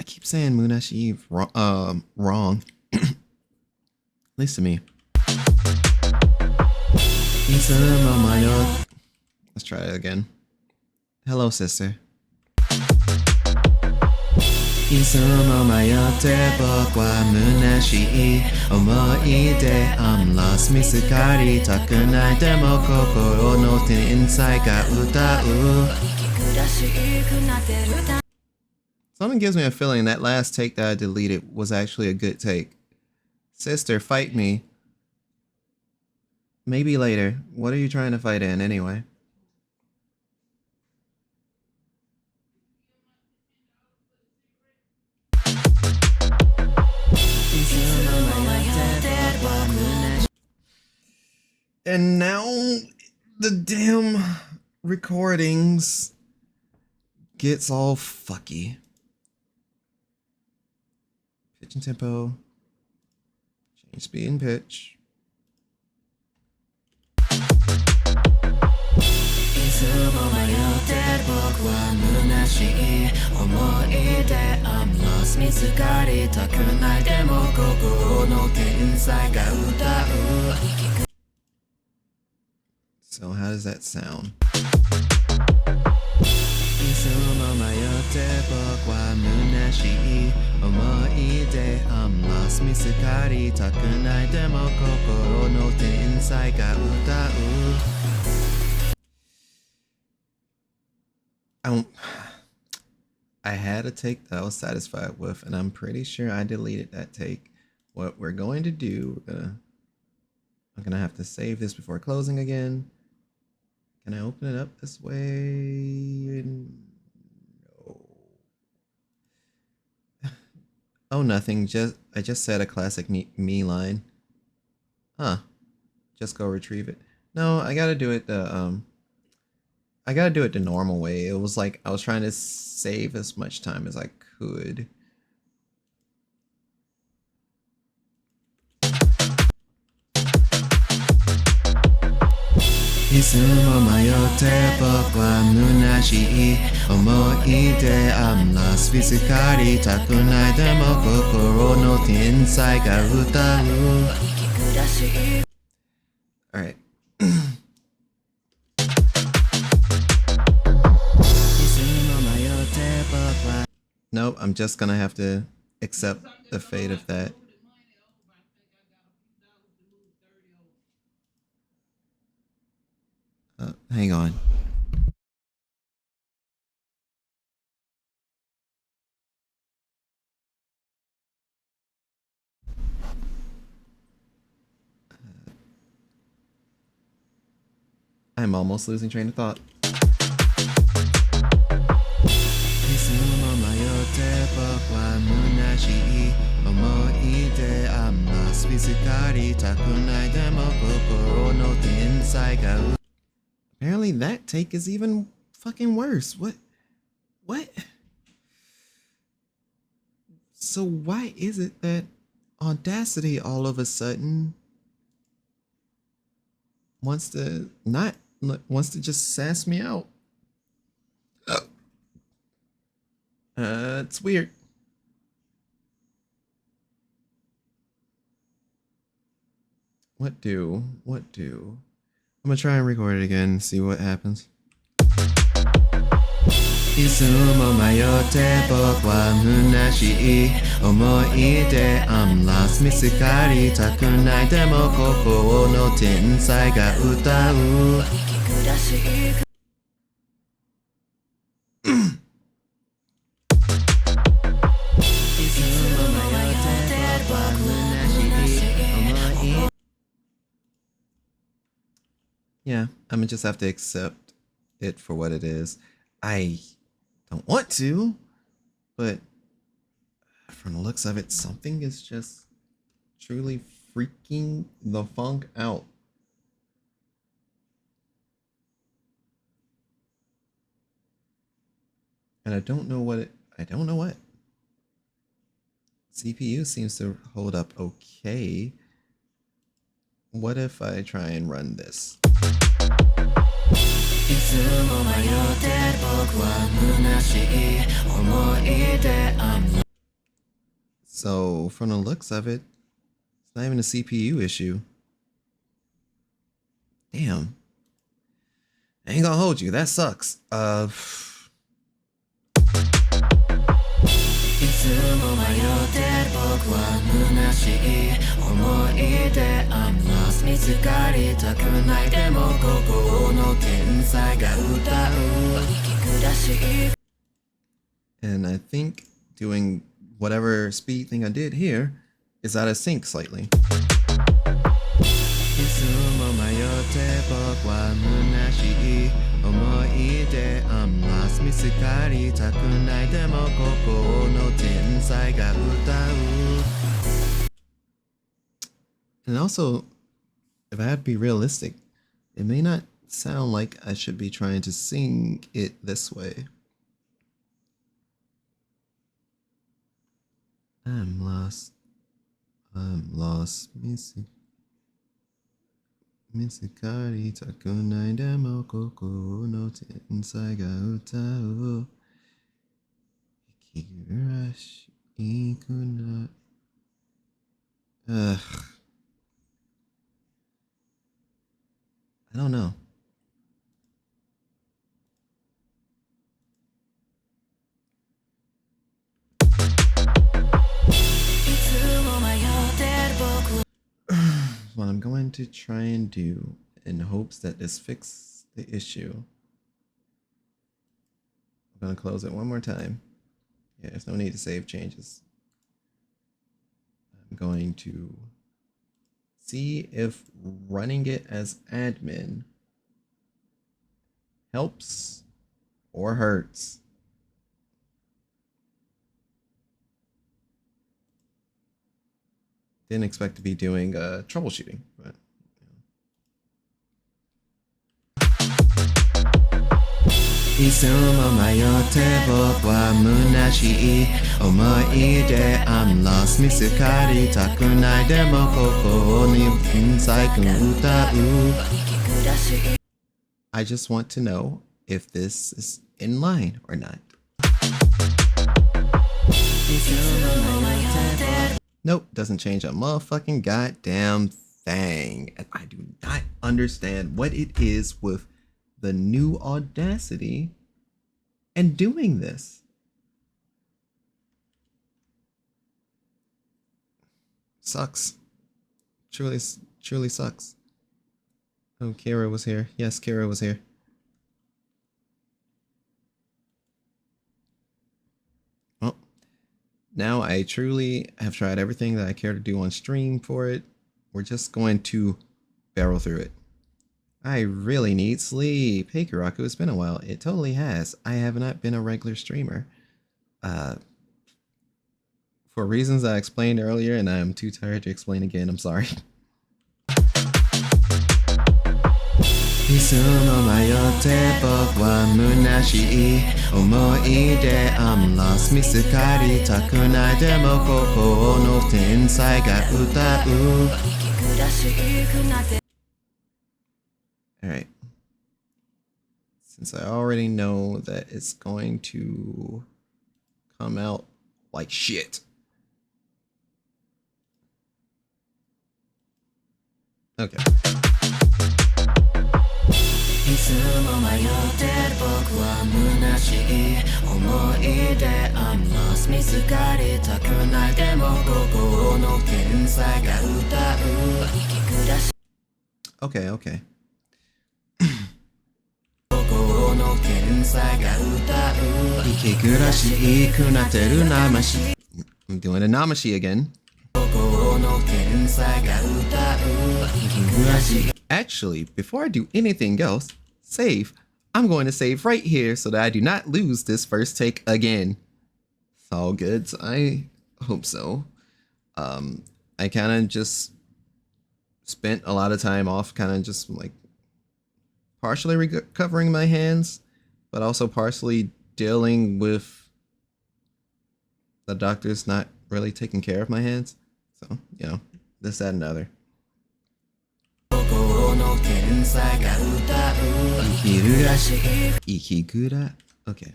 keep saying Munashi wrong. At least to me. Let's try it again. Hello, sister. いつも迷って僕は虚しい思い出 I'm lost 見つかりたくないでも心の天才が歌う Something gives me a feeling that last take that I deleted was actually a good take. Sister, fight me. Maybe later. What are you trying to fight in anyway? And now the damn recordings gets all fucky. Pitch and tempo. Change speed and pitch. I'm lost 見つかりたくないでも心の天才が歌う So how does that sound? いつも迷って僕は虚しい思い出 I'm lost 見つかりたくないでも心の天才が歌う I had a take that I was satisfied with, and I'm pretty sure I deleted that take. What we're going to do, I'm gonna have to save this before closing again. Can I open it up this way? No. Oh, nothing. I just said a classic me line. Huh. Just go retrieve it. No, I gotta do it the normal way. It was like I was trying to save as much time as I could. I'm lost 見つかりたくないでも心の天才が歌う Alright. Nope, I'm just gonna have to accept the fate of that. Hang on. I'm almost losing train of thought. I'm lost 見つかりたくないでも心の天才が Apparently that take is even fucking worse. What? So why is it that Audacity all of a sudden wants to just sass me out? It's weird. What do? I'm gonna try and record it again and see what happens. I'm lost 見つかりたくないでも心の天才が歌う Yeah, I'm gonna just have to accept it for what it is. I don't want to, but from the looks of it, something is just truly freaking the funk out. And I don't know what. CPU seems to hold up okay. What if I try and run this? So from the looks of it, it's not even a CPU issue. Damn. I ain't gonna hold you, that sucks. つも迷ってる僕は虚しい思い出 I'm lost 見つかりたくないでもここの天才が歌う息下しい And I think doing whatever speed thing I did here is out of sync slightly. いつも迷って僕は虚しい思い出 I'm lost 見つかりたくないでもここの天才が歌う And also, if I had to be realistic, it may not sound like I should be trying to sing it this way. I'm lost. Mizukari takunai demo koko no tensai ga utau. Ikigurashi ikuna. I don't know. What I'm going to try and do in hopes that this fixes the issue. I'm going to close it one more time. Yeah, there's no need to save changes. I'm going to see if running it as admin helps or hurts. Didn't expect to be doing troubleshooting, but I'm lost 見つかりたくないでもここに天才くん歌う I just want to know if this is in line or not. Nope, doesn't change a motherfucking goddamn thing. And I do not understand what it is with the new Audacity and doing this. Sucks. Truly sucks. Oh, Kira was here. Yes, Kira was here. Well, now I truly have tried everything that I care to do on stream for it. We're just going to barrel through it. I really need sleep. Hey, Karaku, it's been a while. It totally has. I have not been a regular streamer. For reasons I explained earlier, and I'm too tired to explain again. I'm sorry. I'm lost 見つかりたくないでもここの天才が歌う Alright. Since I already know that it's going to come out like shit. Okay. I'm lost 見つかりたくないでもここの天才が歌う Okay, okay. I'm doing a Namashi again. Actually, before I do anything else, save. I'm going to save right here so that I do not lose this first take again. It's all good. I hope so. I kind of just spent a lot of time off kind of just like partially recovering my hands, but also partially dealing with the doctors not really taking care of my hands. So, you know, this, that, and other. Ikigura? Okay.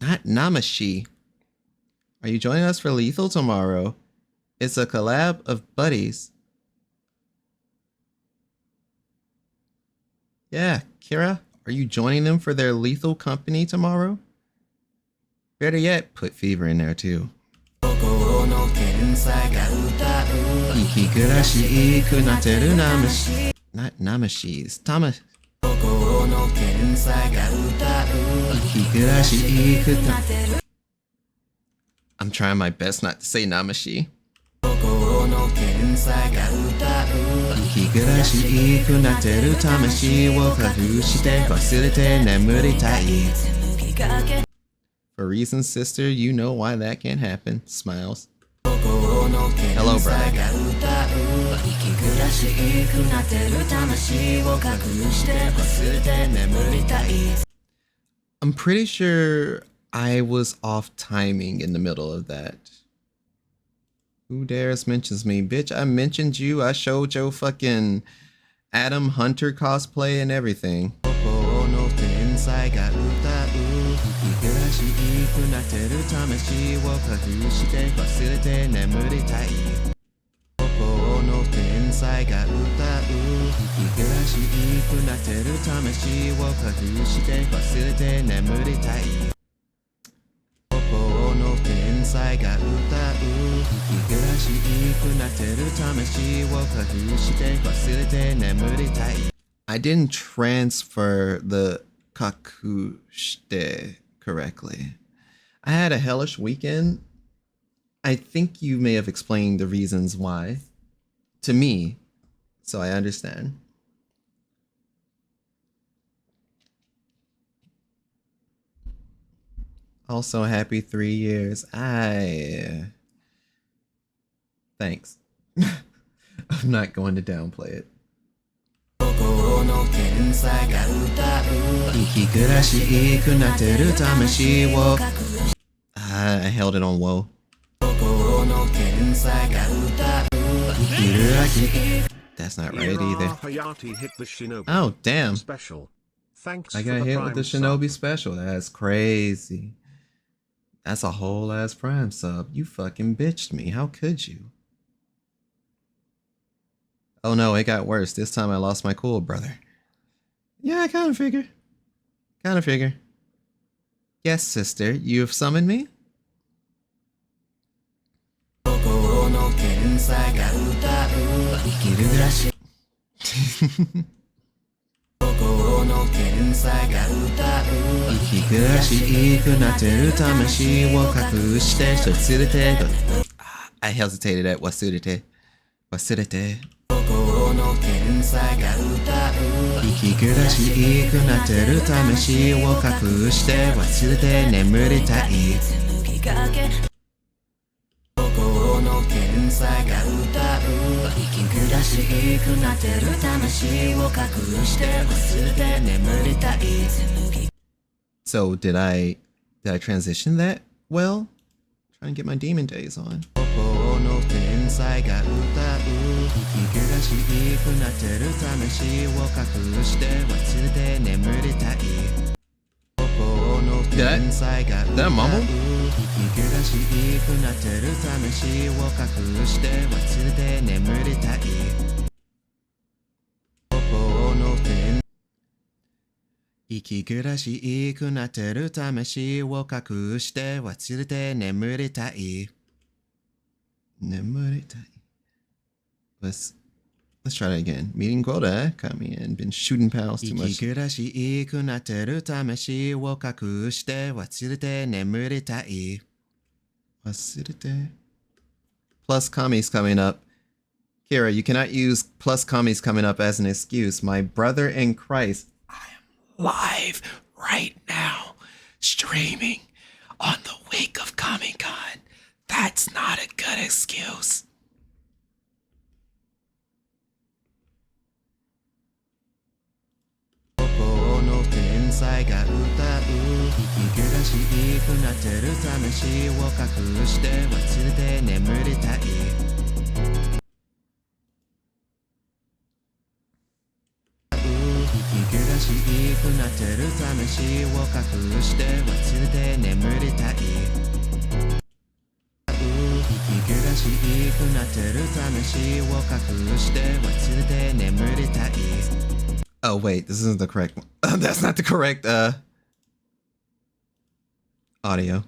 Not Namashi. Are you joining us for Lethal tomorrow? It's a collab of buddies. Yeah, Kira, Are you joining them for their lethal company tomorrow? Better yet, put Fever in there too. Not Namashis. I'm trying my best not to say Namashi. For reasons, sister, you know why that can't happen. Smiles. Hello, brother. I'm pretty sure I was off timing in the middle of that. Who dares mentions me? Bitch, I mentioned you. I showed your fucking Adam Hunter cosplay and everything. I didn't transfer the kakushite correctly. I had a hellish weekend. I think you may have explained the reasons why to me, so I understand. Also, happy 3 years. Thanks. I'm not going to downplay it. I held it on woe. That's not right either. Oh, damn. I got hit with the Shinobi special. That's crazy. That's a whole ass Prime sub. You fucking bitched me. How could you? Oh no, it got worse. This time I lost my cool brother. Yeah, I kind of figure. Yes, sister, you have summoned me? I hesitated at wasurete. So did I transition that well? Trying to get my demon days on. Did I mumble? Let's try that again. Meeting quota. Caught me in. Been shooting pals too much. Plus commies coming up. Kira, you cannot use plus commies coming up as an excuse. My brother in Christ. I am live right now, streaming on the week of Comic-Con. That's not a good excuse. Oh wait, this isn't the correct one. That's not the correct audio.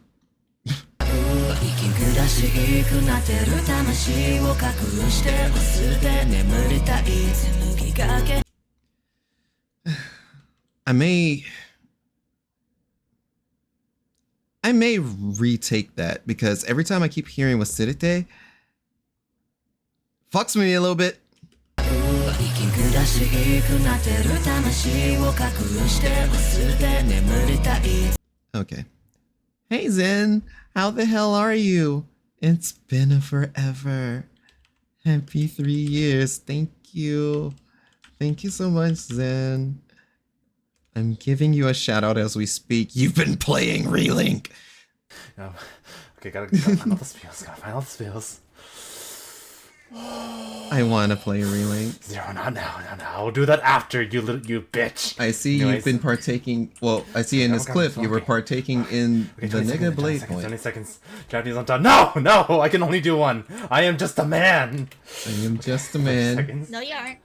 I may retake that because every time I keep hearing Wasidite, fucks with me a little bit. Okay. Hey Zen, how the hell are you? It's been a forever. Happy 3 years. Thank you. Thank you so much, Zen. I'm giving you a shout out as we speak. You've been playing Relink. Okay, gotta find all the spells. Gotta find all the spells. I want to play Relink. Zero, not now. I'll do that after, you bitch. I see Anyways. you've been partaking. Well, I see in this clip you were partaking in the nigga blade point. 20 seconds. Japanese on top. No! I can only do one. I am just a man. I am just a man. No, you aren't.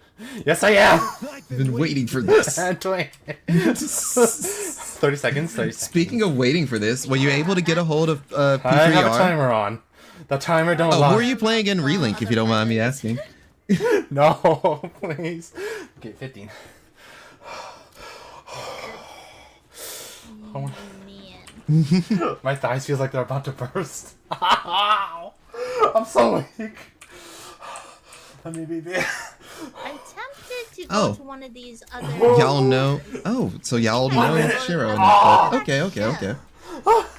Yes, I am. I've been waiting for this. 30 seconds. Speaking of waiting for this, were you able to get a hold of P3R? I have a timer on. The timer don't lie. Who are you playing in Relink, if you don't mind me asking? No, please. Okay, 15. Oh, my thighs feels like they're about to burst. I'm so weak. Let me be there. I'm tempted to go to one of these other. Y'all know. Oh, so y'all know Shiro. Okay. I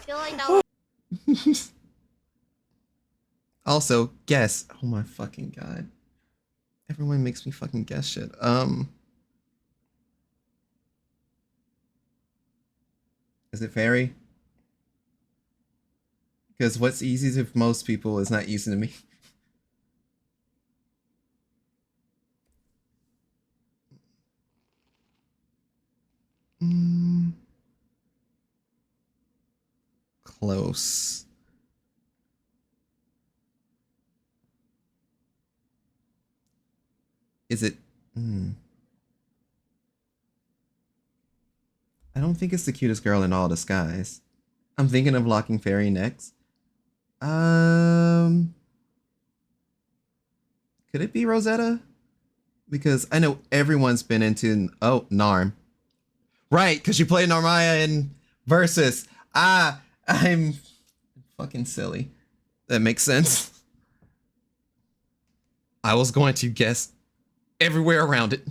feel like that was... Also, guess. Oh my fucking god. Everyone makes me fucking guess shit. Is it fairy? Because what's easy to most people is not easy to me. Close. Is it? I don't think it's the cutest girl in all the skies. I'm thinking of locking Fairy next. Could it be Rosetta? Because I know everyone's been into Narm. Right, because you play Narmaya in Versus. I'm fucking silly. That makes sense. I was going to guess everywhere around it.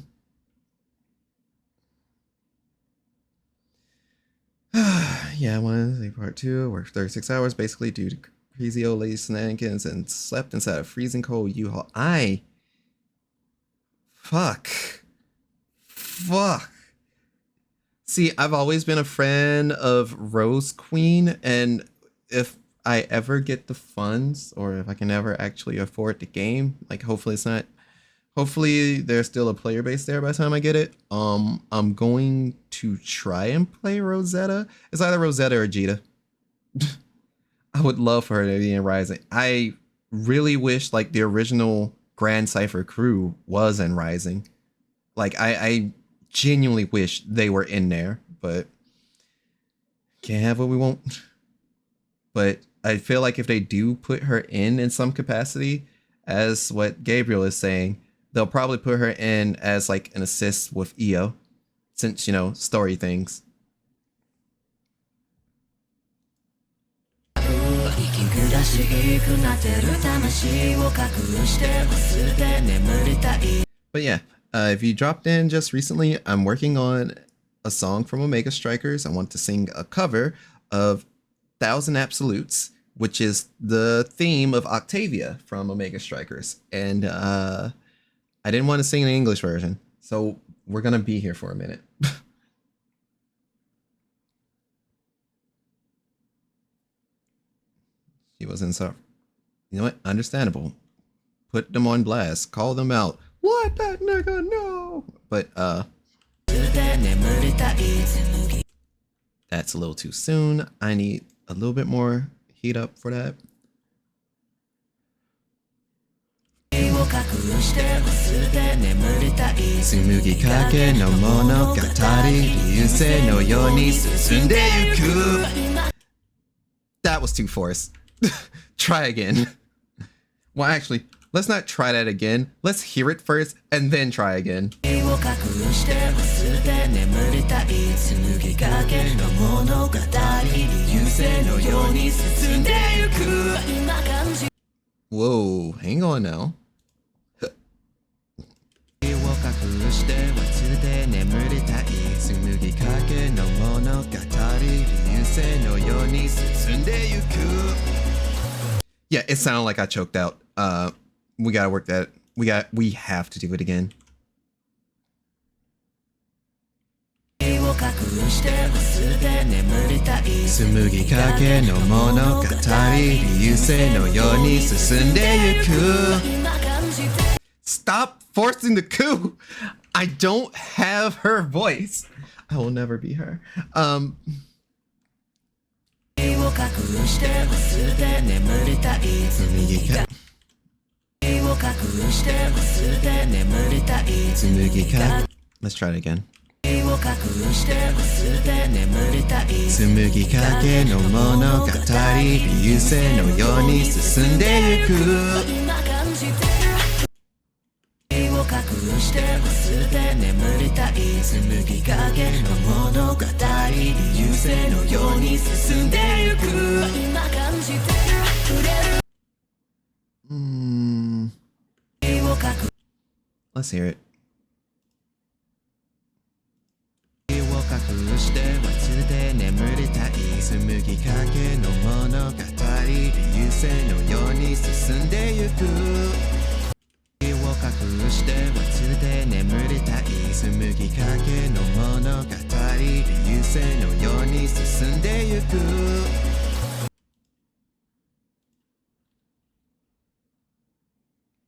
Yeah, I wanted to say part 2. I worked 36 hours basically due to crazy old lady shenanigans and slept inside a freezing cold U-Haul. Fuck. See, I've always been a fan of Rose Queen, and if I ever get the funds, or if I can ever actually afford the game, like hopefully there's still a player base there by the time I get it. I'm going to try and play Rosetta. It's either Rosetta or Jita. I would love for her to be in Rising. I really wish like the original Grand Cypher crew was in Rising. Like I genuinely wish they were in there, but can't have what we want. But I feel like if they do put her in some capacity, as what Gabriel is saying, they'll probably put her in as like an assist with EO, since, you know, story things. But yeah, if you dropped in just recently, I'm working on a song from Omega Strikers. I want to sing a cover of 1,000 Absolutes, which is the theme of Octavia from Omega Strikers. And I didn't want to sing an English version, so we're going to be here for a minute. She wasn't so. You know what? Understandable. Put them on blast. Call them out. What that nigga know? But that's a little too soon. I need a little bit more heat up for that. 紡ぎかけの物語流星のように進んでゆく That was too forced. Try again. Well, actually, let's not try that again. Let's hear it first and then try again. Whoa, hang on now. Yeah, it sounded like I choked out. We gotta work that. We have to do it again. Stop forcing the coup. I don't have her voice. I will never be her. Let's try it again. 紡ぎかけの物語流星のように進んでゆく Let's hear it. 紡ぎかけの物語流星のように進んでゆく身を隠して忘れて眠りたい紡ぎかけの物語流星のように進んでゆく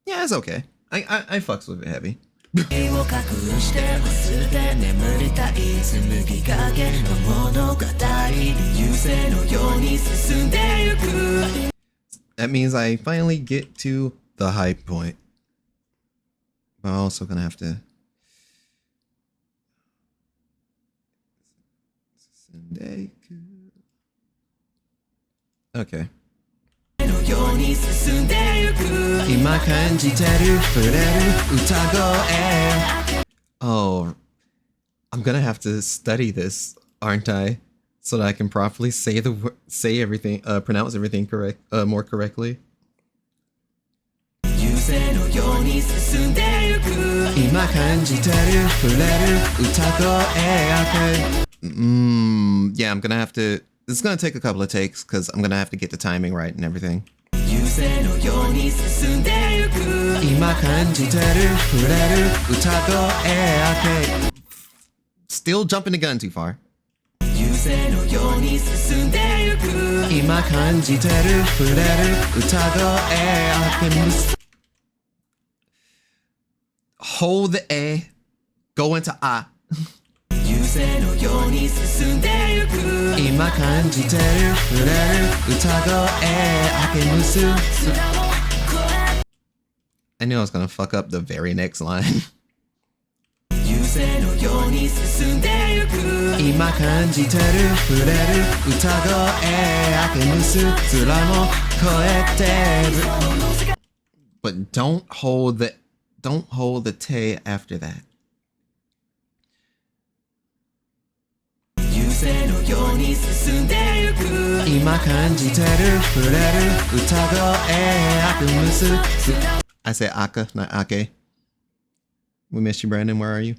Yeah, it's okay. I fucks with it heavy. That means I finally get to the high point. But I'm also gonna have to... Okay. Oh, I'm gonna have to study this, aren't I? So that I can properly say everything, pronounce everything more correctly. Yeah, I'm gonna have to... It's gonna take a couple of takes because I'm gonna have to get the timing right and everything. Still jumping the gun too far. Hold the A, go into A. I knew I was gonna fuck up the very next line. But don't hold the te after that. I say aka, not ake. We miss you, Brandon. Where are you?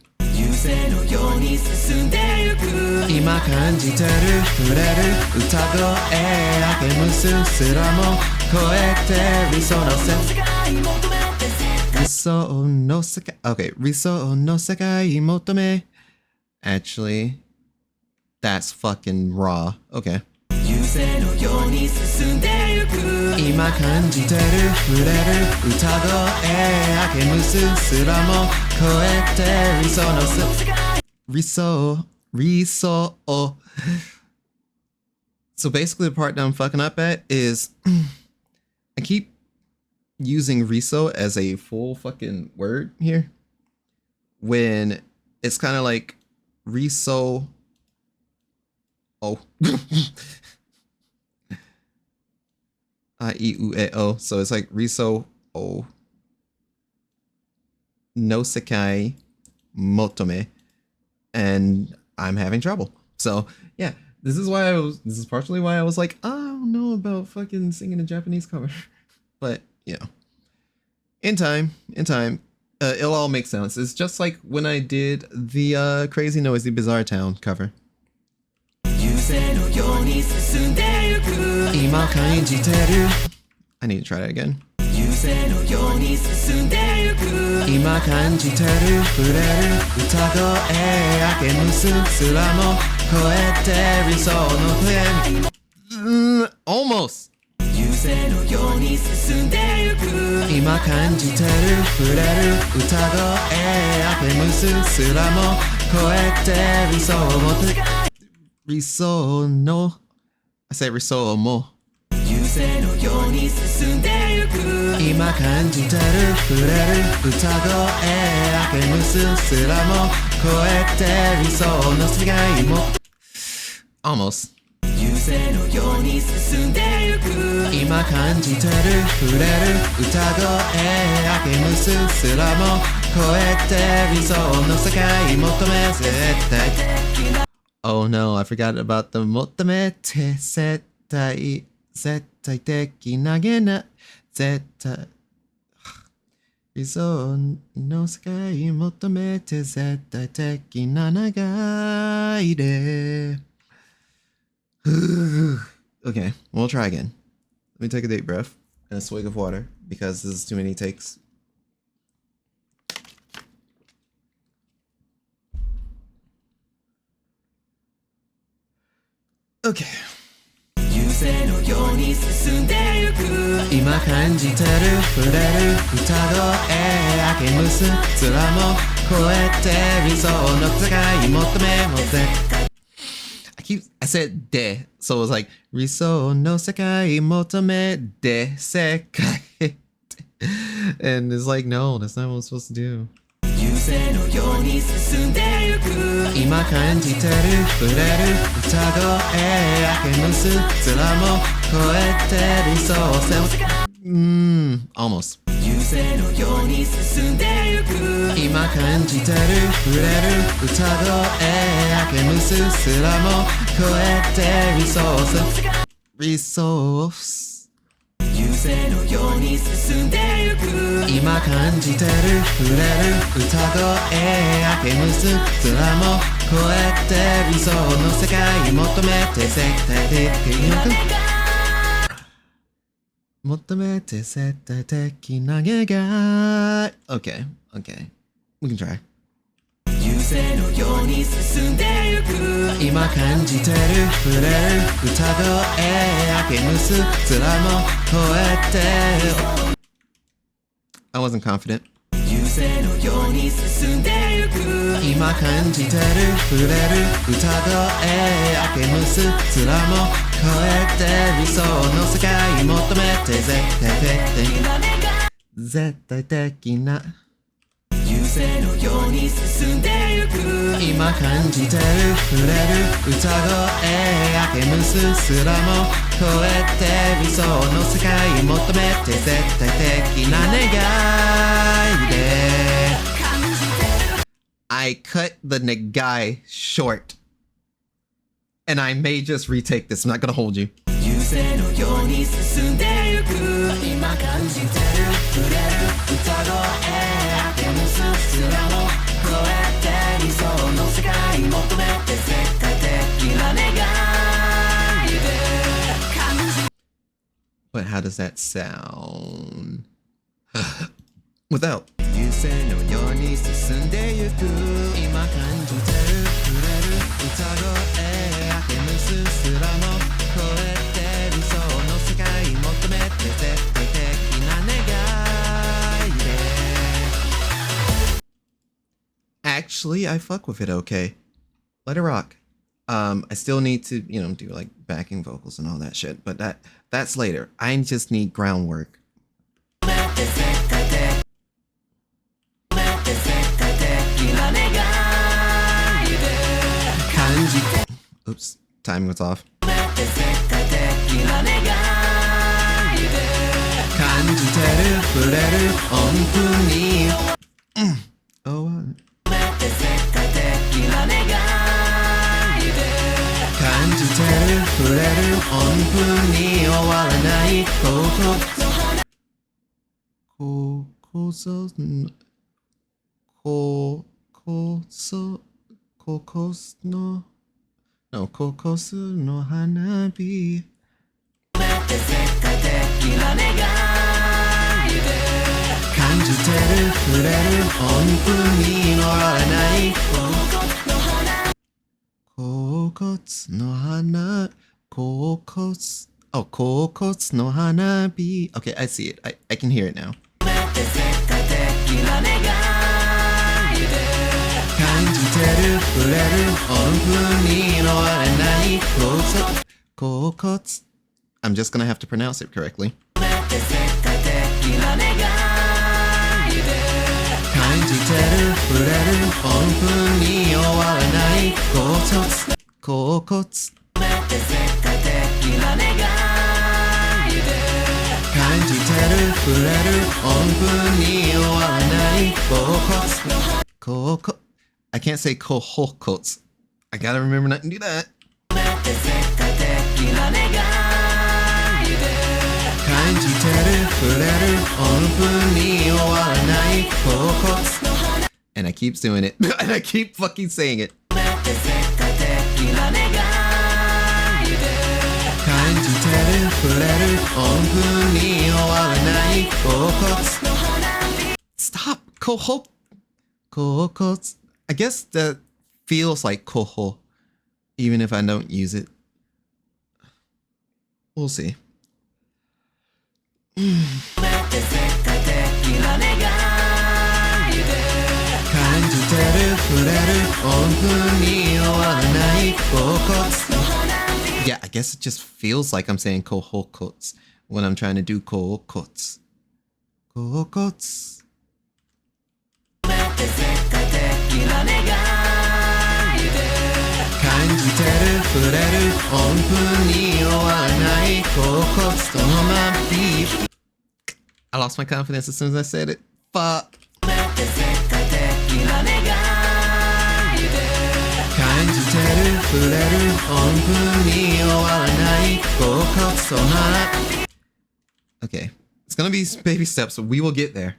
Okay, Riso no sekai motome. Actually, that's fucking raw. Okay. Riso. So basically the part that I'm fucking up at is I keep using riso as a full fucking word here when it's kind of like riso. Oh. I-E-U-E-O. So it's like riso o no sekai motome. And I'm having trouble. So yeah, this is partially why I was like, I don't know about fucking singing a Japanese cover. But, you know, in time, it'll all make sense. It's just like when I did the Crazy Noisy Bizarre Town cover. I need to try that again. Almost. 今感じてる触れる歌声明けむすすらも超えて理想を持って理想の I say 理想も今感じてる触れる歌声明けむすすらも超えて理想の世界も Almost今感じてる触れる歌声明けむすすらも超えて理想の世界求め絶対 Oh no, I forgot about the 求めて絶対的なげな絶対理想の世界求めて絶対的な長いでOkay, we'll try again. Let me take a deep breath and a swig of water because this is too many takes. Okay. 今感じてる触れる歌声明けむすつらも超えて理想の世界求めも絶対I said de, so it was like Riso no sekai motome de sekai. And it's like, no, that's not what I'm supposed to do. 今感じてる触れる歌声明けむすつらも超えて理想almost. 今感じてる触れる歌声明けむすすらも超えてリソース今感じてる触れる歌声明けむすすらも超えて理想の世界求めて絶対的な求めて絶対的な願い Okay, we can try 今感じてる触れる歌声明けむすつらも超えて I wasn't confident 今感じてる触れる歌声明けむすつらも超えて理想の世界求めて絶対的な今感じてる触れる歌声明けむすすらも超えて理想の世界求めて絶対的な願いで I cut the negai short and I may just retake this. I'm not gonna hold you. 今感じてる触れる歌声明けむすすらも超えて理想の世界求めて絶対的な願いで But how does that sound? Without 優勢のように進んでゆく今感じてる触れる歌声明けむすすらも超えて理想の世界求めて絶対的な願いで Actually, I fuck with it okay. Let it rock. I still need to, do like backing vocals and all that shit, but that's later. I just need groundwork. Oops, time was off. Oh, no, kokosu no hanabi. Kanjiteru, fureru, onpu ni noranai. Kokotsu no hana, kokotsu. Oh, kokotsu no hanabi. Okay, I see it. I can hear it now. Kanjiteru, fureru, onpu ni noranai. Kokotsu. I'm just gonna have to pronounce it correctly. Kanjiteru, fureru, onpu ni owaranai. Kokotsu. Kanjiteru, fureru, onpu ni owaranai. Kokotsu. I can't say kohokotsu. I gotta remember not to do that. And I keep doing it. And I keep fucking saying it. Stop! Kohokotsu. I guess that feels like koho, even if I don't use it. We'll see. Yeah, I guess it just feels like I'm saying kohokotsu when I'm trying to do kohokotsu. Kohokotsu. I lost my confidence as soon as I said it. Fuck. Okay, it's gonna be baby steps, but we will get there.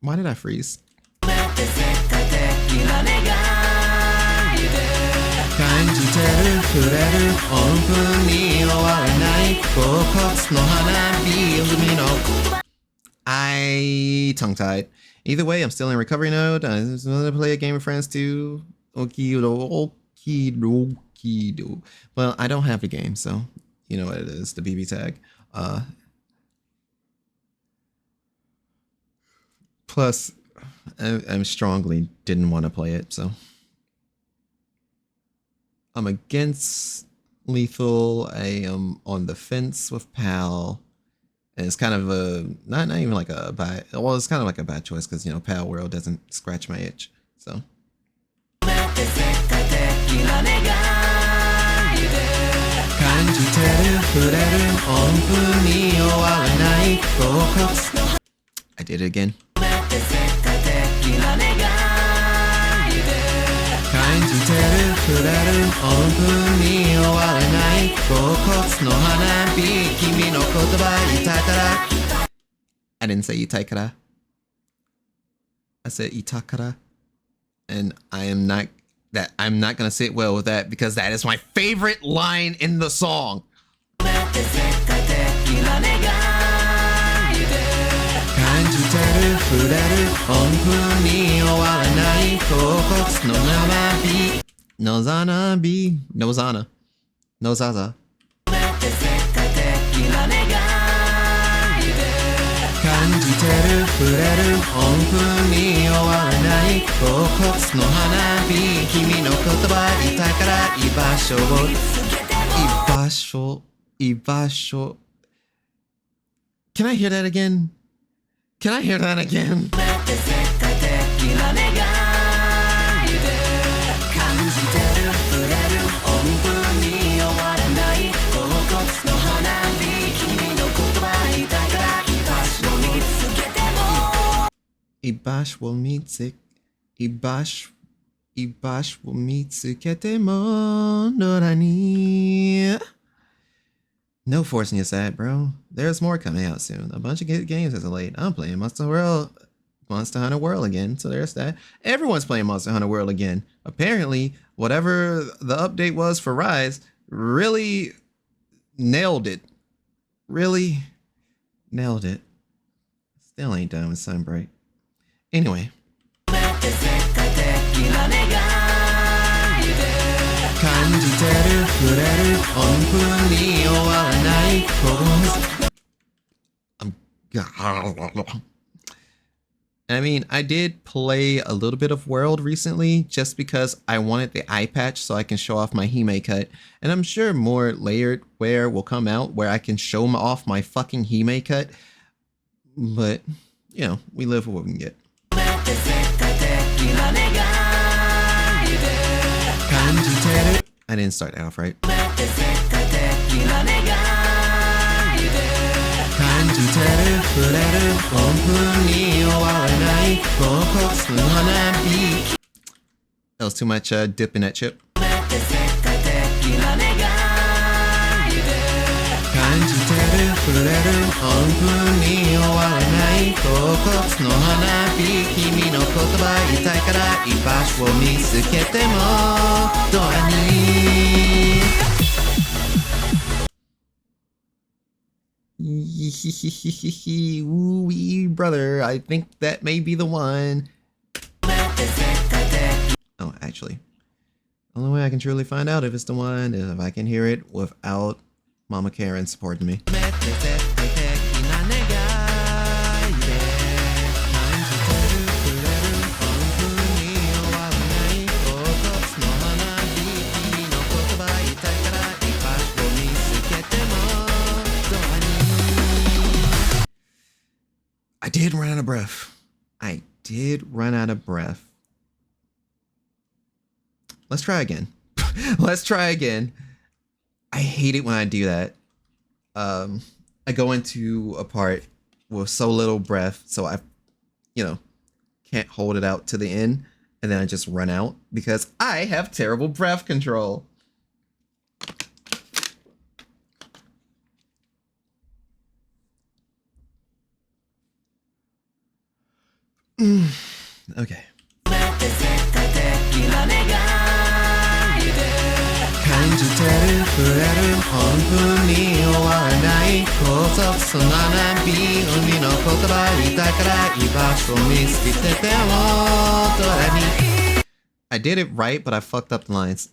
Why did I freeze? I tongue-tied. Either way, I'm still in recovery mode. I just want to play a game with friends too. Okido. Well, I don't have the game, so you know what it is, the BB tag. Plus, I strongly didn't want to play it, so. I'm against lethal. I am on the fence with Pal. And it's kind of a, not even like a bad, well, it's kind of like a bad choice because, you know, Pal World doesn't scratch my itch, so. I did it again. I didn't say itai-kara. I said itakara. And I'm not gonna sit well with that because that is my favorite line in the song. Nozana-bi. Nozana. Nozaza. Kanjiteru, fureru, onfu ni owaranai. Kokotsu no hanabi. Kimi no kotoba, itai kara ibasho wo. Ibasho. Can I hear that again? Can I hear that again? Ibash will meet Ibash will mitsukete mo norani. No forcing your side, bro. There's more coming out soon. A bunch of good games as of late. I'm playing Monster Hunter World again, so there's that. Everyone's playing Monster Hunter World again. Apparently, whatever the update was for Rise really nailed it. Really nailed it. Still ain't done with Sunbreak. Anyway. I mean, I did play a little bit of World recently just because I wanted the eye patch so I can show off my Hime cut. And I'm sure more layered wear will come out where I can show off my fucking Hime cut. But, you know, we live with what we can get. I didn't start that off right. That was too much dip in that chip. Woo-wee, brother. I think that may be the one. Oh, actually. The only way I can truly find out if it's the one is if I can hear it without Mama Karen supporting me. I did run out of breath. I did run out of breath. Let's try again. Let's try again. I hate it when I do that. I go into a part with so little breath, so I, you know, can't hold it out to the end, and then I just run out because I have terrible breath control. Okay. I did it right, but I fucked up the lines.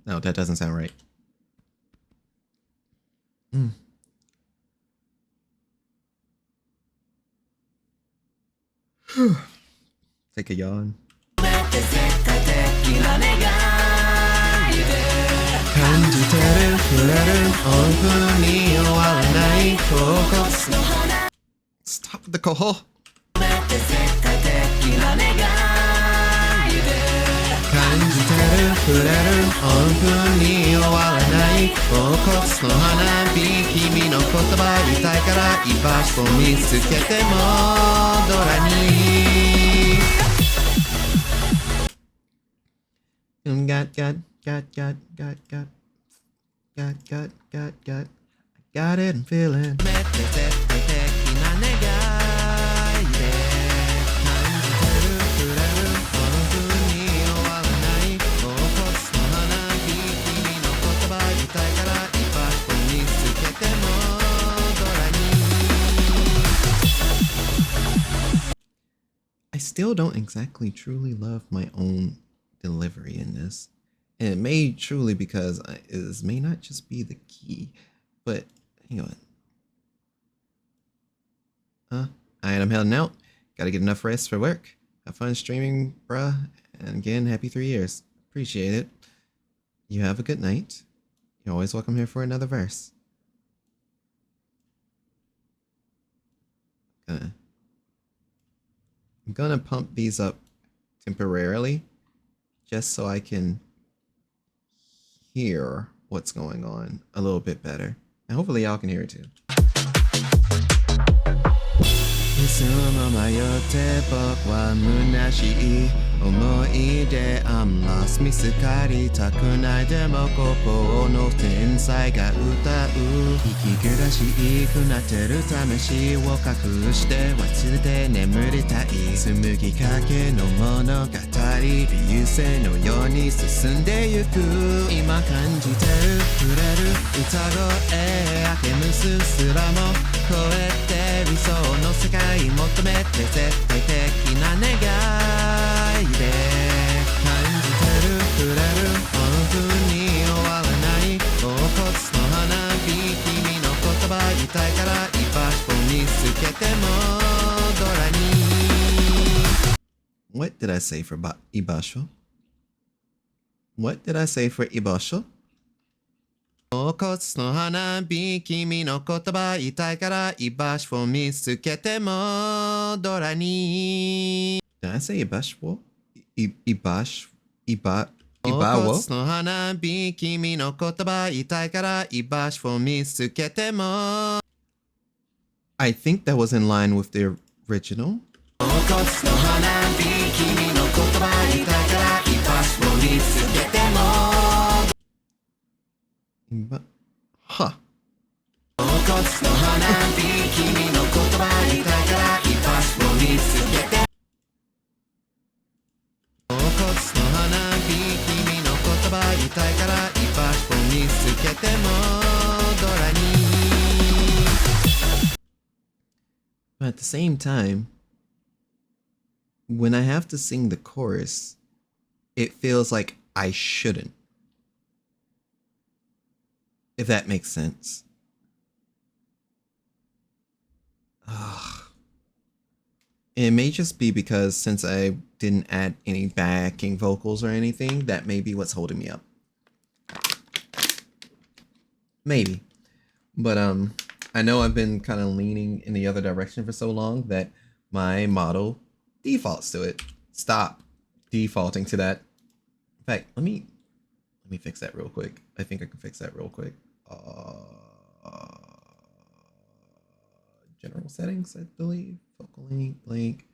No, that doesn't sound right. Take a yawn. Stop with the koho. Got it, I'm feeling. I still don't exactly truly love my own delivery in this. And it may truly because this may not just be the key, but hang on. Alright, I'm heading out. Gotta get enough rest for work. Have fun streaming, bruh. And again, happy 3 years. Appreciate it. You have a good night. You're always welcome here for another verse. I'm gonna pump these up temporarily just so I can hear what's going on a little bit better. And hopefully y'all can hear it too. いつも迷って僕は虚しい思い出 I'm lost 見つかりたくないでも心の天才が歌う息苦しくなってる魂を隠して忘れて眠りたい紡ぎかけの物語流星のように進んでゆく今感じてる触れる歌声明けむすすらも超えて理想の世界求めて絶対的な願いで感じてる触れる本当に終わらない恍惚の花火君の言葉言いたいから居場所見つけてもドラに What did I say for ibasho? What did I say for ibasho? 恍惚の花火君の言葉言いたいから居場所を見つけてもドラに Did I say ibasho? Ibash? Ibawo? 恍惚の花火君の言葉言いたいから居場所を見つけても I think that was in line with the original. 恍惚の花火君の言葉言いたいから居場所を見つけてもHuh. 恍惚の花火君の言葉言いたいから居場所を見つけて恍惚の花火君の言葉言いたいから居場所を見つけてもドラに But at the same time, when I have to sing the chorus, it feels like I shouldn't. If that makes sense. It may just be because since I didn't add any backing vocals or anything, that may be what's holding me up. Maybe. But I know I've been kind of leaning in the other direction for so long that my model defaults to it. Stop defaulting to that. In fact, let me fix that real quick. I think I can fix that real quick. General settings, I believe. Focal length, blank.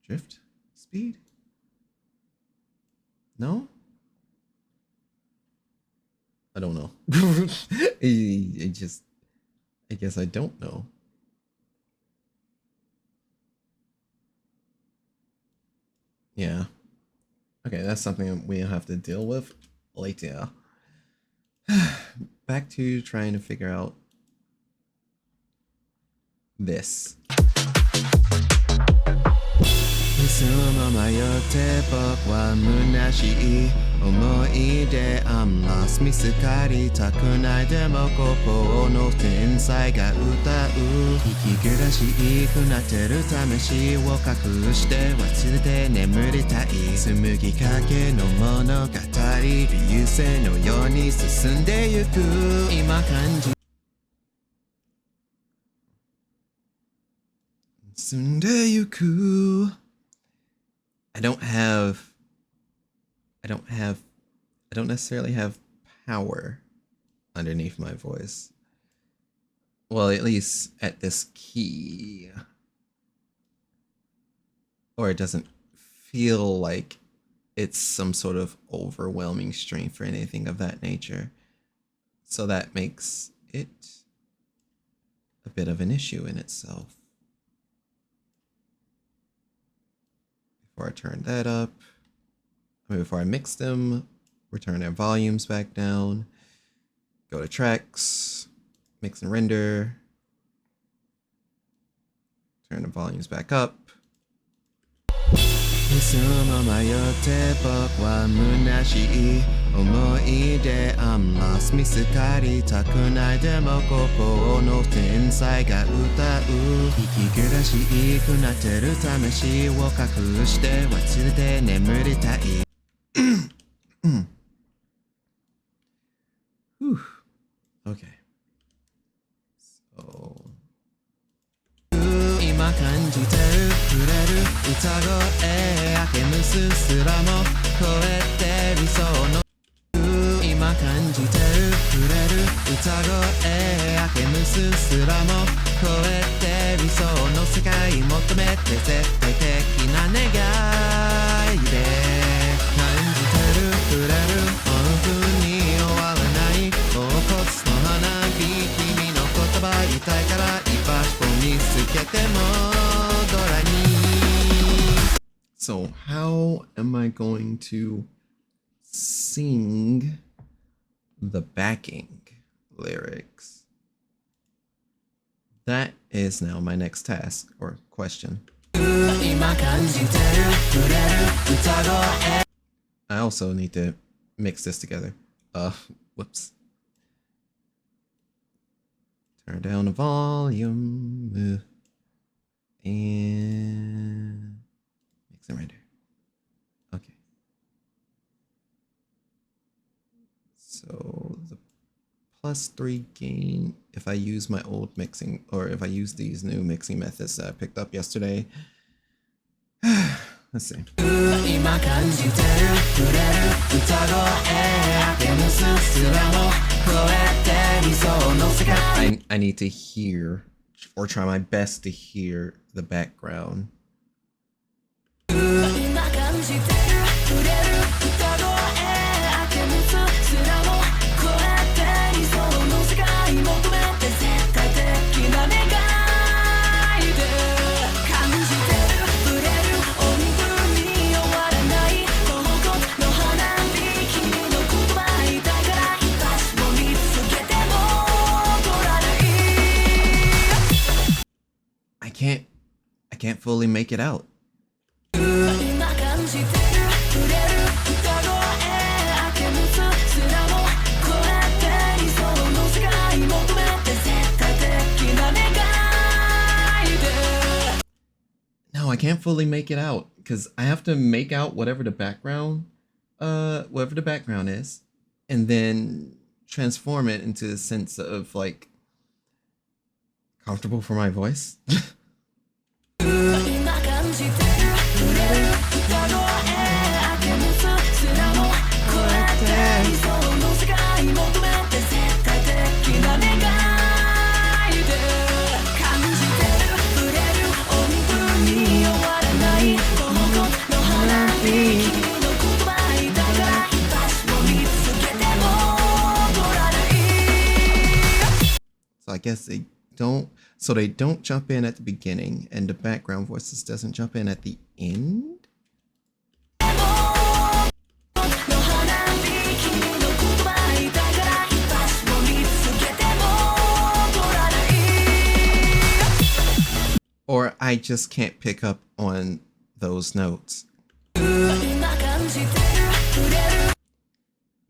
Drift speed? No? I don't know. I guess I don't know. Yeah. Okay, that's something we'll have to deal with later. Back to trying to figure out this. いつも迷って僕は虚しい思い出 I'm lost 見つかりたくないでも心の天才が歌う息苦しくなってる魂を隠して忘れて眠りたい紡ぎかけの物語流星のように進んでゆく今感じ進んでゆくI don't necessarily have power underneath my voice. Well, at least at this key. Or it doesn't feel like it's some sort of overwhelming strength or anything of that nature. So that makes it a bit of an issue in itself. Before I turn that up, before I mix them, return their volumes back down, go to tracks, mix and render, turn the volumes back up. いつも迷って僕は虚しい思い出 I'm lost 見つかりたくないでも心の天才が歌う息苦しくなってる魂を隠して忘れて眠りたい Okay. So 今感じてる触れる歌声明けむすすらも超えて理想の今感じてる触れる歌声明けむすすらも超えて理想の世界求めて絶対的な願いで感じてる触れるオフに終わらない恍惚の花火君の言葉痛いから居場所見つけてもドラに So how am I going to sing the backing lyrics? That is now my next task or question. I also need to mix this together. Whoops. Turn down the volume. And mix it right there. Okay. So the +3 gain if I use my old mixing, or if I use these new mixing methods that I picked up yesterday. Let's see. I need to hear, or try my best to hear, the background. I can't fully make it out. No, I can't fully make it out because I have to make out whatever the background is, and then transform it into a sense of like comfortable for my voice. So I guess they don't jump in at the beginning, and the background voices doesn't jump in at the end. Or I just can't pick up on those notes.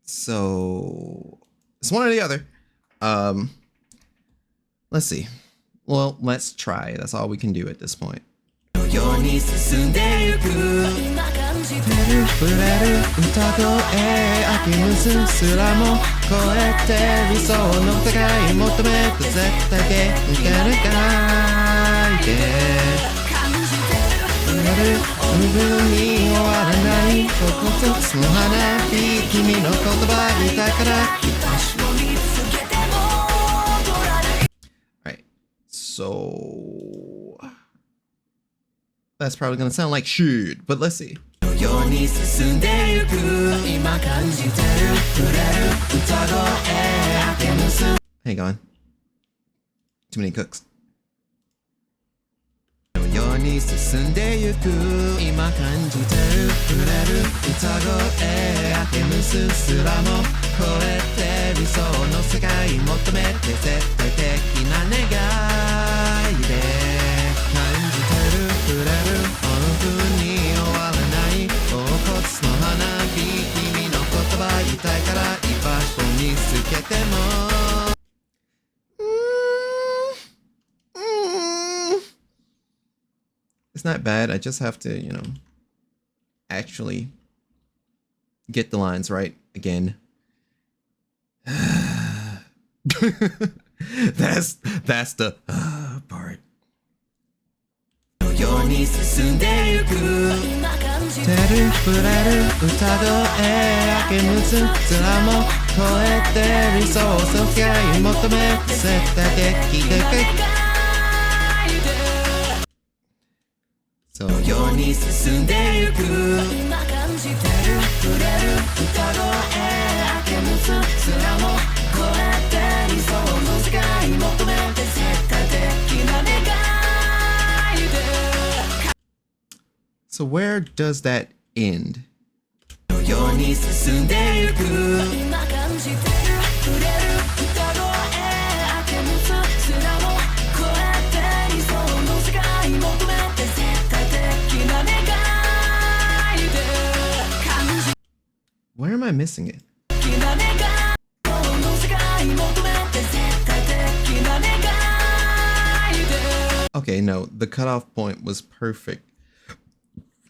So it's one or the other. Let's see. Well, let's try. That's all we can do at this point. Right. So that's probably gonna sound like shit, but let's see. Hang on. Too many cooks. It's not bad. I just have to, actually get the lines right again. That's the part. 世に進んでゆく今感じてる触れる歌声明けむつ面も超えて理想を世界求め絶対的でそう世に進んでゆく今感じてる触れる歌声明けむつ面も超えて理想の世界求めて絶対的な願いで So where does that end? 世に進んでゆく今感じてる触れる歌声明けむつ面も超えて理想の世界求めて絶対的な願いで感じ Where am I missing it? 的な願いの世界求めて絶対的な願いで Okay, no, the cutoff point was perfect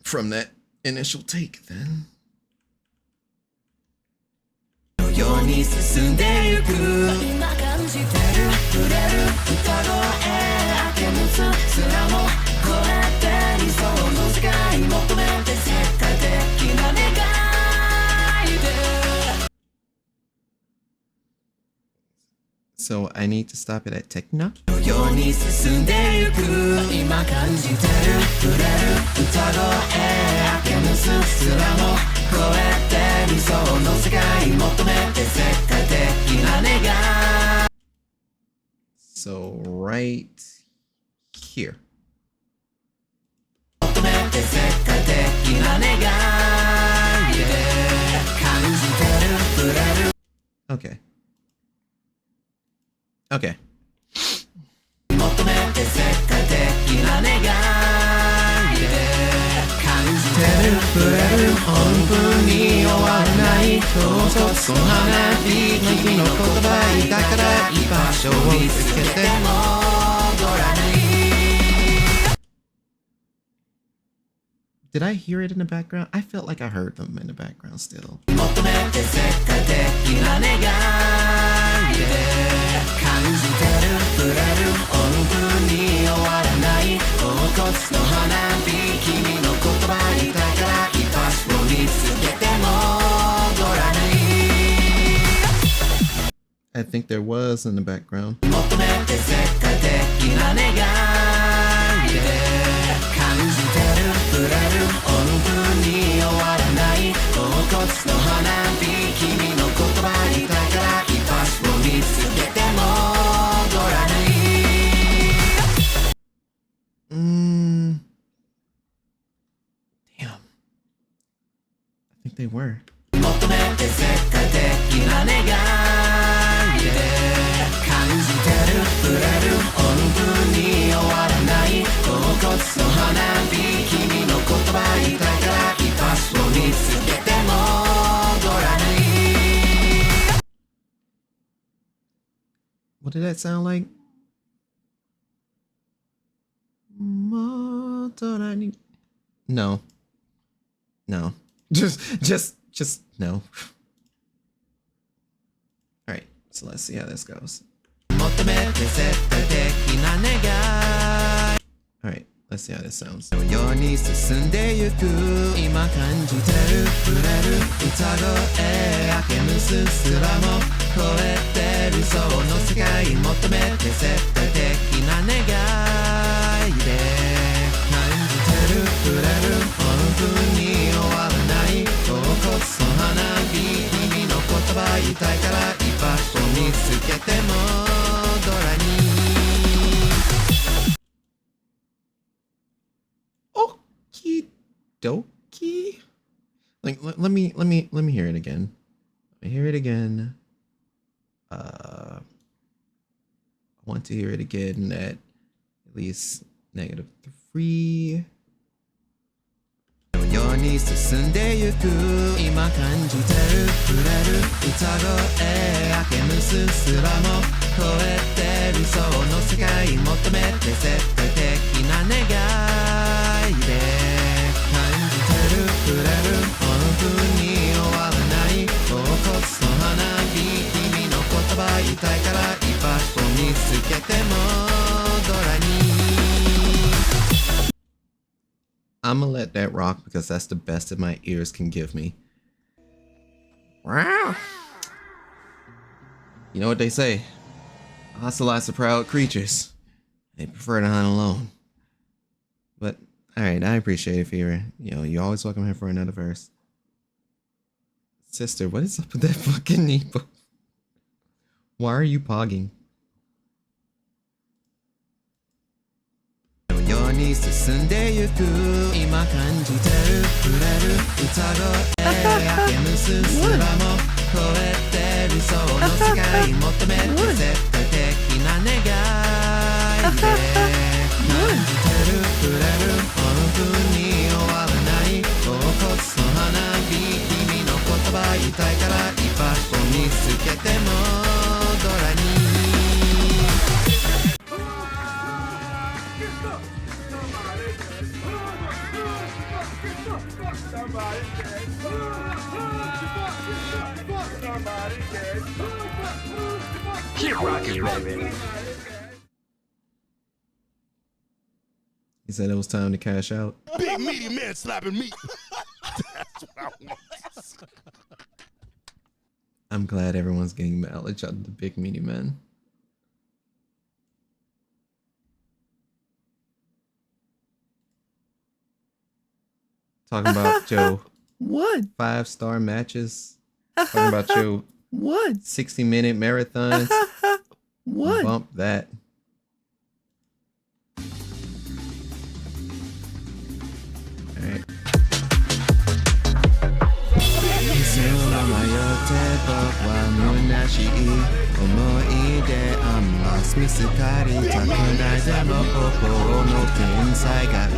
from that initial take then. 世に進んでゆく今感じてる触れる歌声明けむつ面も超えて理想の世界求めて絶対的な願いで So I need to stop it at techno? 世に進んでゆく今感じてる触れる歌声明けむつ面も超えて理想の世界求めて絶対的な願い So right here. 求めて絶対的な願いで感じてる触れる Okay. Okay. 求めて絶対的な願いで感じてる触れる本当に終わらない統率の花火の日の言葉だから居場所を見つけても戻らない Did I hear it in the background? I felt like I heard them in the background still. 求めて絶対的な願いで感じてる触れる本当に終わらない恍惚の花火君の言葉にだから居場所を見つけても戻らない I think there was in the background. 求めて絶対的な願いで感じてる触れる本当に終わらない恍惚の花火君の言葉にだから居場所を見つけても戻らない Damn. I think they were. 求めて絶対的な願いで感じてる触れる本当に終わらない恍惚の花火君の言葉にだから居場所を見つけても戻らない What did that sound like? No. No. Just no. Alright, so let's see how this goes. Alright, let's see how this sounds. 世に進んでゆく今感じてる触れる歌声明けむすすらも超えて理想の世界求めて絶対的な願いで感じてる触れる本当に終わらない恍惚の花火君の言葉言いたいから居場所見つけてもドラに Doki? Like let me hear it again. Let me hear it again. I want to hear it again at least -3. 世に進んでゆく今感じてる触れる歌声明けむすすらも超えて理想の世界求めて絶対的な願いで感じてる触れる本当に終わらない恍惚の花火君の言葉言いたいから I'm gonna let that rock because that's the best that my ears can give me. Wow. You know what they say? Ocelots are proud creatures. They prefer to hunt alone. But, alright, I appreciate it, Fever. You know, you're always welcome here for another verse. Sister, what is up with that fucking Neepo? Why are you pogging? ように進んでゆく今感じてる触れる歌声明けむすすらも超えて理想の世界求めて絶対的な願いで感じてる触れる本当に終わらない恍惚の花火君の言葉言いたいから一歩見つけてもドラにKeep rocking, baby. He said it was time to cash out. Big meaty man slapping meat. That's what I want. I'm glad everyone's getting mileage out of the big meaty men. Talking about Joe. What? 5-star matches. Talking about Joe. What? 60-minute marathons. What? Bump that. Alright. 水を迷って僕は虚しい思い出 I'm lost 見つかりたくないでも心の天才が歌う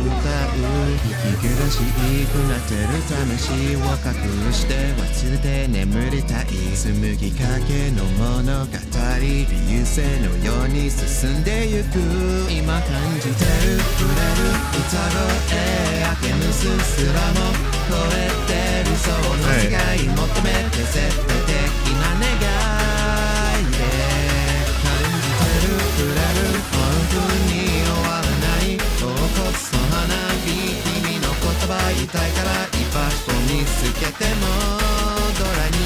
息苦しくなってる魂を隠して忘れて眠りたい紡ぎかけの物語流星のように進んでゆく今感じてる触れる歌声明けむすすらも超えて理想の世界求めて絶対的な願いで感じてる触れる本当に終わらない恍惚の花火君の言葉言いたいから一歩見つけてもドラに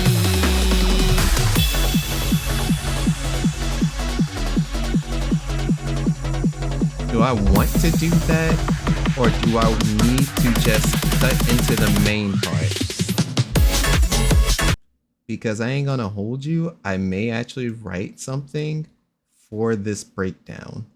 Do I want to do that? Or do I need to just cut into the main part? Because I ain't gonna hold you, I may actually write something for this breakdown.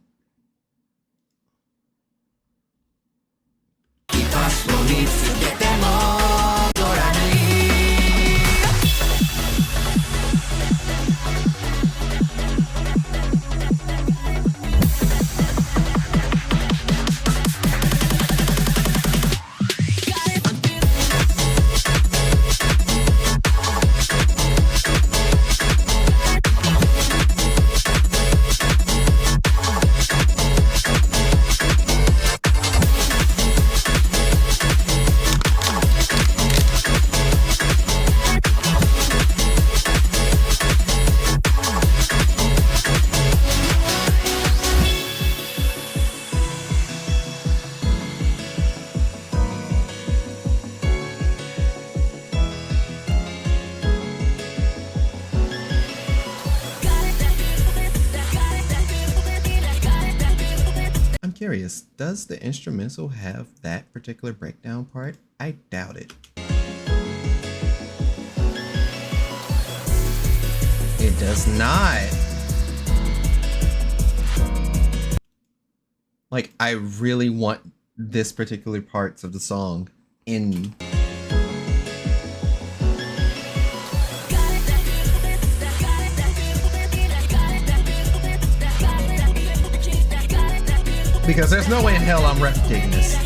Curious, does the instrumental have that particular breakdown part? I doubt it. It does not. Like, I really want this particular parts of the song in. Because there's no way in hell I'm replicating this.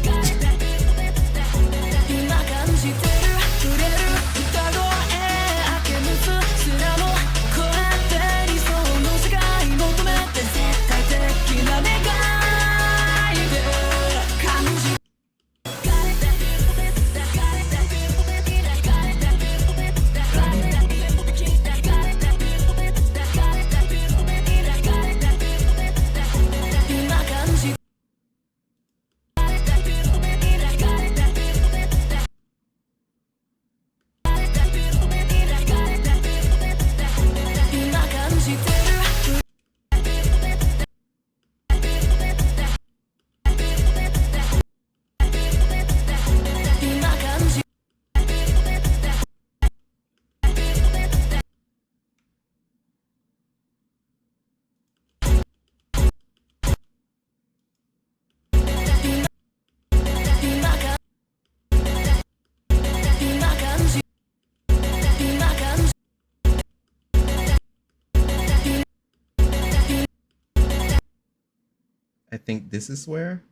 I think this is where.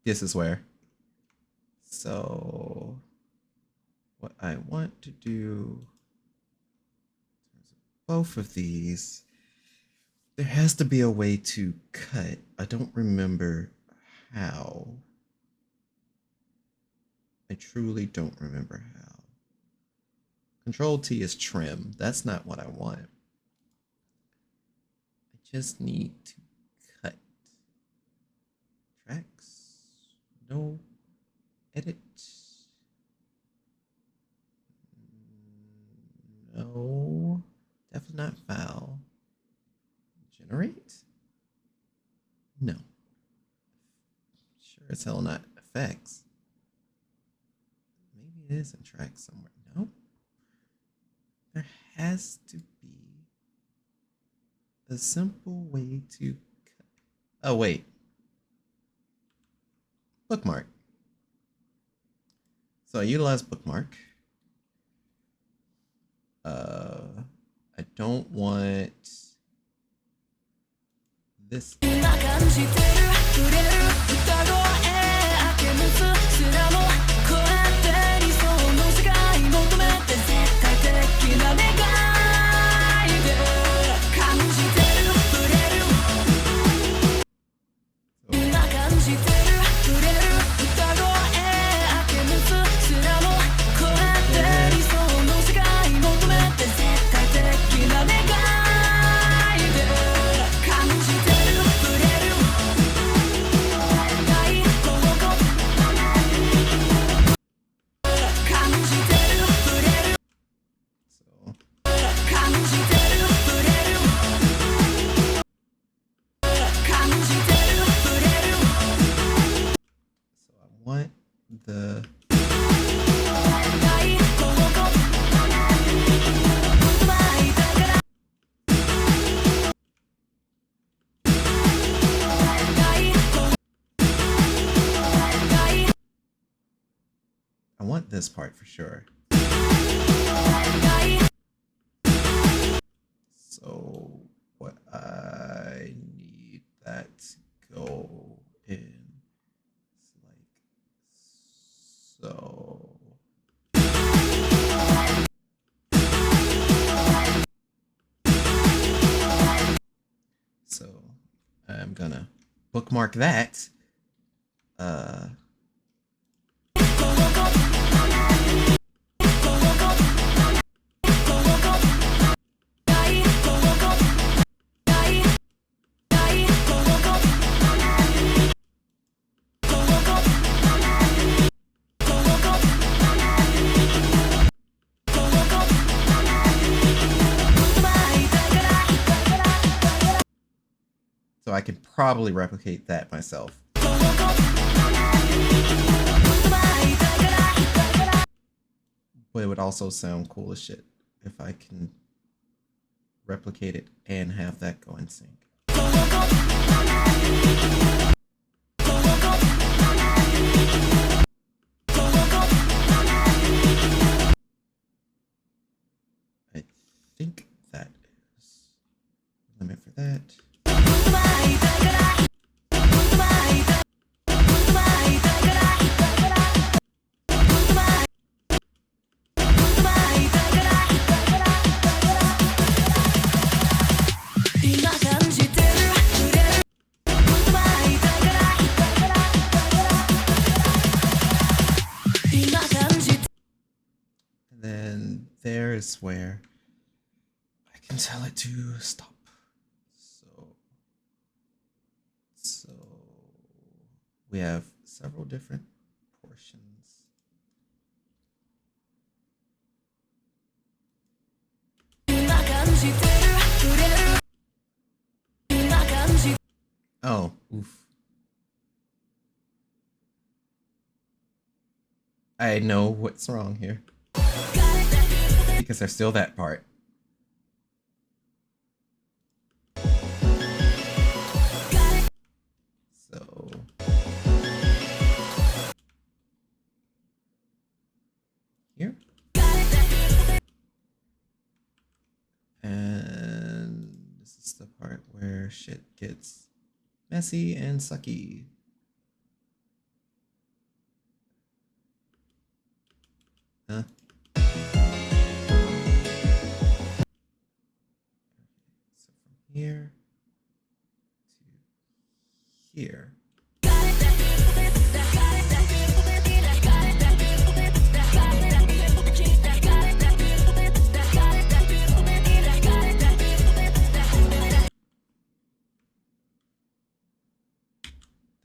This is where. So what I want to do, both of these, there has to be a way to cut. I don't remember how. I truly don't remember how. Control T is trim. That's not what I want. I just need to cut. Tracks. No. Edit. No. Definitely not file. Generate? No. Sure as hell not effects. Maybe it is in track somewhere. No. There has to be a simple way to cut. Oh, wait. Bookmark. So I utilize bookmark. I don't want this. Want the I want this part for sure. So what I need that to go in. So I'm gonna bookmark that. So I could probably replicate that myself. But it would also sound cool as shit if I can replicate it and have that go in sync. I think that is the limit for that. And then there is where I can tell it to stop. So we have several different portions. Oh, oof. I know what's wrong here. Because there's still that part. So here. It's the part where shit gets messy and sucky. Huh? So from here to here.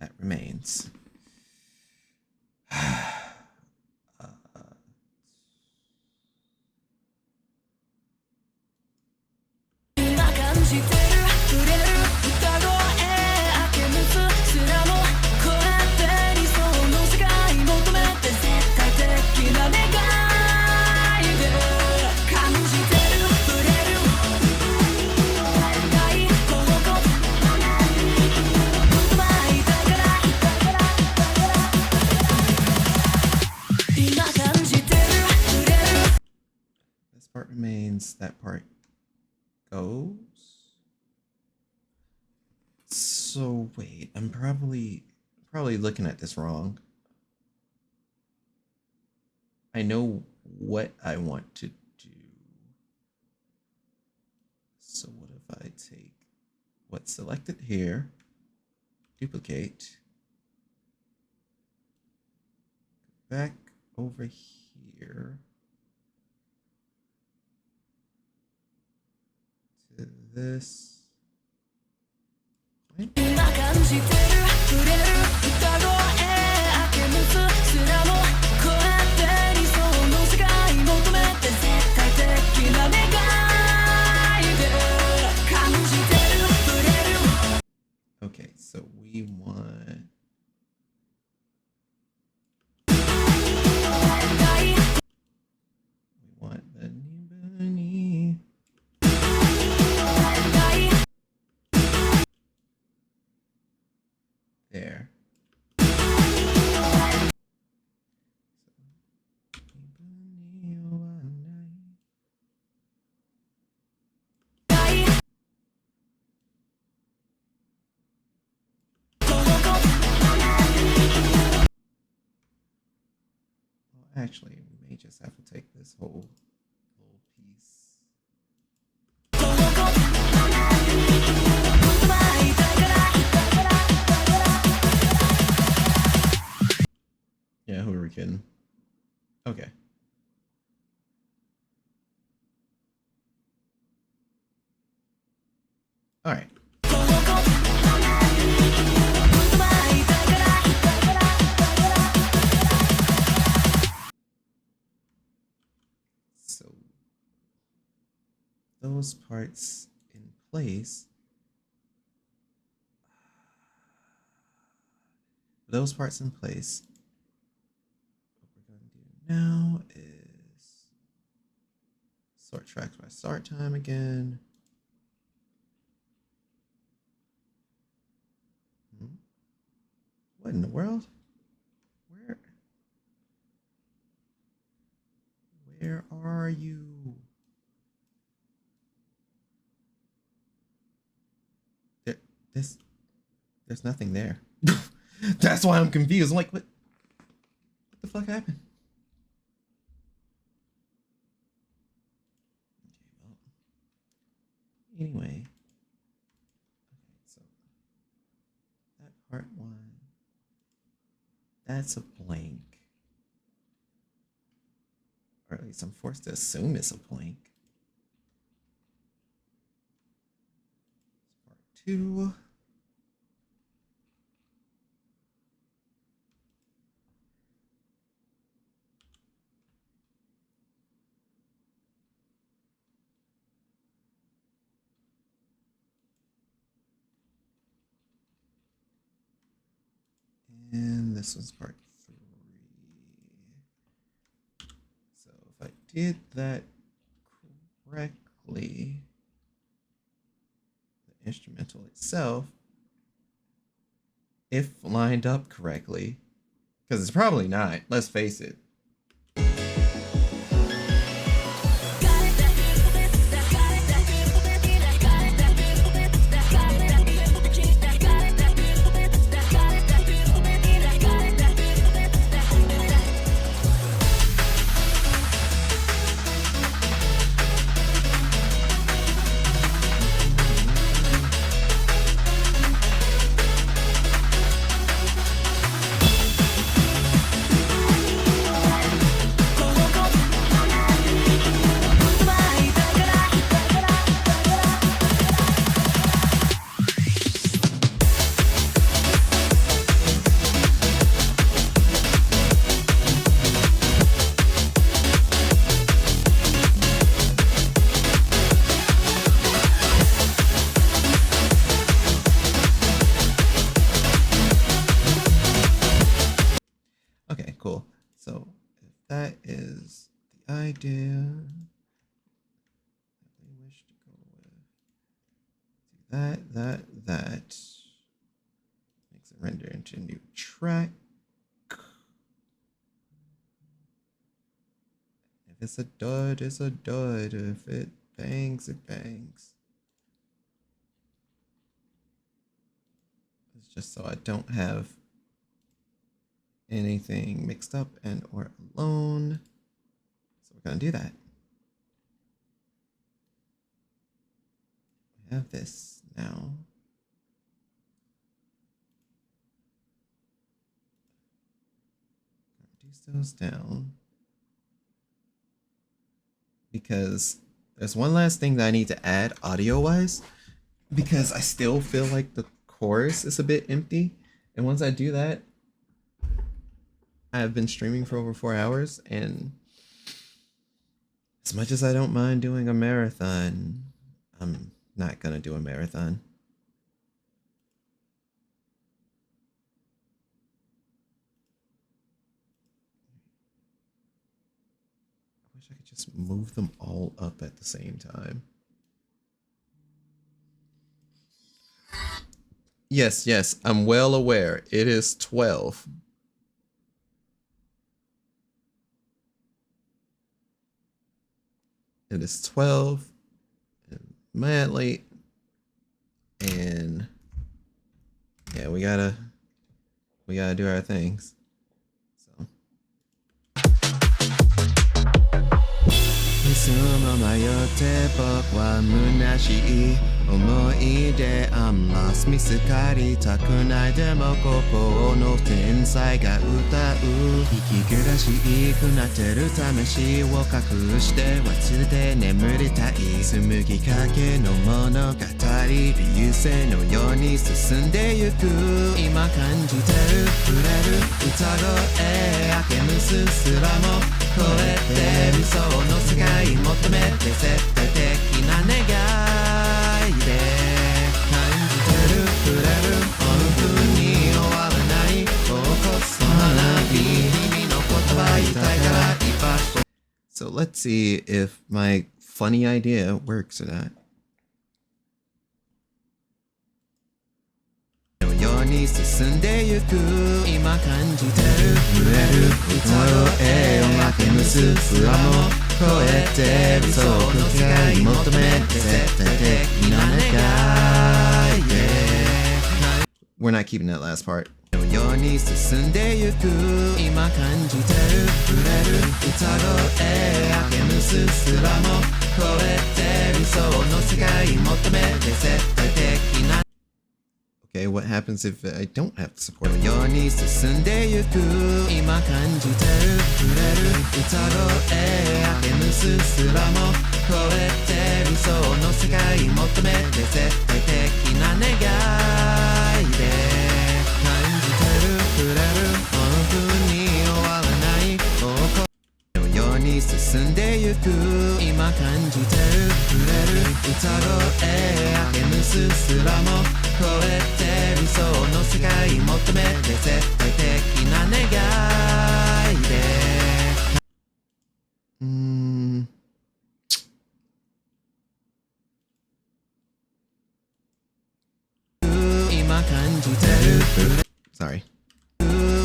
That remains. This part remains, that part goes. So wait, I'm probably looking at this wrong. I know what I want to do. So what if I take what's selected here, duplicate, back over here to this. Okay, so we want the new bunny. There. Actually, we may just have to take this whole piece. Yeah, who are we kidding? Okay. All right. So those parts in place. Those parts in place. What we're going to do now is sort tracks by start time again. What in the world? Where are you? There's nothing there. That's why I'm confused. I'm like, what the fuck happened? Okay, well, anyway. Okay, so that part one, that's a blank. Or at least I'm forced to assume it's a blank. Part two. And this was part 3. So if I did that correctly, the instrumental itself, if lined up correctly, because it's probably not, let's face it. cool. So if that is the idea, we wish to go with that makes it render into a new track. If it's a dud, it's a dud. If it bangs, it bangs. It's just so I don't have anything mixed up and or alone. So we're gonna do that. We have this now. Reduce those down. Because there's one last thing that I need to add audio-wise, because I still feel like the chorus is a bit empty. And once I do that, I've been streaming for over 4 hours, and as much as I don't mind doing a marathon, I'm not gonna do a marathon. I wish I could just move them all up at the same time. Yes, I'm well aware. It is 12. It is 12. Mad late. And yeah, we gotta do our things. So いつも迷って僕は虚しい思い出 I'm lost 見つかりたくないでも心の天才が歌う息苦しくなってる魂を隠して忘れて眠りたい紡ぎかけの物語流星のように進んでゆく今感じてる触れる歌声明けむすすらも超えて理想の世界求めて絶対的な願いで感じてる触れる本当に終わらないここそ花火君の言葉言いたいから居場所 So let's see if my funny idea works or not. ように進んでゆく今感じてる触れる歌声を分け結ぶ空も超えて理想の世界求めて絶対的な願いで We're not keeping that last part. ように進んでゆく今感じてる触れる歌声明け結すらも超えて理想の世界求めて絶対的なOkay, what happens if I don't have the support? ように進んでゆく今感じてる触れる歌声明け結すらも超えて理想の世界求めて絶対的な願いで感じてる触れる本当に終わらないように進んでゆく今感じてる触れる歌声明け結すらも超えて理想の世界求めて絶対的な願いで今感じてる Sorry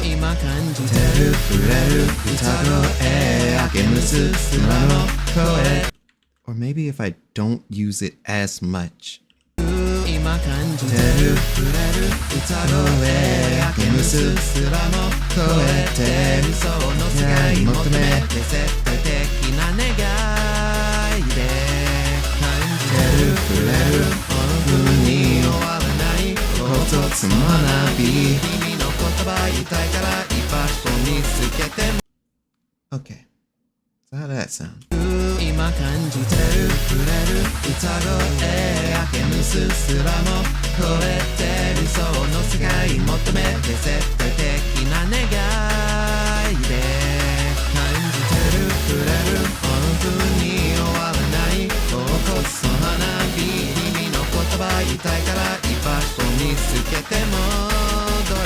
今感じてる触れる歌声明け結すらも超え Or maybe if I don't use it as much今感じてる触れる歌声明け結すらも超えて理想の世界求めて絶対的な願いで感じてる触れる本当に終わらないことつまなび君の言葉言いたいから居場所見つけて Okay, so how did that sound? 今感じてる触れる歌声明け結すらも超えて理想の世界求めて絶対的な願いで感じてる触れる本当に終わらないここそ花火君の言葉言いたいから居場所見つけてもドラ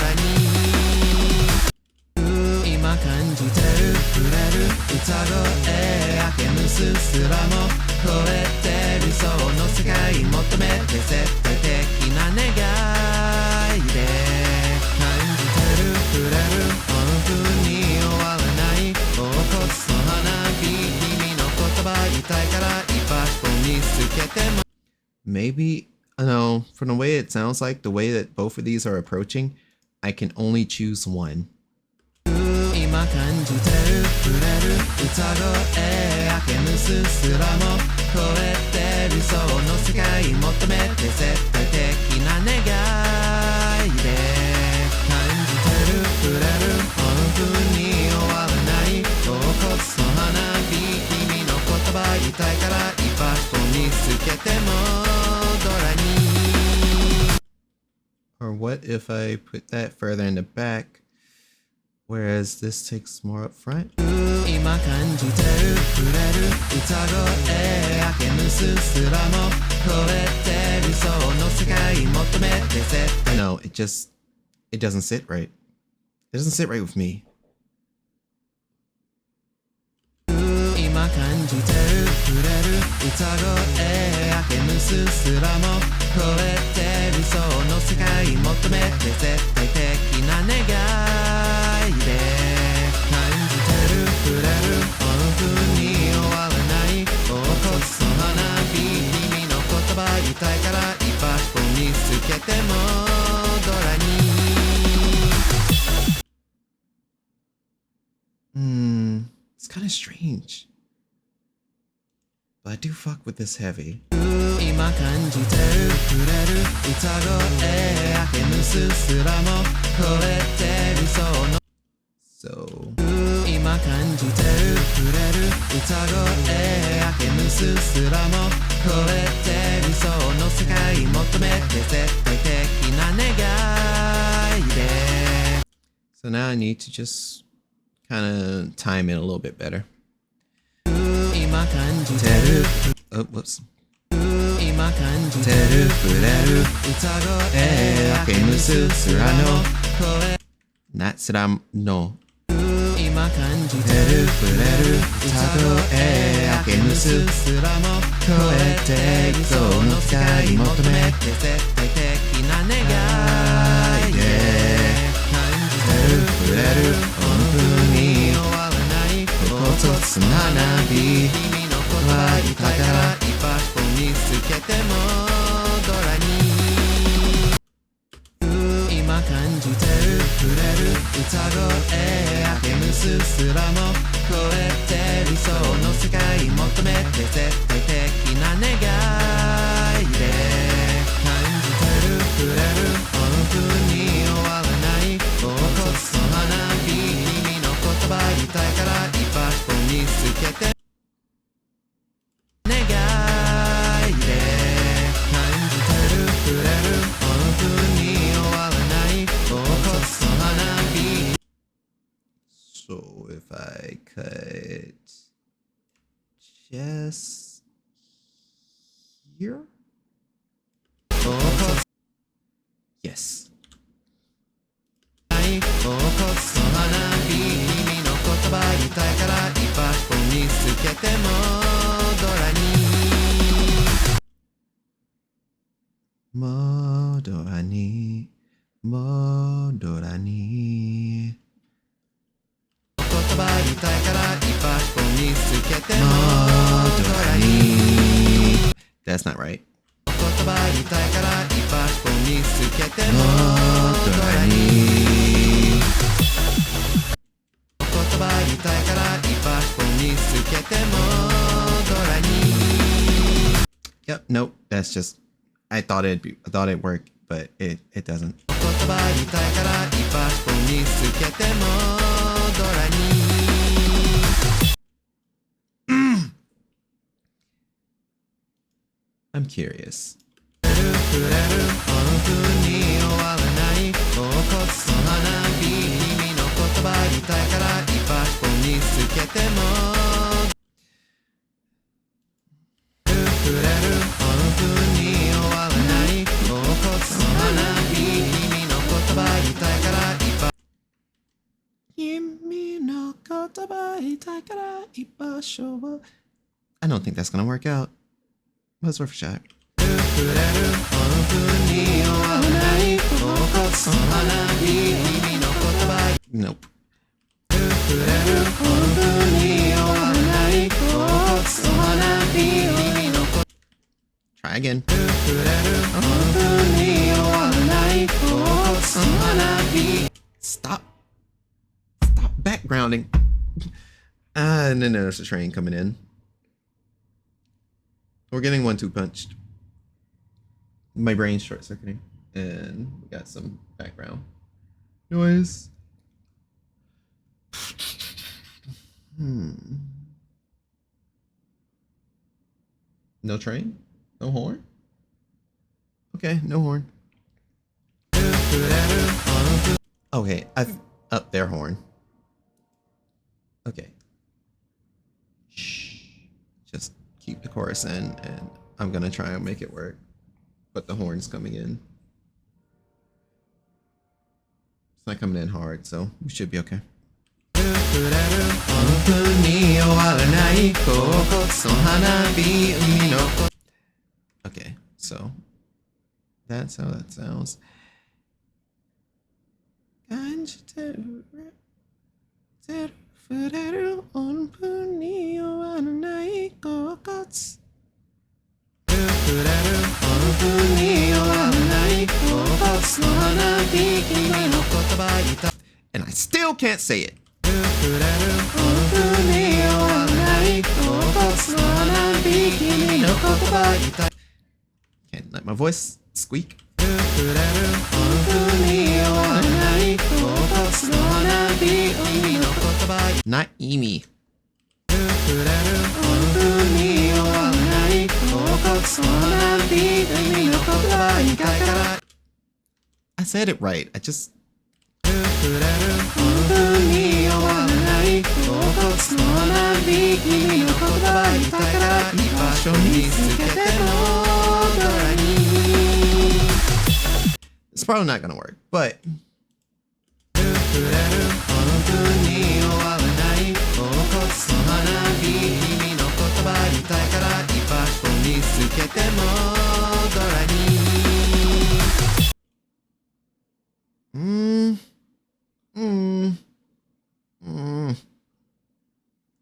に今今感じてる触れる歌声明けむすすらも超えて理想の世界求めて絶対的な願いで感じてる触れる本当に終わらない凹凸の花火君の言葉言いたいから一発見つけても Maybe, I know, from the way it sounds like, the way that both of these are approaching, I can only choose one. 今感じてる触れる歌声明けむすすらも超えて理想の世界求めて絶対的な願いで感じてる触れる本当に終わらない凹凸の花火君の言葉言いたいから一発見つけてもドラに Or what if I put that further in the back? Whereas this takes more up front. 今感じてる触れる歌声明けむすすらも超えて理想の世界求めて絶対 No, it doesn't sit right. It doesn't sit right with me. 今感じてる触れる歌声明けむすすらも超えて理想の世界求めて絶対的な願いで感じてる触れる本当に終わらない凹凸の花火君の言葉言いたいから一発見つけてもドラにIt's kind of strange. But I do fuck with this heavy. 今感じてる触れる歌声明けむすすらも超えて理想の So 今感じてる触れる歌声明けむすすらも超えて理想の世界求めて絶対的な願いで So now I need to just kind of time it a little bit better. 今感じてる Oh, whoops. 今感じてる触れる歌声明けむすすらの Not Siram, no. 今感じてる触れる歌声明けむすすらも超えて理想の世界求めて絶対的な願いで感じてる触れる本当に終わらない凹凸の花火君の言葉言いたいから一発見つけてもドラに今感じてる触れる歌声明けむすすらも超えて理想の世界求めて絶対的な願いで感じてる触れる本当に終わらない凹凸の花火君の言葉言いたいから一発見つけて願いで感じてる触れる本当に終わらない凹凸の花火 So if I cut just here? Yes. 凹凸の花火君の言葉言いたいから一発見つけてもドラに Modorani. 言葉言いたいから一発見つけてもドラに That's not right. 言葉言いたいから一発見つけてもドラに言葉言いたいから一発見つけてもドラに Yep, nope. That's just I thought it'd work, but it doesn't. 言葉言いたいから一発見つけてもドラに I'm curious. 触れる本当に終わらない凹凸の花火君の言葉言いたいから一発見つけても触れる本当に終わらない凹凸の花火君の言葉言いたいから一発 Give me I don't think that's gonna work out. But it's worth a shot. Nope. Try again. Stop. Stop backgrounding. And then there's a train coming in. We're getting 1-2 punched. My brain's short circuiting. And we got some background noise. No train? No horn? Okay, no horn. Okay, I've up their horn. Okay. Shh. Just keep the chorus in, and I'm gonna try and make it work. But the horn's coming in. It's not coming in hard, so we should be okay. Okay, so that's how that sounds. And I still can't say it. Can't let my voice squeak. Not Emi. I said it right. I just. It's probably not gonna work, but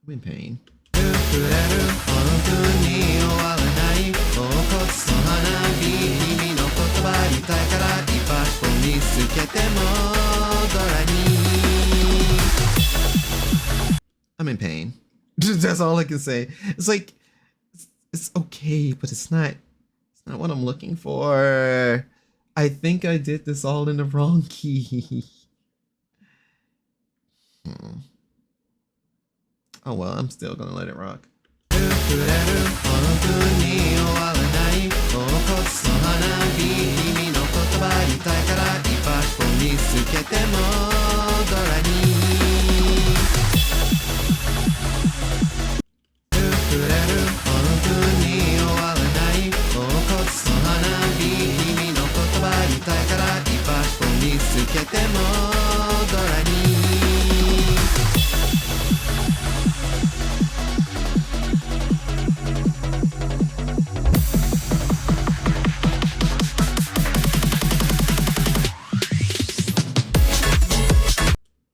I'm in pain. I'm in pain. That's all I can say. It's like it's okay, but it's not what I'm looking for. I think I did this all in the wrong key. Oh well, I'm still gonna let it rock.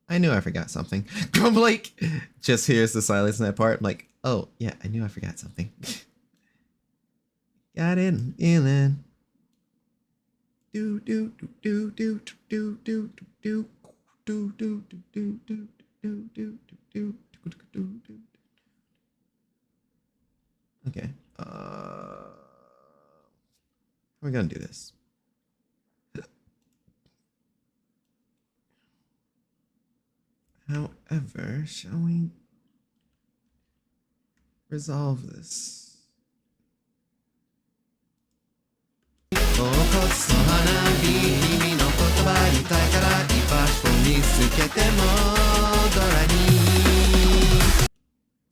I knew I forgot something. I'm like, just hears the silence in that part. I'm like, oh yeah, I knew I forgot something. Got it in. Do do do do do do do do do do do do do do do do do. Okay. We're gonna do this. However, shall we resolve this?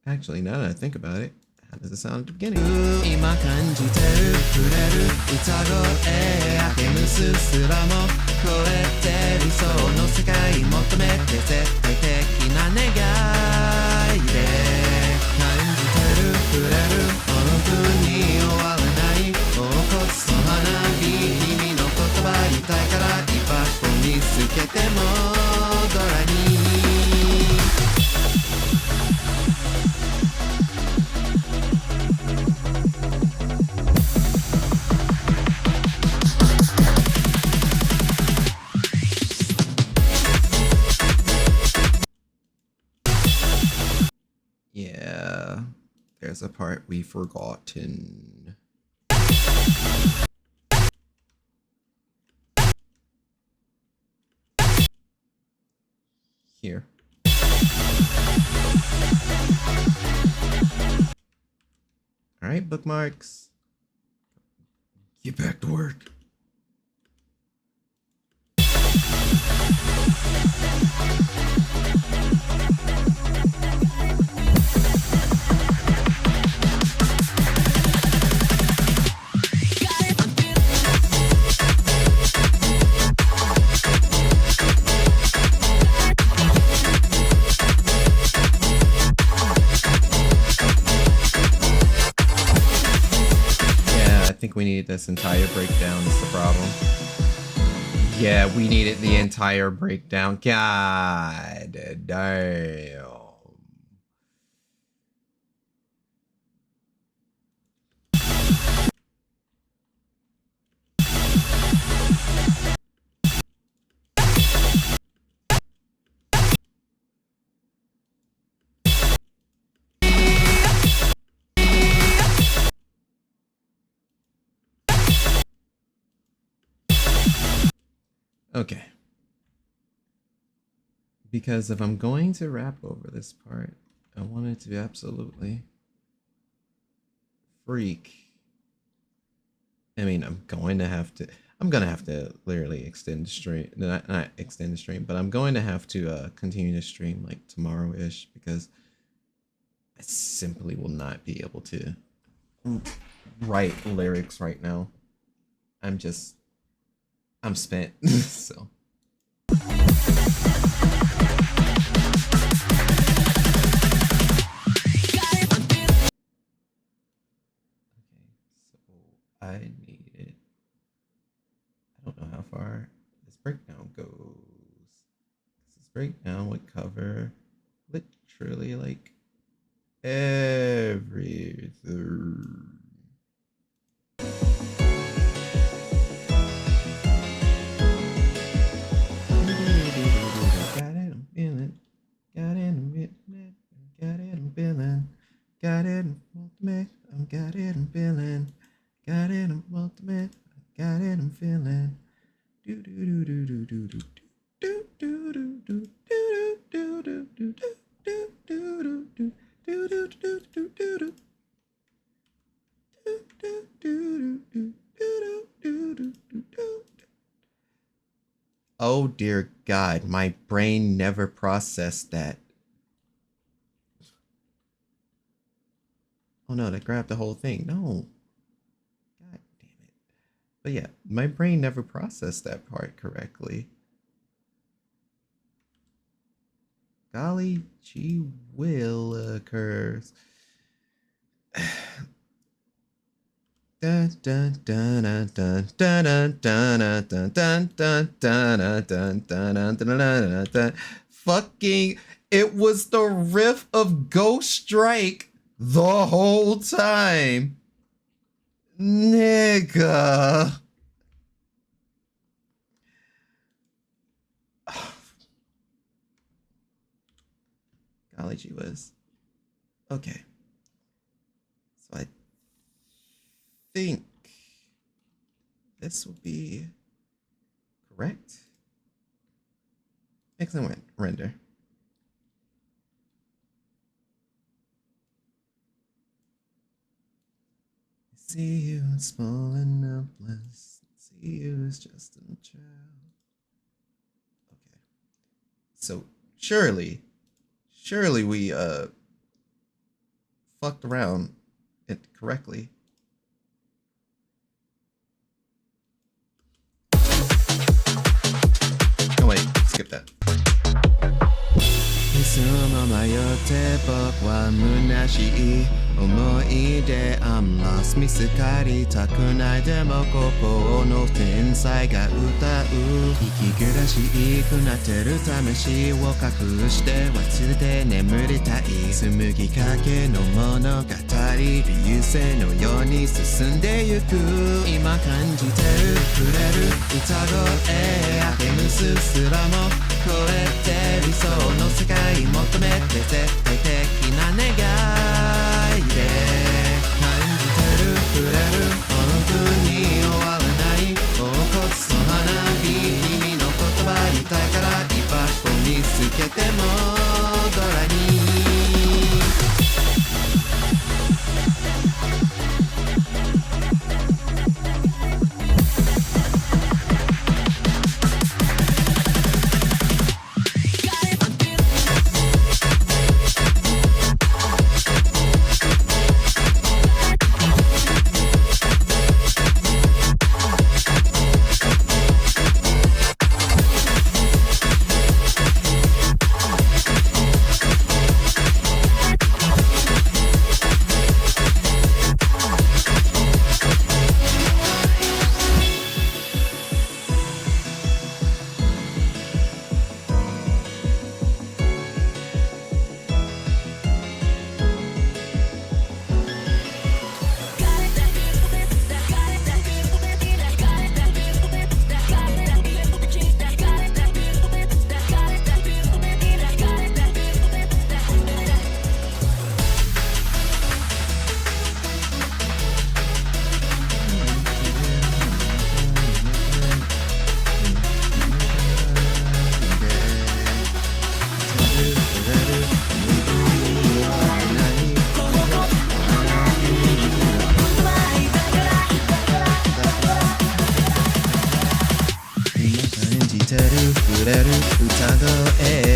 Actually, now that I think about it, how does it sound at the beginning? Yeah, there's a part we've forgotten. Here. All right, bookmarks. Get back to work. I think we needed this entire breakdown is the problem. Yeah, we needed the entire breakdown. God damn. Okay. Because if I'm going to rap over this part, I want it to be absolutely freak. I mean, I'm gonna have to literally extend the stream, not extend the stream, but I'm going to have to continue to stream like tomorrow-ish because I simply will not be able to write lyrics right now. I'm spent, so. I need it. I don't know how far this breakdown goes. This breakdown would cover literally like everything. Got it, I'm feeling. Got it, I'm feeling. Got it, I'm ultimate. I'm got it, I'm feeling. Got it, I'm ultimate. Got it, I'm feeling. Do do do do do do do do do do do do do do do do do do do do. Oh dear God, my brain never processed that. Oh no, that grabbed the whole thing. No. God damn it. But yeah, my brain never processed that part correctly. Golly gee willikers. Dun dun dun dun dun dun dun dun dun dun dun dun dun dun dun. Fucking, it was the riff of Ghost Strike the whole time. Nigga. Golly gee whiz. Okay. So I think this will be correct. Excellent render. See you as small and helpless. See you as just a child. Okay. So surely we fucked around it correctly. Oh wait, skip that. いつも迷って僕は虚しい思い出 I'm lost 見つかりたくないでも心の天才が歌う息苦しくなってる魂を隠して忘れて眠りたい紡ぎかけの物語流星のように進んでゆく今感じてる触れる歌声当てむすらもこれって理想の世界求めて絶対的な願いで感じてる触れる本当に終わらない恍惚の花火君の言葉言いたいから居場所見つけてもドラに触れる歌声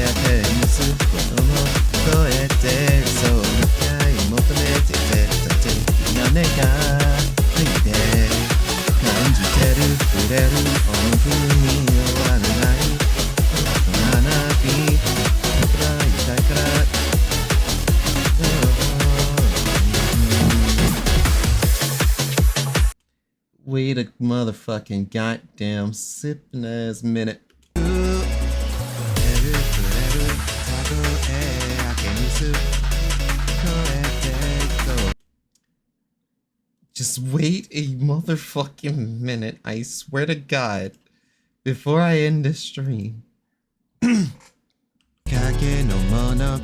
やテニス子供超えてそうな愛求めて絶対的な願いで感じてる触れる音符に終わらない花火僕ら言いたいからWait a motherfucking goddamn sipping ass minute. Just wait a motherfucking minute, I swear to God, before I end this stream. 影の物語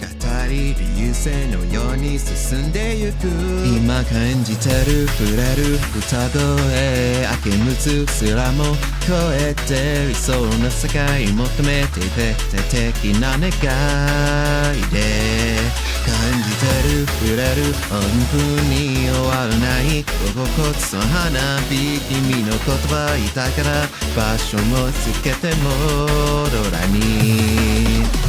流星のように進んでゆく今感じてる触れる歌声明けむつすらも超えて理想の世界求めて絶対的な願いで感じてる触れる音符に終わらない心地の花火君の言葉言いたいから場所もつけてもドラに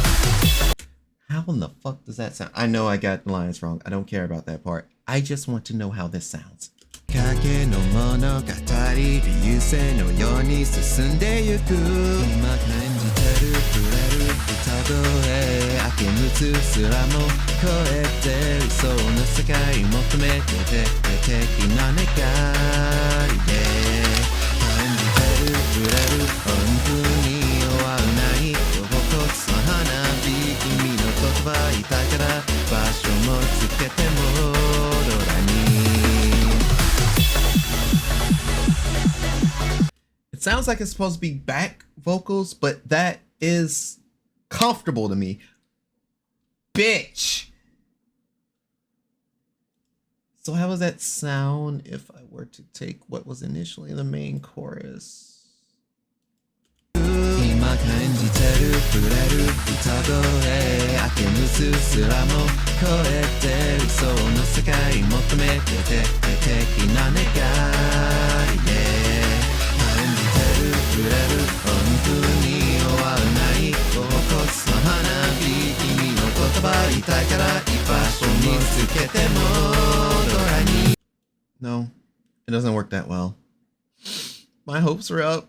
How in the fuck does that sound? I know I got the lines wrong. I don't care about that part. I just want to know how this sounds. 影の物語流星のように進んでゆく今感じてる触れる歌声明けむつすらも超えて理想の世界求めて絶対的な願いで感じてる触れる音符に終わらない心地の花火君の言葉言いたいから場所もつけてもドラにIt sounds like it's supposed to be back vocals, but that is comfortable to me. Bitch! So how does that sound if I were to take what was initially the main chorus? 今感じてる触れる歌声明けむつすらも超えて理想の世界求めて絶対的な願いで感じてる触れる音符に終わらない恍惚の花火君の言葉言いたいから居場所見つけてもドラに No, it doesn't work that well. My hopes are up.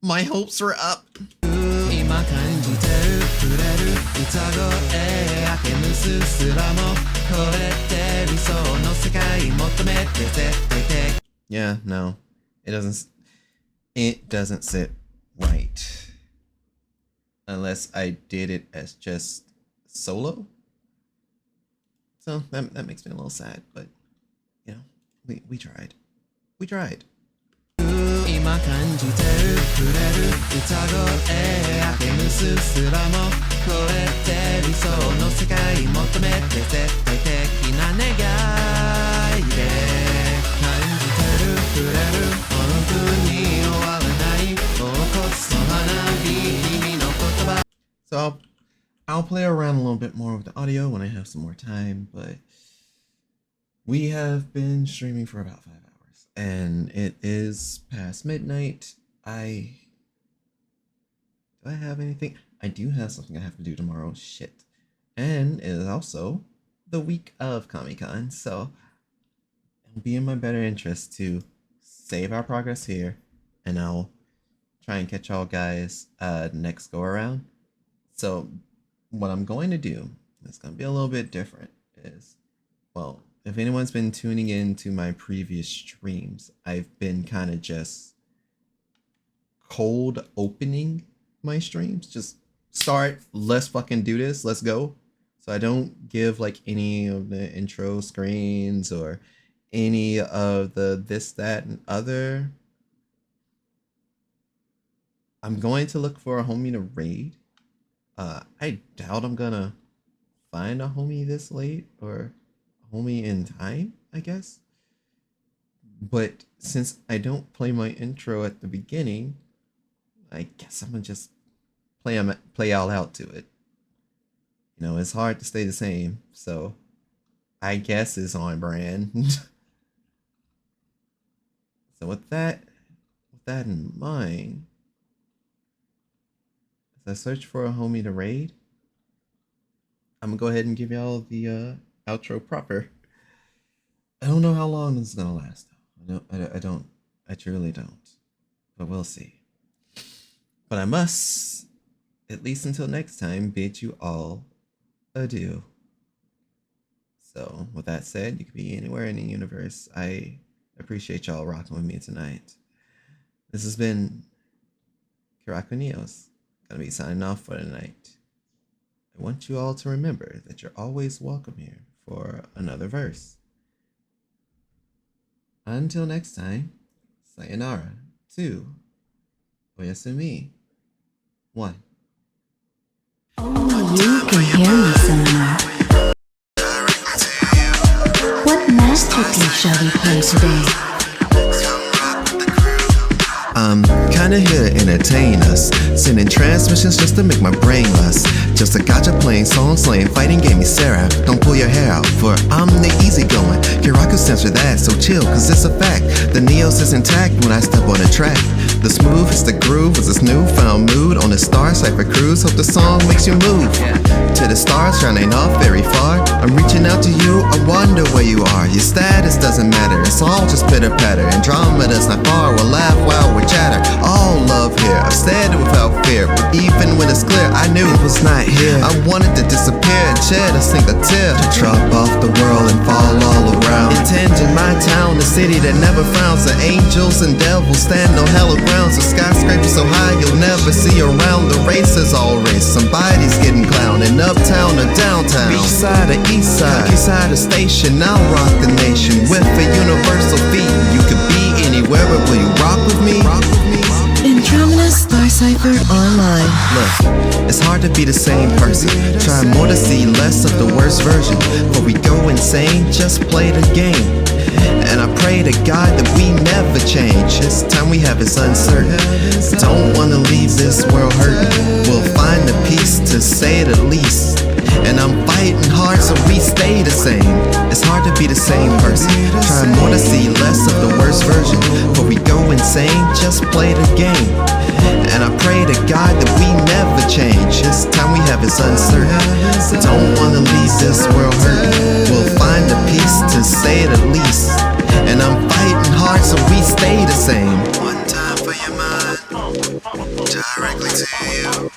My hopes are up. 今感じてる触れる歌声明けむつすらも超えて理想の世界求めて絶対的 Yeah, no. It doesn't sit right. Unless I did it as just solo. So that makes me a little sad, but you know, we tried. We tried. 今感じてる触れる歌声明けむつすらも超えて理想の世界求めて絶対的 So I'll play around a little bit more with the audio when I have some more time, but we have been streaming for about 5 hours, and it is past midnight. Do I have anything? I do have something I have to do tomorrow. Shit. And it is also the week of Comic-Con, so it'll be in my better interest to save our progress here, and I'll try and catch y'all guys next go around. So what I'm going to do, it's going to be a little bit different, is, well, if anyone's been tuning in to my previous streams, I've been kind of just cold opening my streams. Just start, let's fucking do this, let's go. So I don't give like any of the intro screens or any of the this, that, and other. I'm going to look for a homie to raid. I doubt I'm gonna find a homie this late, or a homie in time, I guess. But since I don't play my intro at the beginning, I guess I'm gonna just play all out to it. You know, it's hard to stay the same, so I guess it's on brand. So with that in mind, as I search for a homie to raid, I'm gonna go ahead and give y'all the outro proper. I don't know how long this is gonna last. I truly don't, but we'll see. But I must, at least until next time, bid you all adieu. So with that said, you could be anywhere in the universe. I appreciate y'all rocking with me tonight. This has been Kiraku Neos. Gonna be signing off for the night. I want you all to remember that you're always welcome here for another verse. Until next time, sayonara, 2, oyasumi, 1. Only you can hear me, Sona. What masterpiece shall we play today? I'm kinda here to entertain us, sending transmissions just to make my brain lust. Just a gotcha playing, song slaying, fighting game, me Seraph. Don't pull your hair out, for I'm the easygoing. Kiraku stands for that, so chill, cause it's a fact. The Neos is intact when I step on the track. The smooth is the groove, is this newfound mood on the Star Cypher cruise. Hope the song makes you move to the stars, shining off very far. I'm reaching out to you, I wonder where you are. Your status doesn't matter, it's all just pitter patter. Andromeda's not far, we'll laugh while we chatter. All love here, I've said it without fear, but even when it's clear, I knew it was not here. I wanted to disappear and shed a single tear, to drop off the world and fall all around. Intending my town, the city that never frowns. The angels and devils stand on hallowed grounds. The skyscraper so high you'll never see around. The race is all race, somebody's getting clowned. In uptown or downtown, beach side or east side, east side or station, I'll rock the nation with a universal beat. You could be anywhere, but will you rock with me? Andromeda Star Cypher Online. Look, it's hard to be the same person. Try more to see less of the worst version. But we go insane, just play the game. And I pray to God that we never change. This time we have is uncertain. Don't wanna leave this world hurting. We'll find a peace, to say the least. And I'm fighting hard so we stay the same. It's hard to be the same person. Try more to see less of the worst version. But we go insane, just play the game. And I pray to God that we never change. This time we have is uncertain. Don't wanna leave this world hurting. We'll find a peace, to say the least. And I'm fighting hard so we stay the same. One time for your mind, directly to you.